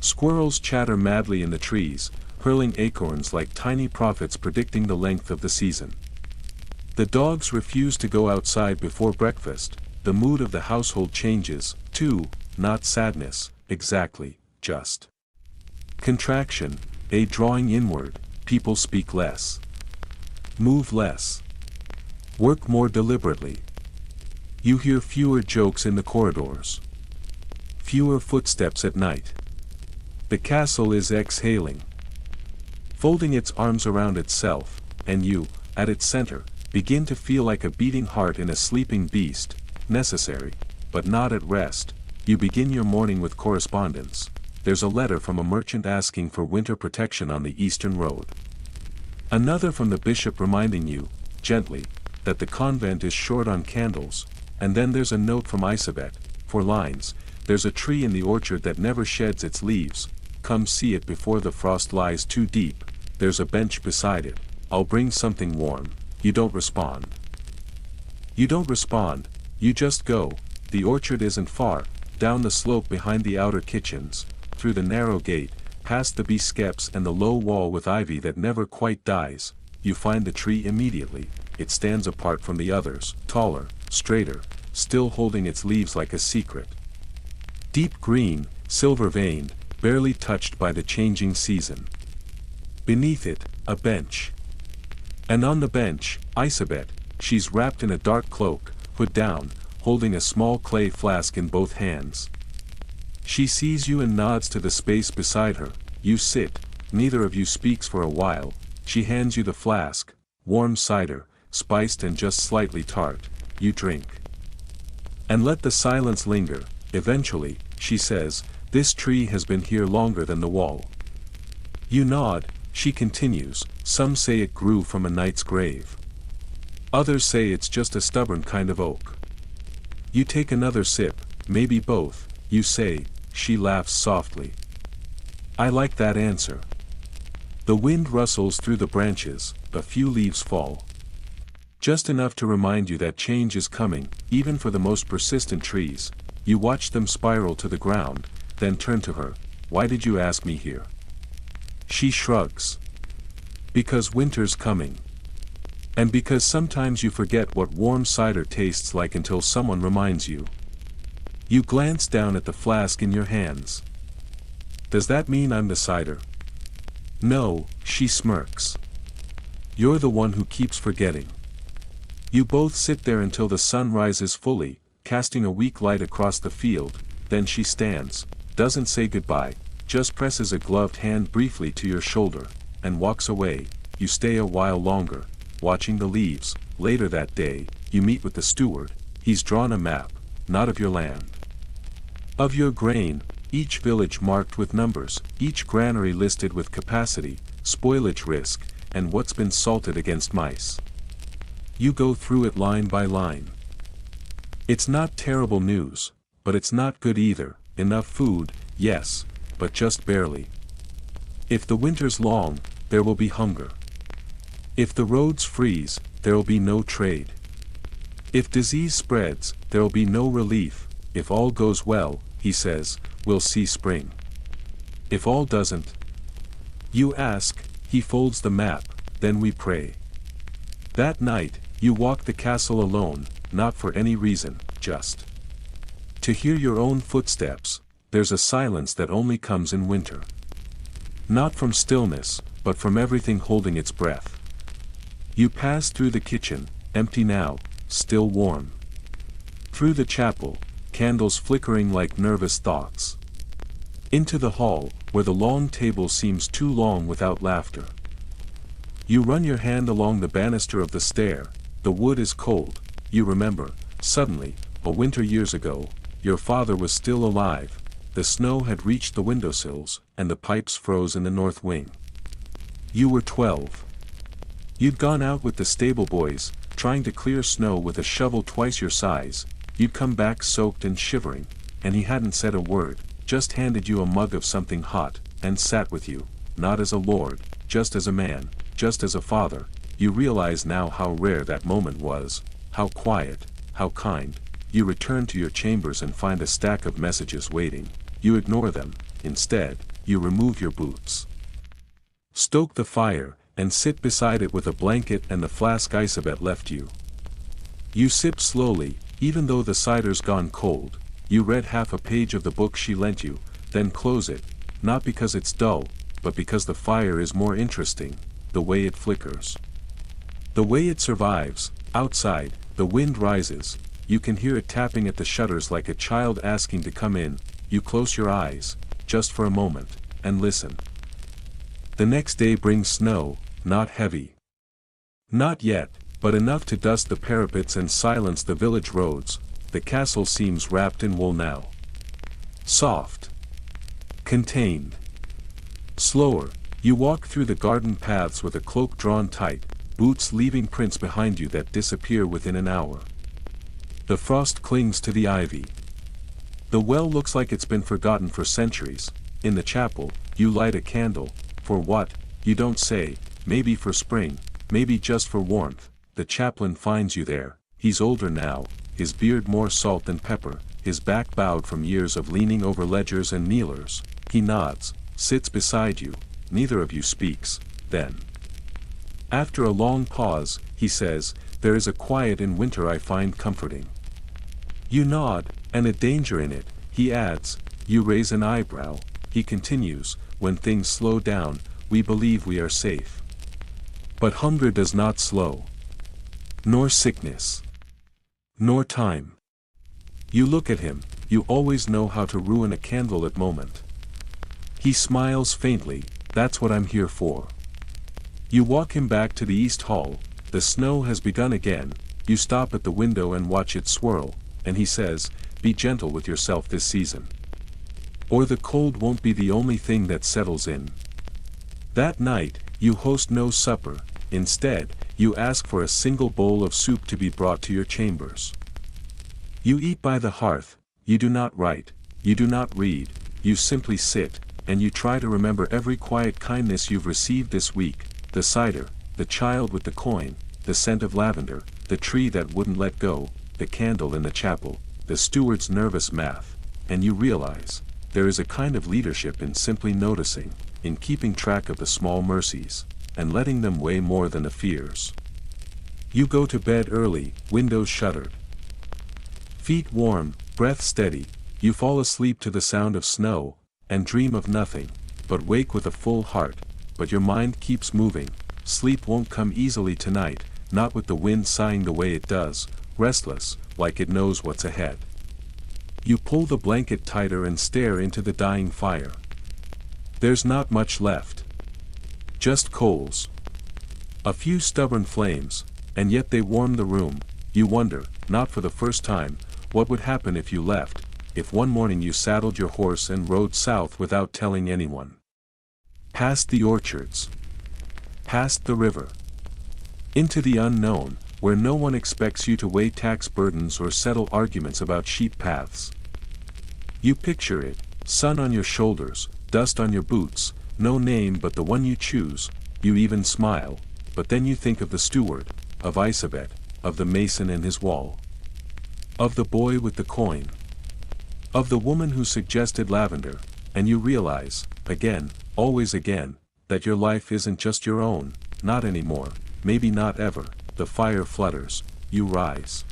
Squirrels chatter madly in the trees, hurling acorns like tiny prophets predicting the length of the season. The dogs refuse to go outside before breakfast, the mood of the household changes, too, not sadness, exactly, just contraction, a drawing inward, people speak less. Move less. Work more deliberately. You hear fewer jokes in the corridors. Fewer footsteps at night. The castle is exhaling. Folding its arms around itself, and you, at its center, begin to feel like a beating heart in a sleeping beast, necessary, but not at rest. You begin your morning with correspondence. There's a letter from a merchant asking for winter protection on the eastern road. Another from the bishop reminding you, gently, that the convent is short on candles, and then there's a note from Isabet, 4 lines, there's a tree in the orchard that never sheds its leaves, come see it before the frost lies too deep, there's a bench beside it, I'll bring something warm. You don't respond. You don't respond, you just go. The orchard isn't far, down the slope behind the outer kitchens, through the narrow gate, past the bee skeps and the low wall with ivy that never quite dies. You find the tree immediately. It stands apart from the others, taller, straighter, still holding its leaves like a secret. Deep green, silver-veined, barely touched by the changing season. Beneath it, a bench. And on the bench, Isabet, she's wrapped in a dark cloak, hood down, holding a small clay flask in both hands. She sees you and nods to the space beside her. You sit, neither of you speaks for a while. She hands you the flask, warm cider, spiced and just slightly tart. You drink. And let the silence linger. Eventually, she says, this tree has been here longer than the wall. You nod. She continues, some say it grew from a knight's grave. Others say it's just a stubborn kind of oak. You take another sip, maybe both, you say. She laughs softly. I like that answer. The wind rustles through the branches, a few leaves fall. Just enough to remind you that change is coming, even for the most persistent trees. You watch them spiral to the ground, then turn to her. Why did you ask me here? She shrugs. Because winter's coming. And because sometimes you forget what warm cider tastes like until someone reminds you. You glance down at the flask in your hands. Does that mean I'm the cider? No, she smirks. You're the one who keeps forgetting. You both sit there until the sun rises fully, casting a weak light across the field, then she stands, doesn't say goodbye, just presses a gloved hand briefly to your shoulder, and walks away. You stay a while longer, watching the leaves. Later that day, you meet with the steward. He's drawn a map, not of your land. Of your grain, each village marked with numbers, each granary listed with capacity, spoilage risk, and what's been salted against mice. You go through it line by line. It's not terrible news, but it's not good either. Enough food, yes, but just barely. If the winter's long, there will be hunger. If the roads freeze, there will be no trade. If disease spreads, there will be no relief. If all goes well, he says, we'll see spring. If all doesn't, you ask, he folds the map, then we pray. That night, you walk the castle alone, not for any reason, just to hear your own footsteps. There's a silence that only comes in winter. Not from stillness, but from everything holding its breath. You pass through the kitchen, empty now, still warm. Through the chapel, candles flickering like nervous thoughts. Into the hall, where the long table seems too long without laughter. You run your hand along the banister of the stair, the wood is cold, you remember, suddenly, a winter years ago, your father was still alive, the snow had reached the windowsills, and the pipes froze in the north wing. You were 12. You'd gone out with the stable boys, trying to clear snow with a shovel twice your size, you'd come back soaked and shivering, and he hadn't said a word, just handed you a mug of something hot, and sat with you, not as a lord, just as a man, just as a father. You realize now how rare that moment was, how quiet, how kind. You return to your chambers and find a stack of messages waiting. You ignore them, instead, you remove your boots. Stoke the fire, and sit beside it with a blanket and the flask Isabet left you. You sip slowly, even though the cider's gone cold. You read half a page of the book she lent you, then close it, not because it's dull, but because the fire is more interesting, the way it flickers. The way it survives. Outside, the wind rises, you can hear it tapping at the shutters like a child asking to come in. You close your eyes, just for a moment, and listen. The next day brings snow, not heavy. Not yet, but enough to dust the parapets and silence the village roads. The castle seems wrapped in wool now. Soft. Contained. Slower, you walk through the garden paths with a cloak drawn tight, boots leaving prints behind you that disappear within an hour. The frost clings to the ivy. The well looks like it's been forgotten for centuries. In the chapel, you light a candle. For what? You don't say. Maybe for spring, maybe just for warmth. The chaplain finds you there. He's older now, his beard more salt than pepper, his back bowed from years of leaning over ledgers and kneelers. He nods, sits beside you, neither of you speaks. Then, after a long pause, he says, "There is a quiet in winter I find comforting." You nod, and a danger in it, he adds. You raise an eyebrow. He continues, "When things slow down, we believe we are safe. But hunger does not slow. Nor sickness. Nor time." You look at him, you always know how to ruin a candlelit moment. He smiles faintly, "That's what I'm here for." You walk him back to the East Hall. The snow has begun again. You stop at the window and watch it swirl, and he says, "Be gentle with yourself this season. Or the cold won't be the only thing that settles in." That night, you host no supper. Instead, you ask for a single bowl of soup to be brought to your chambers. You eat by the hearth. You do not write. You do not read. You simply sit, and you try to remember every quiet kindness you've received this week. The cider, the child with the coin, the scent of lavender, the tree that wouldn't let go, the candle in the chapel, the steward's nervous math. And you realize, there is a kind of leadership in simply noticing, in keeping track of the small mercies, and letting them weigh more than the fears. You go to bed early, windows shuttered. Feet warm, breath steady, you fall asleep to the sound of snow, and dream of nothing, but wake with a full heart, but your mind keeps moving. Sleep won't come easily tonight, not with the wind sighing the way it does, restless, like it knows what's ahead. You pull the blanket tighter and stare into the dying fire. There's not much left. Just coals. A few stubborn flames, and yet they warm the room. You wonder, not for the first time, what would happen if you left, if one morning you saddled your horse and rode south without telling anyone. Past the orchards. Past the river. Into the unknown, where no one expects you to weigh tax burdens or settle arguments about sheep paths. You picture it, sun on your shoulders, dust on your boots, no name but the one you choose. You even smile, but then you think of the steward, of Isabet, of the mason and his wall. Of the boy with the coin. Of the woman who suggested lavender, and you realize, again, always again, that your life isn't just your own, not anymore, maybe not ever. The fire flutters, you rise.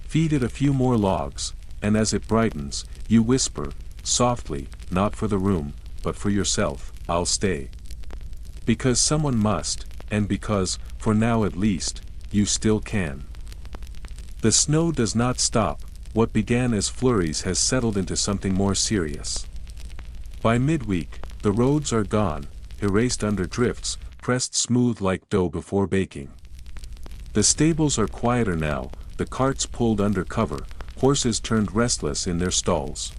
Feed it a few more logs, and as it brightens, you whisper, softly, not for the room, but for yourself, "I'll stay." Because someone must, and because, for now at least, you still can. The snow does not stop. What began as flurries has settled into something more serious. By midweek, the roads are gone, erased under drifts, pressed smooth like dough before baking. The stables are quieter now, the carts pulled under cover, horses turned restless in their stalls.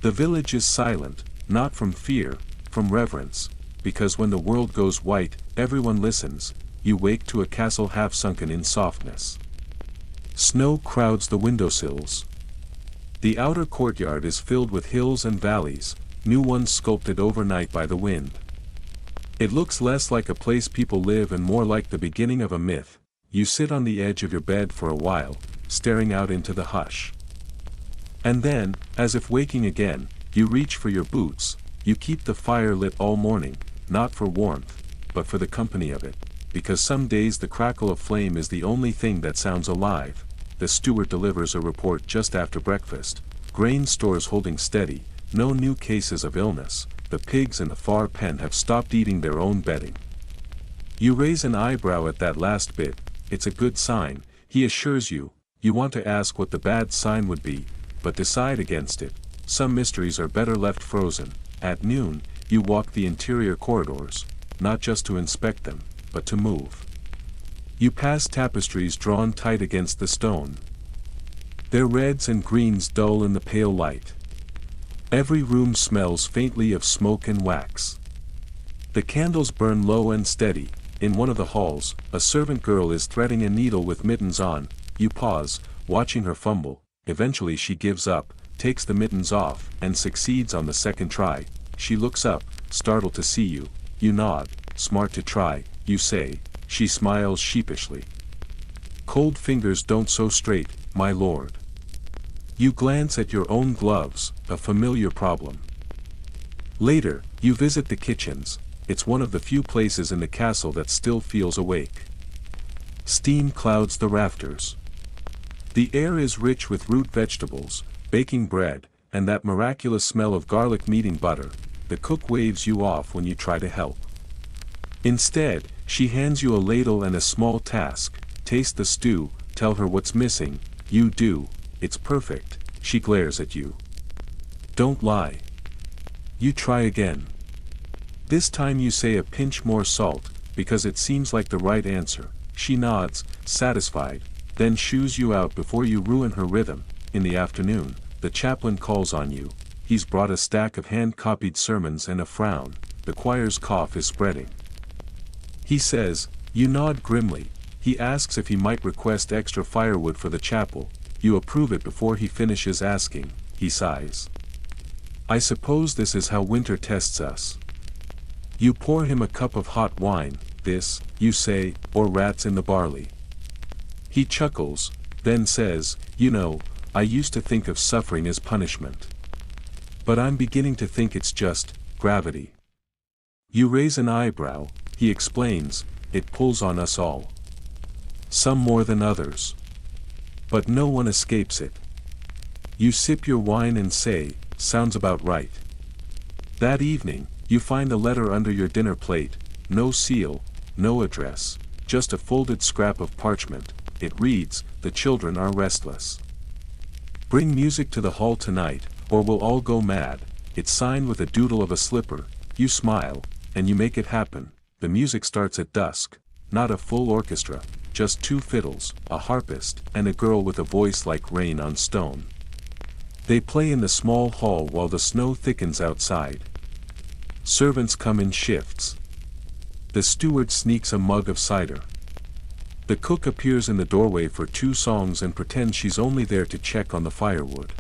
The village is silent, not from fear, from reverence, because when the world goes white, everyone listens. You wake to a castle half sunken in softness. Snow crowds the windowsills. The outer courtyard is filled with hills and valleys, new ones sculpted overnight by the wind. It looks less like a place people live and more like the beginning of a myth. You sit on the edge of your bed for a while, staring out into the hush. And then, as if waking again, you reach for your boots. You keep the fire lit all morning, not for warmth, but for the company of it, because some days the crackle of flame is the only thing that sounds alive. The steward delivers a report just after breakfast. Grain stores holding steady, no new cases of illness. The pigs in the far pen have stopped eating their own bedding. You raise an eyebrow at that last bit. It's a good sign, he assures you. You want to ask what the bad sign would be, but decide against it. Some mysteries are better left frozen. At noon, you walk the interior corridors, not just to inspect them, but to move. You pass tapestries drawn tight against the stone. Their reds and greens dull in the pale light. Every room smells faintly of smoke and wax. The candles burn low and steady. In one of the halls, a servant girl is threading a needle with mittens on. You pause, watching her fumble. Eventually she gives up, takes the mittens off, and succeeds on the second try. She looks up, startled to see you. You nod. Smart to try, you say. She smiles sheepishly. Cold fingers don't sew straight, my lord. You glance at your own gloves, a familiar problem. Later, you visit the kitchens. It's one of the few places in the castle that still feels awake. Steam clouds the rafters. The air is rich with root vegetables, baking bread, and that miraculous smell of garlic meeting butter. The cook waves you off when you try to help. Instead, she hands you a ladle and a small task. Taste the stew, tell her what's missing. You do. It's perfect. She glares at you. Don't lie. You try again. This time you say a pinch more salt, because it seems like the right answer. She nods, satisfied, then shoos you out before you ruin her rhythm. In the afternoon, the chaplain calls on you. He's brought a stack of hand-copied sermons and a frown. The choir's cough is spreading. He says, you nod grimly. He asks if he might request extra firewood for the chapel. You approve it before he finishes asking. He sighs. I suppose this is how winter tests us. You pour him a cup of hot wine. This, you say, or rats in the barley. He chuckles, then says, you know, I used to think of suffering as punishment. But I'm beginning to think it's just gravity. You raise an eyebrow. He explains, it pulls on us all. Some more than others. But no one escapes it. You sip your wine and say, sounds about right. That evening, you find a letter under your dinner plate, no seal, no address, just a folded scrap of parchment. It reads, the children are restless. Bring music to the hall tonight, or we'll all go mad. It's signed with a doodle of a slipper. You smile, and you make it happen. The music starts at dusk. Not a full orchestra, just 2 fiddles, a harpist, and a girl with a voice like rain on stone. They play in the small hall while the snow thickens outside. Servants come in shifts. The steward sneaks a mug of cider. The cook appears in the doorway for 2 songs and pretends she's only there to check on the firewood.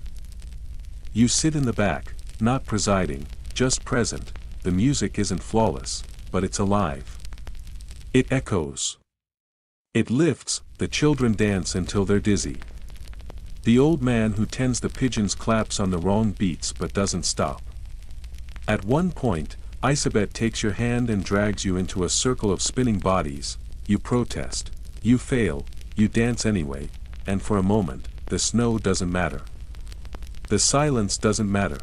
You sit in the back, not presiding, just present. The music isn't flawless, but it's alive. It echoes. It lifts. The children dance until they're dizzy. The old man who tends the pigeons claps on the wrong beats but doesn't stop. At one point, Isabet takes your hand and drags you into a circle of spinning bodies. You protest. You fail. You dance anyway, and for a moment, the snow doesn't matter. The silence doesn't matter.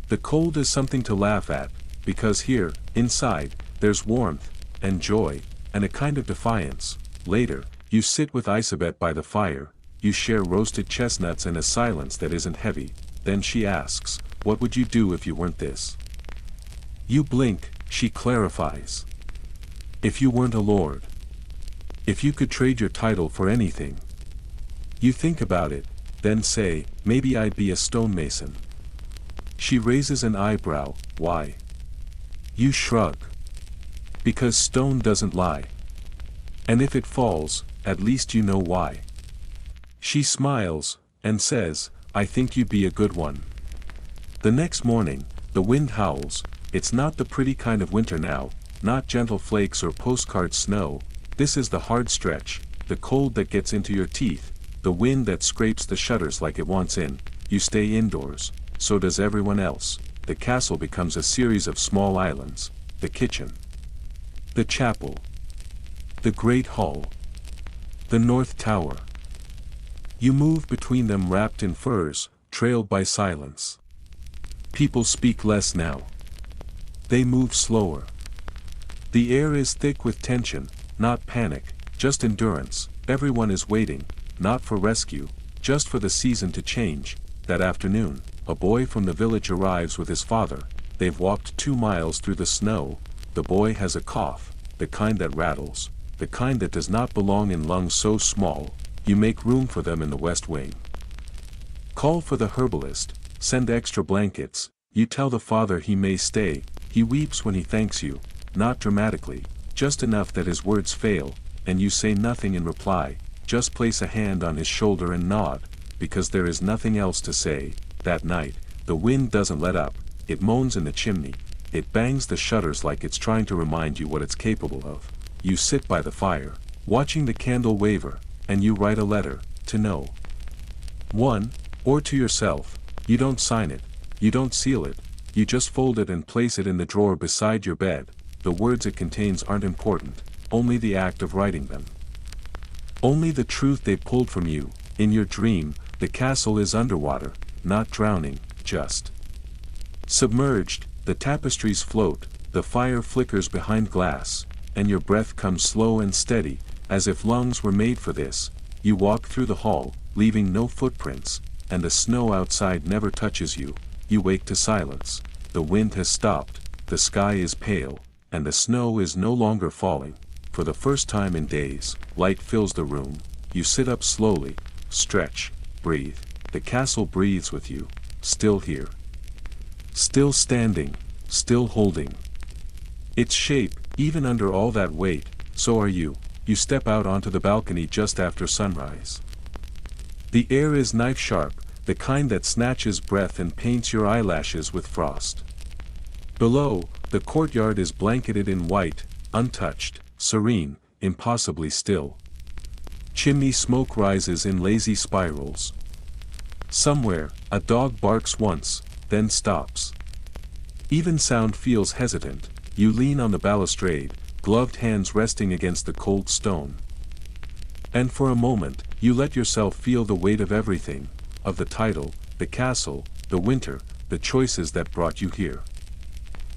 The cold is something to laugh at, because here, inside, there's warmth, and joy, and a kind of defiance. Later, you sit with Isabet by the fire. You share roasted chestnuts and a silence that isn't heavy. Then she asks, what would you do if you weren't this? You blink, she clarifies. If you weren't a lord. If you could trade your title for anything. You think about it, then say, maybe I'd be a stonemason. She raises an eyebrow, why? You shrug. Because stone doesn't lie. And if it falls, at least you know why. She smiles, and says, I think you'd be a good one. The next morning, the wind howls. It's not the pretty kind of winter now, not gentle flakes or postcard snow. This is the hard stretch, the cold that gets into your teeth, the wind that scrapes the shutters like it wants in. You stay indoors, so does everyone else. The castle becomes a series of small islands, the kitchen, the chapel, the great hall, the north tower. You move between them wrapped in furs, trailed by silence. People speak less now. They move slower. The air is thick with tension, not panic, just endurance. Everyone is waiting, not for rescue, just for the season to change. That afternoon, a boy from the village arrives with his father. They've walked 2 miles through the snow. The boy has a cough, the kind that rattles, the kind that does not belong in lungs so small. You make room for them in the west wing. Call for the herbalist, send extra blankets. You tell the father he may stay. He weeps when he thanks you, not dramatically, just enough that his words fail, and you say nothing in reply, just place a hand on his shoulder and nod, because there is nothing else to say. That night, the wind doesn't let up, it moans in the chimney, it bangs the shutters like it's trying to remind you what it's capable of. You sit by the fire, watching the candle waver, and you write a letter, to no one, or to yourself. You don't sign it, you don't seal it, you just fold it and place it in the drawer beside your bed. The words it contains aren't important, only the act of writing them. Only the truth they pulled from you. In your dream, the castle is underwater, not drowning, just submerged. The tapestries float, the fire flickers behind glass, and your breath comes slow and steady, as if lungs were made for this. You walk through the hall, leaving no footprints, and the snow outside never touches you. You wake to silence. The wind has stopped, the sky is pale, and the snow is no longer falling. For the first time in days, light fills the room. You sit up slowly, stretch, breathe. The castle breathes with you, still here. Still standing, still holding its shape, even under all that weight. So are you. You step out onto the balcony just after sunrise. The air is knife-sharp, the kind that snatches breath and paints your eyelashes with frost. Below, the courtyard is blanketed in white, untouched, serene, impossibly still. Chimney smoke rises in lazy spirals. Somewhere, a dog barks once, then stops. Even sound feels hesitant. You lean on the balustrade, gloved hands resting against the cold stone. And for a moment, you let yourself feel the weight of everything, of the title, the castle, the winter, the choices that brought you here.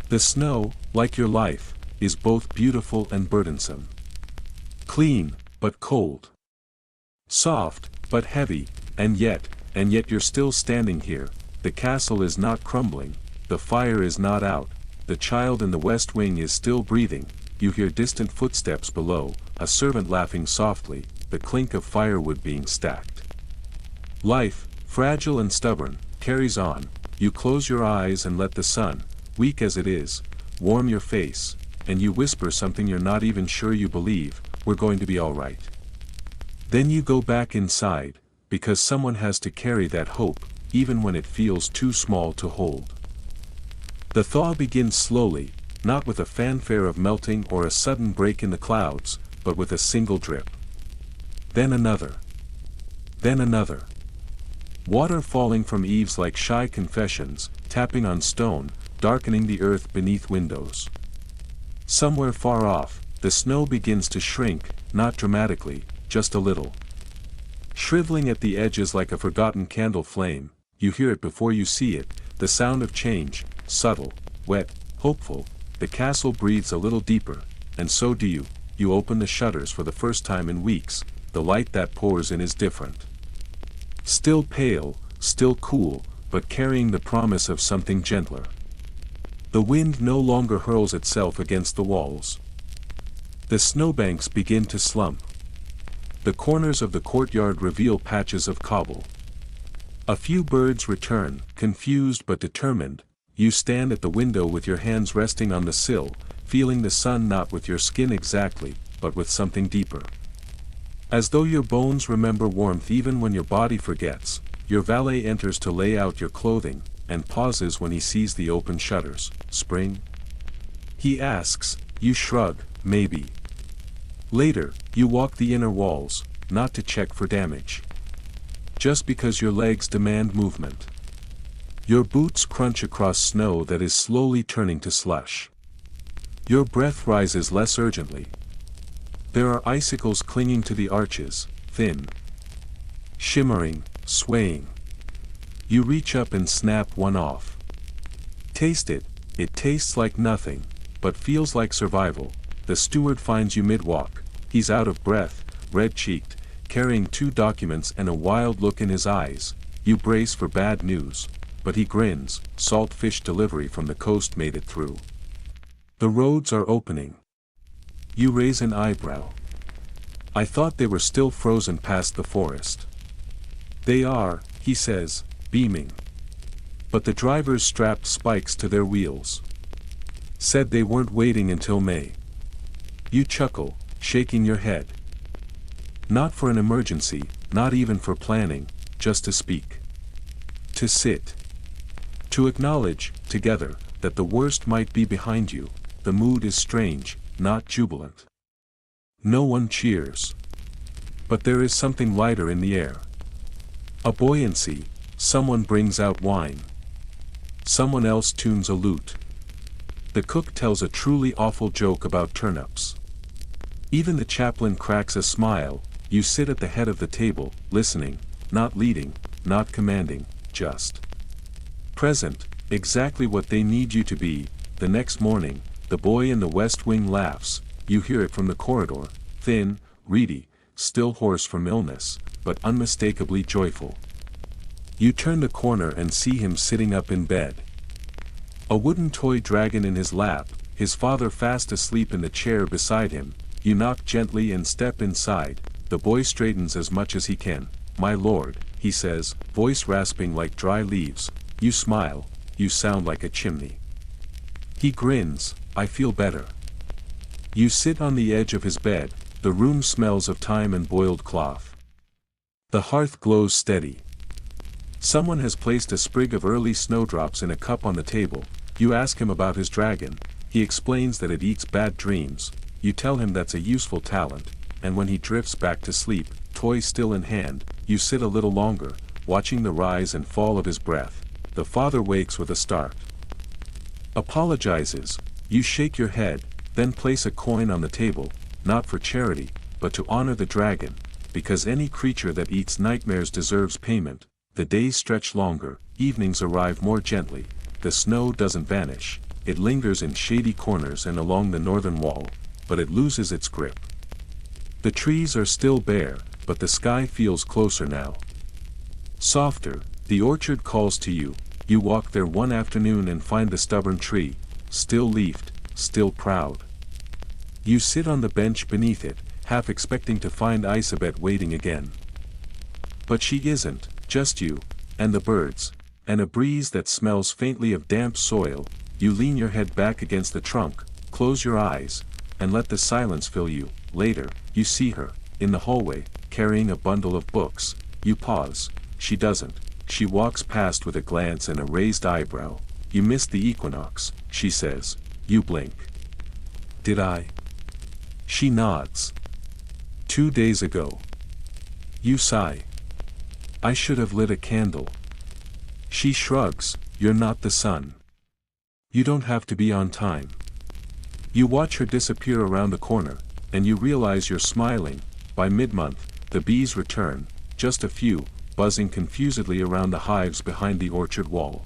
The snow, like your life, is both beautiful and burdensome. Clean, but cold. Soft, but heavy, and yet you're still standing here. The castle is not crumbling, the fire is not out, the child in the west wing is still breathing. You hear distant footsteps below, a servant laughing softly, the clink of firewood being stacked. Life, fragile and stubborn, carries on. You close your eyes and let the sun, weak as it is, warm your face, and you whisper something you're not even sure you believe, we're going to be all right. Then you go back inside, because someone has to carry that hope, even when it feels too small to hold. The thaw begins slowly, not with a fanfare of melting or a sudden break in the clouds, but with a single drip. Then another. Then another. Water falling from eaves like shy confessions, tapping on stone, darkening the earth beneath windows. Somewhere far off, the snow begins to shrink, not dramatically, just a little. Shriveling at the edges like a forgotten candle flame, you hear it before you see it, the sound of change, subtle, wet, hopeful. The castle breathes a little deeper, and so do you. You open the shutters for the first time in weeks. The light that pours in is different. Still pale, still cool, but carrying the promise of something gentler. The wind no longer hurls itself against the walls. The snowbanks begin to slump. The corners of the courtyard reveal patches of cobble. A few birds return, confused but determined. You stand at the window with your hands resting on the sill, feeling the sun not with your skin exactly, but with something deeper. As though your bones remember warmth even when your body forgets, your valet enters to lay out your clothing, and pauses when he sees the open shutters. Spring? He asks. You shrug, maybe. Later, you walk the inner walls, not to check for damage. Just because your legs demand movement. Your boots crunch across snow that is slowly turning to slush. Your breath rises less urgently. There are icicles clinging to the arches, thin, shimmering, swaying. You reach up and snap one off. Taste it. It tastes like nothing, but feels like survival. The steward finds you mid-walk. He's out of breath, red-cheeked, carrying 2 documents and a wild look in his eyes. You brace for bad news, but he grins. Salt fish delivery from the coast made it through. The roads are opening. You raise an eyebrow. I thought they were still frozen past the forest. They are, he says, beaming. But the drivers strapped spikes to their wheels. Said they weren't waiting until May. You chuckle, shaking your head. Not for an emergency, not even for planning, just to speak. To sit. To acknowledge, together, that the worst might be behind you. The mood is strange, not jubilant. No one cheers. But there is something lighter in the air. A buoyancy. Someone brings out wine. Someone else tunes a lute. The cook tells a truly awful joke about turnips. Even the chaplain cracks a smile. You sit at the head of the table, listening, not leading, not commanding, just present, exactly what they need you to be. The next morning, the boy in the west wing laughs. You hear it from the corridor, thin, reedy, still hoarse from illness, but unmistakably joyful. You turn the corner and see him sitting up in bed. A wooden toy dragon in his lap, his father fast asleep in the chair beside him. You knock gently and step inside. The boy straightens as much as he can. My lord, he says, voice rasping like dry leaves. You smile. You sound like a chimney. He grins. I feel better. You sit on the edge of his bed. The room smells of thyme and boiled cloth. The hearth glows steady. Someone has placed a sprig of early snowdrops in a cup on the table. You ask him about his dragon. He explains that it eats bad dreams. You tell him that's a useful talent, and when he drifts back to sleep, toy still in hand, you sit a little longer, watching the rise and fall of his breath. The father wakes with a start. Apologizes. You shake your head, then place a coin on the table, not for charity, but to honor the dragon, because any creature that eats nightmares deserves payment. The days stretch longer, evenings arrive more gently. The snow doesn't vanish. It lingers in shady corners and along the northern wall, but it loses its grip. The trees are still bare, but the sky feels closer now. Softer, the orchard calls to you. You walk there one afternoon and find the stubborn tree, still leafed, still proud. You sit on the bench beneath it, half expecting to find Isabet waiting again. But she isn't, just you, and the birds, and a breeze that smells faintly of damp soil. You lean your head back against the trunk, close your eyes, and let the silence fill you. Later, you see her, in the hallway, carrying a bundle of books. You pause. She doesn't. She walks past with a glance and a raised eyebrow. You missed the equinox, she says. You blink. Did I? She nods. 2 days ago. You sigh. I should have lit a candle. She shrugs. You're not the sun. You don't have to be on time. You watch her disappear around the corner, and you realize you're smiling. By mid-month, the bees return, just a few, buzzing confusedly around the hives behind the orchard wall.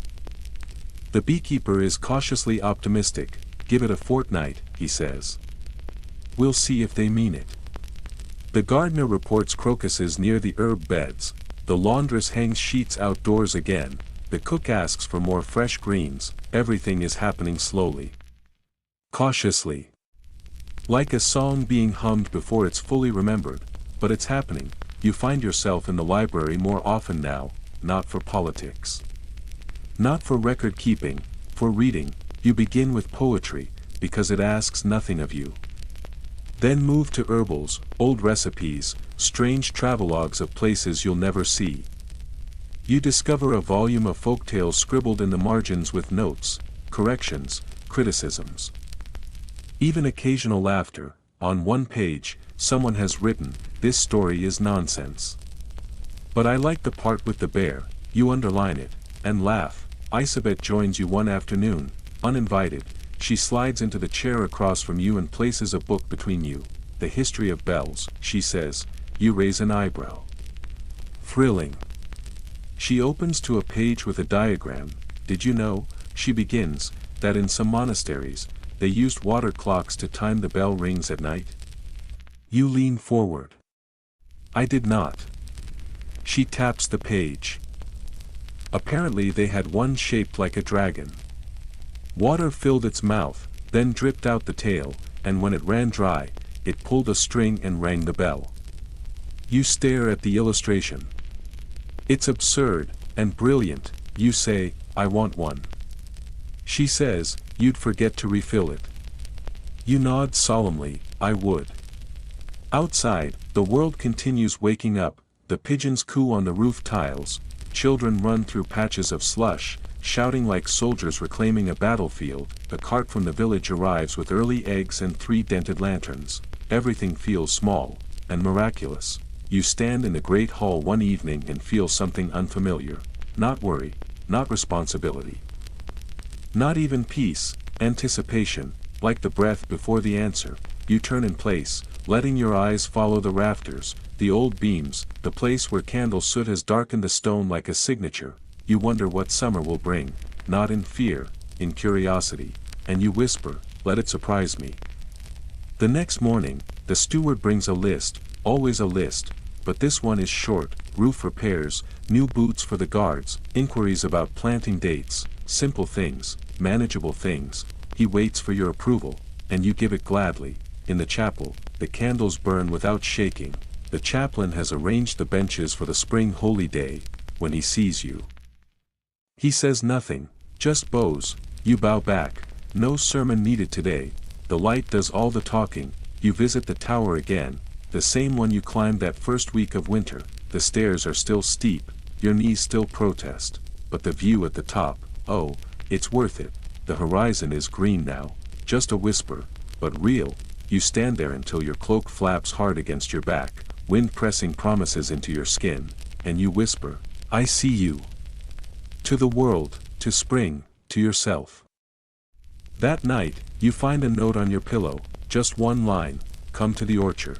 The beekeeper is cautiously optimistic. Give it a fortnight, he says. We'll see if they mean it. The gardener reports crocuses near the herb beds. The laundress hangs sheets outdoors again. The cook asks for more fresh greens, everything is happening slowly. Cautiously. Like a song being hummed before it's fully remembered, but it's happening. You find yourself in the library more often now, not for politics. Not for record keeping, for reading. You begin with poetry, because it asks nothing of you. Then move to herbals, old recipes, strange travelogues of places you'll never see. You discover a volume of folktales scribbled in the margins with notes, corrections, criticisms. Even occasional laughter. On one page, someone has written, "This story is nonsense. But I like the part with the bear." You underline it, and laugh. Isabet joins you one afternoon, uninvited. She slides into the chair across from you and places a book between you. "The History of Bells," she says. You raise an eyebrow. Thrilling. She opens to a page with a diagram. "Did you know," she begins, "that in some monasteries, they used water clocks to time the bell rings at night?" You lean forward. "I did not." She taps the page. "Apparently they had one shaped like a dragon. Water filled its mouth, then dripped out the tail, and when it ran dry, it pulled a string and rang the bell." You stare at the illustration. "It's absurd, and brilliant," you say. "I want one." She says, "You'd forget to refill it." You nod solemnly. "I would." Outside, the world continues waking up. The pigeons coo on the roof tiles, children run through patches of slush, shouting like soldiers reclaiming a battlefield. A cart from the village arrives with early eggs and 3 dented lanterns. Everything feels small, and miraculous. You stand in the great hall one evening and feel something unfamiliar. Not worry, not responsibility. Not even peace, anticipation, like the breath before the answer. You turn in place, letting your eyes follow the rafters, the old beams, the place where candle soot has darkened the stone like a signature. You wonder what summer will bring, not in fear, in curiosity, and you whisper, "Let it surprise me." The next morning, the steward brings a list, always a list, but this one is short: roof repairs, new boots for the guards, inquiries about planting dates, simple things, manageable things. He waits for your approval, and you give it gladly. In the chapel, the candles burn without shaking. The chaplain has arranged the benches for the spring holy day. When he sees you, he says nothing, just bows. You bow back. No sermon needed today. The light does all the talking. You visit the tower again, the same one you climbed that first week of winter. The stairs are still steep, your knees still protest, but the view at the top, oh, it's worth it. The horizon is green now, just a whisper, but real. You stand there until your cloak flaps hard against your back, wind pressing promises into your skin, and you whisper, "I see you." To the world, to spring, to yourself. That night, you find a note on your pillow, just one line: "Come to the orchard.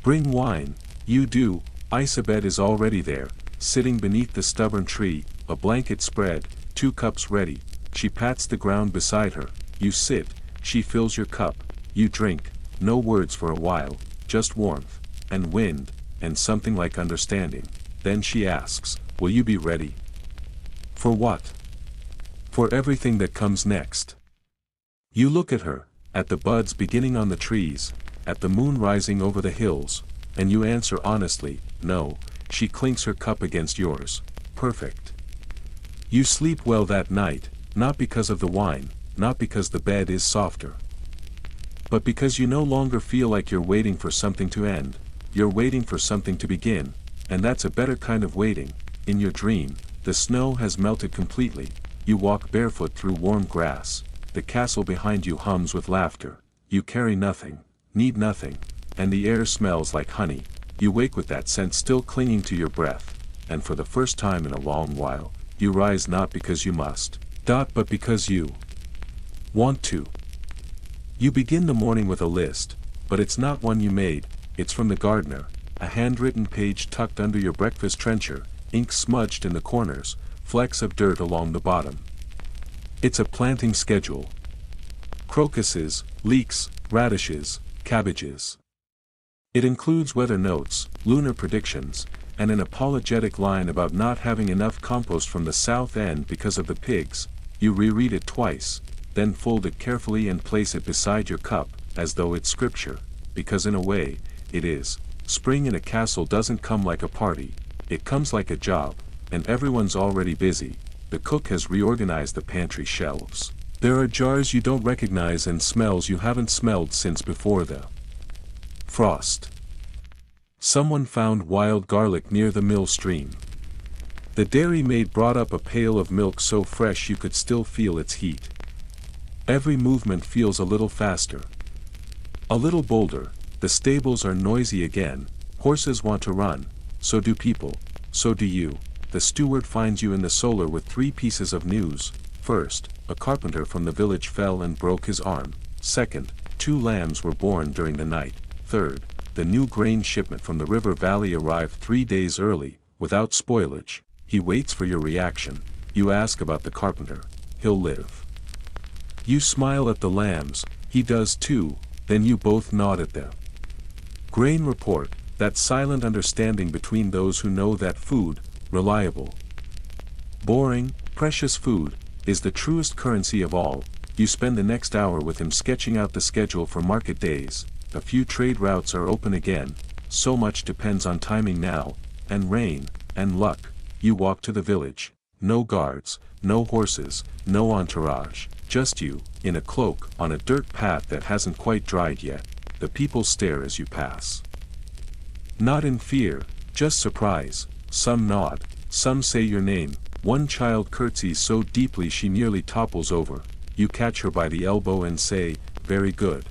Bring wine." You do. Isabet is already there, sitting beneath the stubborn tree, a blanket spread, 2 cups ready. She pats the ground beside her. You sit, she fills your cup, you drink, no words for a while, just warmth, and wind, and something like understanding. Then she asks, "Will you be ready?" For what? For everything that comes next. You look at her, at the buds beginning on the trees, at the moon rising over the hills, and you answer honestly, "No." She clinks her cup against yours. Perfect. You sleep well that night, not because of the wine, not because the bed is softer, but because you no longer feel like you're waiting for something to end. You're waiting for something to begin, and that's a better kind of waiting. In your dream, the snow has melted completely. You walk barefoot through warm grass. The castle behind you hums with laughter. You carry nothing, need nothing, and the air smells like honey. You wake with that scent still clinging to your breath, and for the first time in a long while, you rise not because you must, but because you want to. You begin the morning with a list, but it's not one you made, it's from the gardener, a handwritten page tucked under your breakfast trencher, ink smudged in the corners, flecks of dirt along the bottom. It's a planting schedule. Crocuses, leeks, radishes, cabbages. It includes weather notes, lunar predictions, and an apologetic line about not having enough compost from the south end because of the pigs. You reread it twice, then fold it carefully and place it beside your cup, as though it's scripture, because in a way, it is. Spring in a castle doesn't come like a party, it comes like a job, and everyone's already busy. The cook has reorganized the pantry shelves. There are jars you don't recognize and smells you haven't smelled since before the frost. Someone found wild garlic near the mill stream. The dairymaid brought up a pail of milk so fresh you could still feel its heat. Every movement feels a little faster. A little bolder. The stables are noisy again. Horses want to run, so do people, so do you. The steward finds you in the solar with 3 pieces of news. First, a carpenter from the village fell and broke his arm. Second, 2 lambs were born during the night. Third, the new grain shipment from the river valley arrived 3 days early, without spoilage. He waits for your reaction. You ask about the carpenter. He'll live. You smile at the lambs, he does too, then you both nod at the grain report, that silent understanding between those who know that food, reliable, boring, precious food, is the truest currency of all. You spend the next hour with him sketching out the schedule for market days. A few trade routes are open again, so much depends on timing now, and rain, and luck. You walk to the village. No guards, no horses, no entourage, just you, in a cloak, on a dirt path that hasn't quite dried yet. The people stare as you pass. Not in fear, just surprise. Some nod, some say your name. One child curtsies so deeply she nearly topples over. You catch her by the elbow and say, "Very good.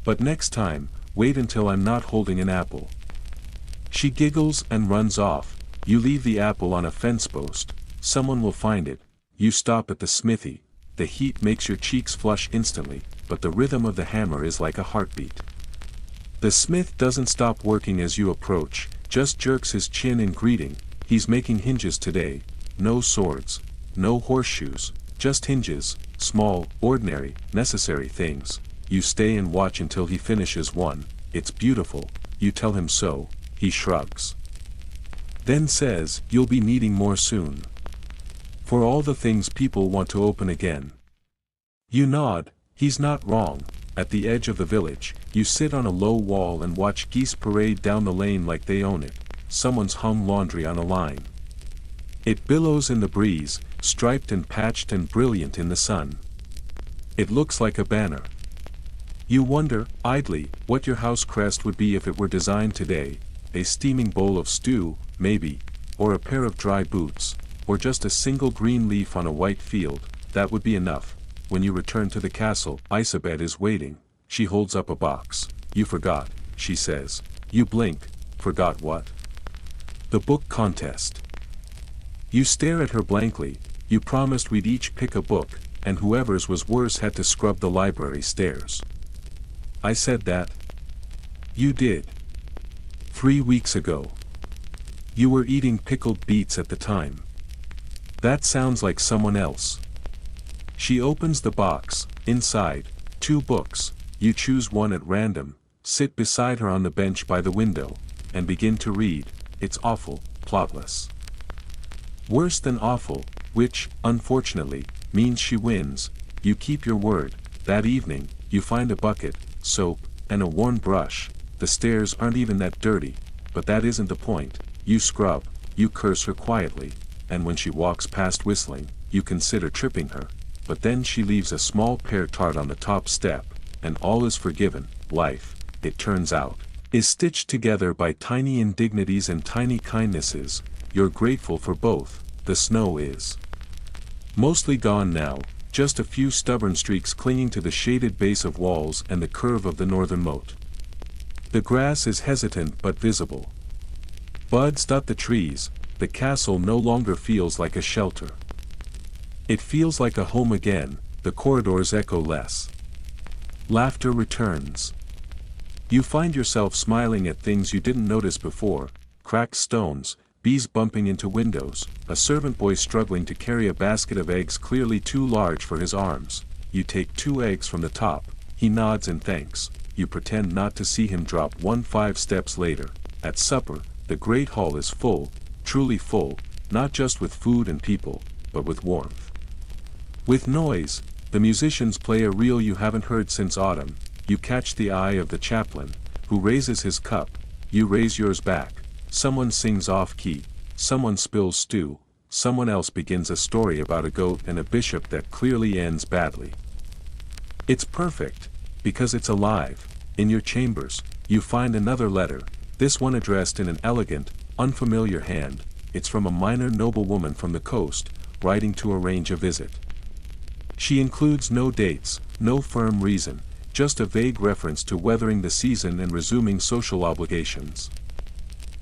But next time, wait until I'm not holding an apple." She giggles and runs off. You leave the apple on a fence post. Someone will find it. You stop at the smithy. The heat makes your cheeks flush instantly, but the rhythm of the hammer is like a heartbeat. The smith doesn't stop working as you approach, just jerks his chin in greeting. He's making hinges today. No swords, no horseshoes, just hinges, small, ordinary, necessary things. You stay and watch until he finishes one. It's beautiful. You tell him so. He shrugs. Then says, "You'll be needing more soon. For all the things people want to open again." You nod. He's not wrong. At the edge of the village, you sit on a low wall and watch geese parade down the lane like they own it. Someone's hung laundry on a line. It billows in the breeze, striped and patched and brilliant in the sun. It looks like a banner. You wonder, idly, what your house crest would be if it were designed today. A steaming bowl of stew, maybe, or a pair of dry boots, or just a single green leaf on a white field. That would be enough. When you return to the castle, Isabet is waiting. She holds up a box. "You forgot," she says. You blink. Forgot what? The book contest. You stare at her blankly. You promised we'd each pick a book, and whoever's was worse had to scrub the library stairs. I said that. You did. 3 weeks ago. You were eating pickled beets at the time. That sounds like someone else. She opens the box. Inside, 2 books. You choose one at random, sit beside her on the bench by the window, and begin to read. It's awful, plotless. Worse than awful, which, unfortunately, means she wins. You keep your word. That evening, you find a bucket, soap, and a worn brush. The stairs aren't even that dirty, but that isn't the point. You scrub, you curse her quietly, and when she walks past whistling, you consider tripping her. But then she leaves a small pear tart on the top step, and all is forgiven. Life, it turns out, is stitched together by tiny indignities and tiny kindnesses. You're grateful for both. The snow is mostly gone now, just a few stubborn streaks clinging to the shaded base of walls and the curve of the northern moat. The grass is hesitant but visible. Buds dot the trees. The castle no longer feels like a shelter. It feels like a home again. The corridors echo less. Laughter returns. You find yourself smiling at things you didn't notice before: cracked stones, bees bumping into windows, a servant boy struggling to carry a basket of eggs clearly too large for his arms. You take 2 eggs from the top. He nods in thanks. You pretend not to see him drop one 5 steps later. At supper, the great hall is full, truly full, not just with food and people, but with warmth. With noise, the musicians play a reel you haven't heard since autumn. You catch the eye of the chaplain, who raises his cup, you raise yours back, someone sings off-key, someone spills stew, someone else begins a story about a goat and a bishop that clearly ends badly. It's perfect, because it's alive. In your chambers, you find another letter, this one addressed in an elegant, unfamiliar hand. It's from a minor noblewoman from the coast, writing to arrange a visit. She includes no dates, no firm reason, just a vague reference to weathering the season and resuming social obligations.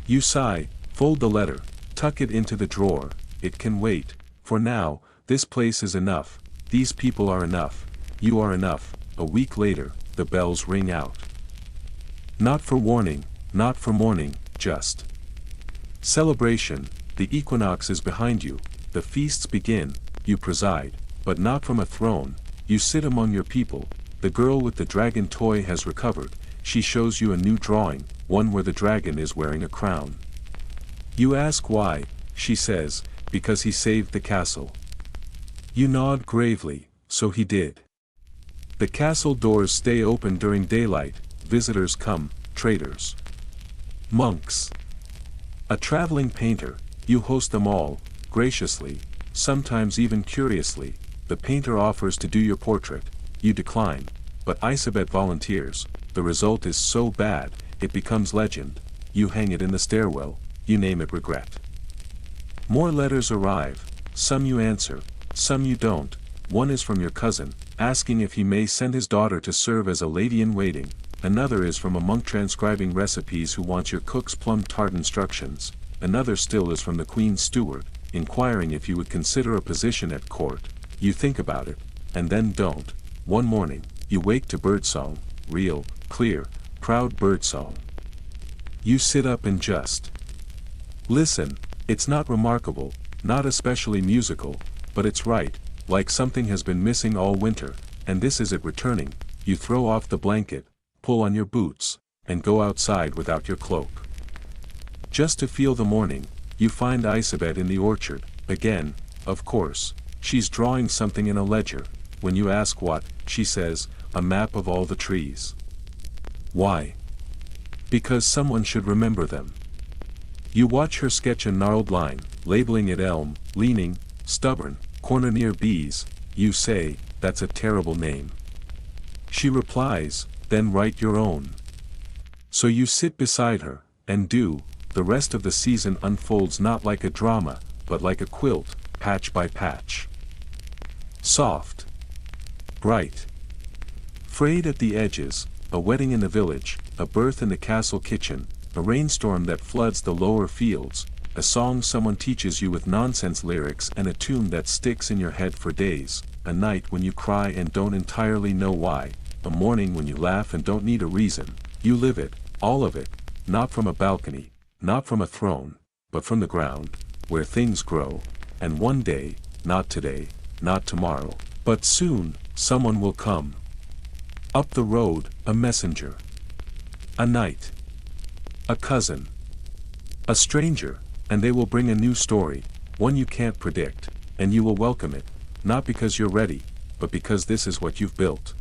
You sigh, fold the letter, tuck it into the drawer. It can wait. For now, this place is enough, these people are enough, you are enough. A week later, the bells ring out. Not for warning, not for mourning, just celebration. The equinox is behind you, the feasts begin, you preside, but not from a throne. You sit among your people. The girl with the dragon toy has recovered. She shows you a new drawing, one where the dragon is wearing a crown. You ask why. She says, because he saved the castle. You nod gravely, so he did. The castle doors stay open during daylight. Visitors come, traders, monks, a traveling painter. You host them all, graciously, sometimes even curiously. The painter offers to do your portrait. You decline, but Isabet volunteers. The result is so bad, it becomes legend. You hang it in the stairwell, you name it regret. More letters arrive, some you answer, some you don't. One is from your cousin, asking if he may send his daughter to serve as a lady-in-waiting. Another is from a monk transcribing recipes who wants your cook's plum tart instructions. Another still is from the Queen's steward, inquiring if you would consider a position at court. You think about it, and then don't. One morning, you wake to birdsong, real, clear, proud birdsong. You sit up and just listen. It's not remarkable, not especially musical, but it's right, like something has been missing all winter, and this is it returning. You throw off the blanket, pull on your boots, and go outside without your cloak. Just to feel the morning. You find Isabet in the orchard, again, of course. She's drawing something in a ledger. When you ask what, she says, a map of all the trees. Why? Because someone should remember them. You watch her sketch a gnarled line, labeling it elm, leaning, stubborn, corner near bees. You say, that's a terrible name. She replies, then write your own. So you sit beside her, and do. The rest of the season unfolds not like a drama, but like a quilt, patch by patch. Soft. Bright. Frayed at the edges, a wedding in the village, a birth in the castle kitchen, a rainstorm that floods the lower fields, a song someone teaches you with nonsense lyrics and a tune that sticks in your head for days, a night when you cry and don't entirely know why, a morning when you laugh and don't need a reason. You live it, all of it, not from a balcony, not from a throne, but from the ground, where things grow, and one day, not today, not tomorrow, but soon, someone will come. Up the road, a messenger. A knight. A cousin. A stranger, and they will bring a new story, one you can't predict, and you will welcome it, not because you're ready, but because this is what you've built.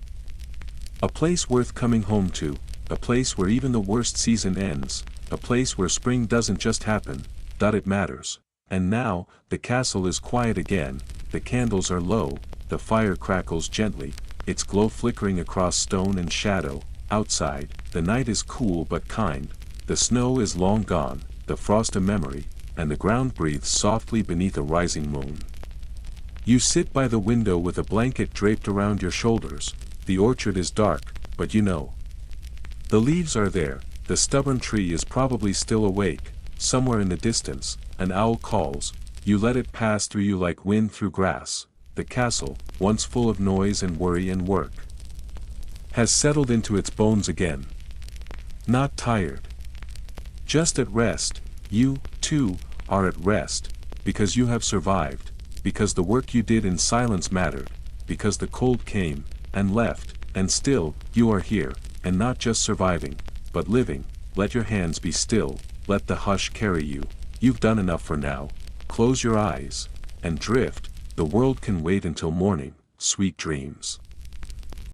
A place worth coming home to, a place where even the worst season ends, a place where spring doesn't just happen, it matters. And now, the castle is quiet again, the candles are low, the fire crackles gently, its glow flickering across stone and shadow. Outside, the night is cool but kind, the snow is long gone, the frost a memory, and the ground breathes softly beneath a rising moon. You sit by the window with a blanket draped around your shoulders. The orchard is dark, but you know. The leaves are there, the stubborn tree is probably still awake. Somewhere in the distance, an owl calls. You let it pass through you like wind through grass. The castle, once full of noise and worry and work, has settled into its bones again. Not tired. Just at rest. You, too, are at rest, because you have survived, because the work you did in silence mattered, because the cold came, and left, and still, you are here, and not just surviving, but living. Let your hands be still, let the hush carry you, you've done enough for now, close your eyes, and drift, the world can wait until morning, sweet dreams.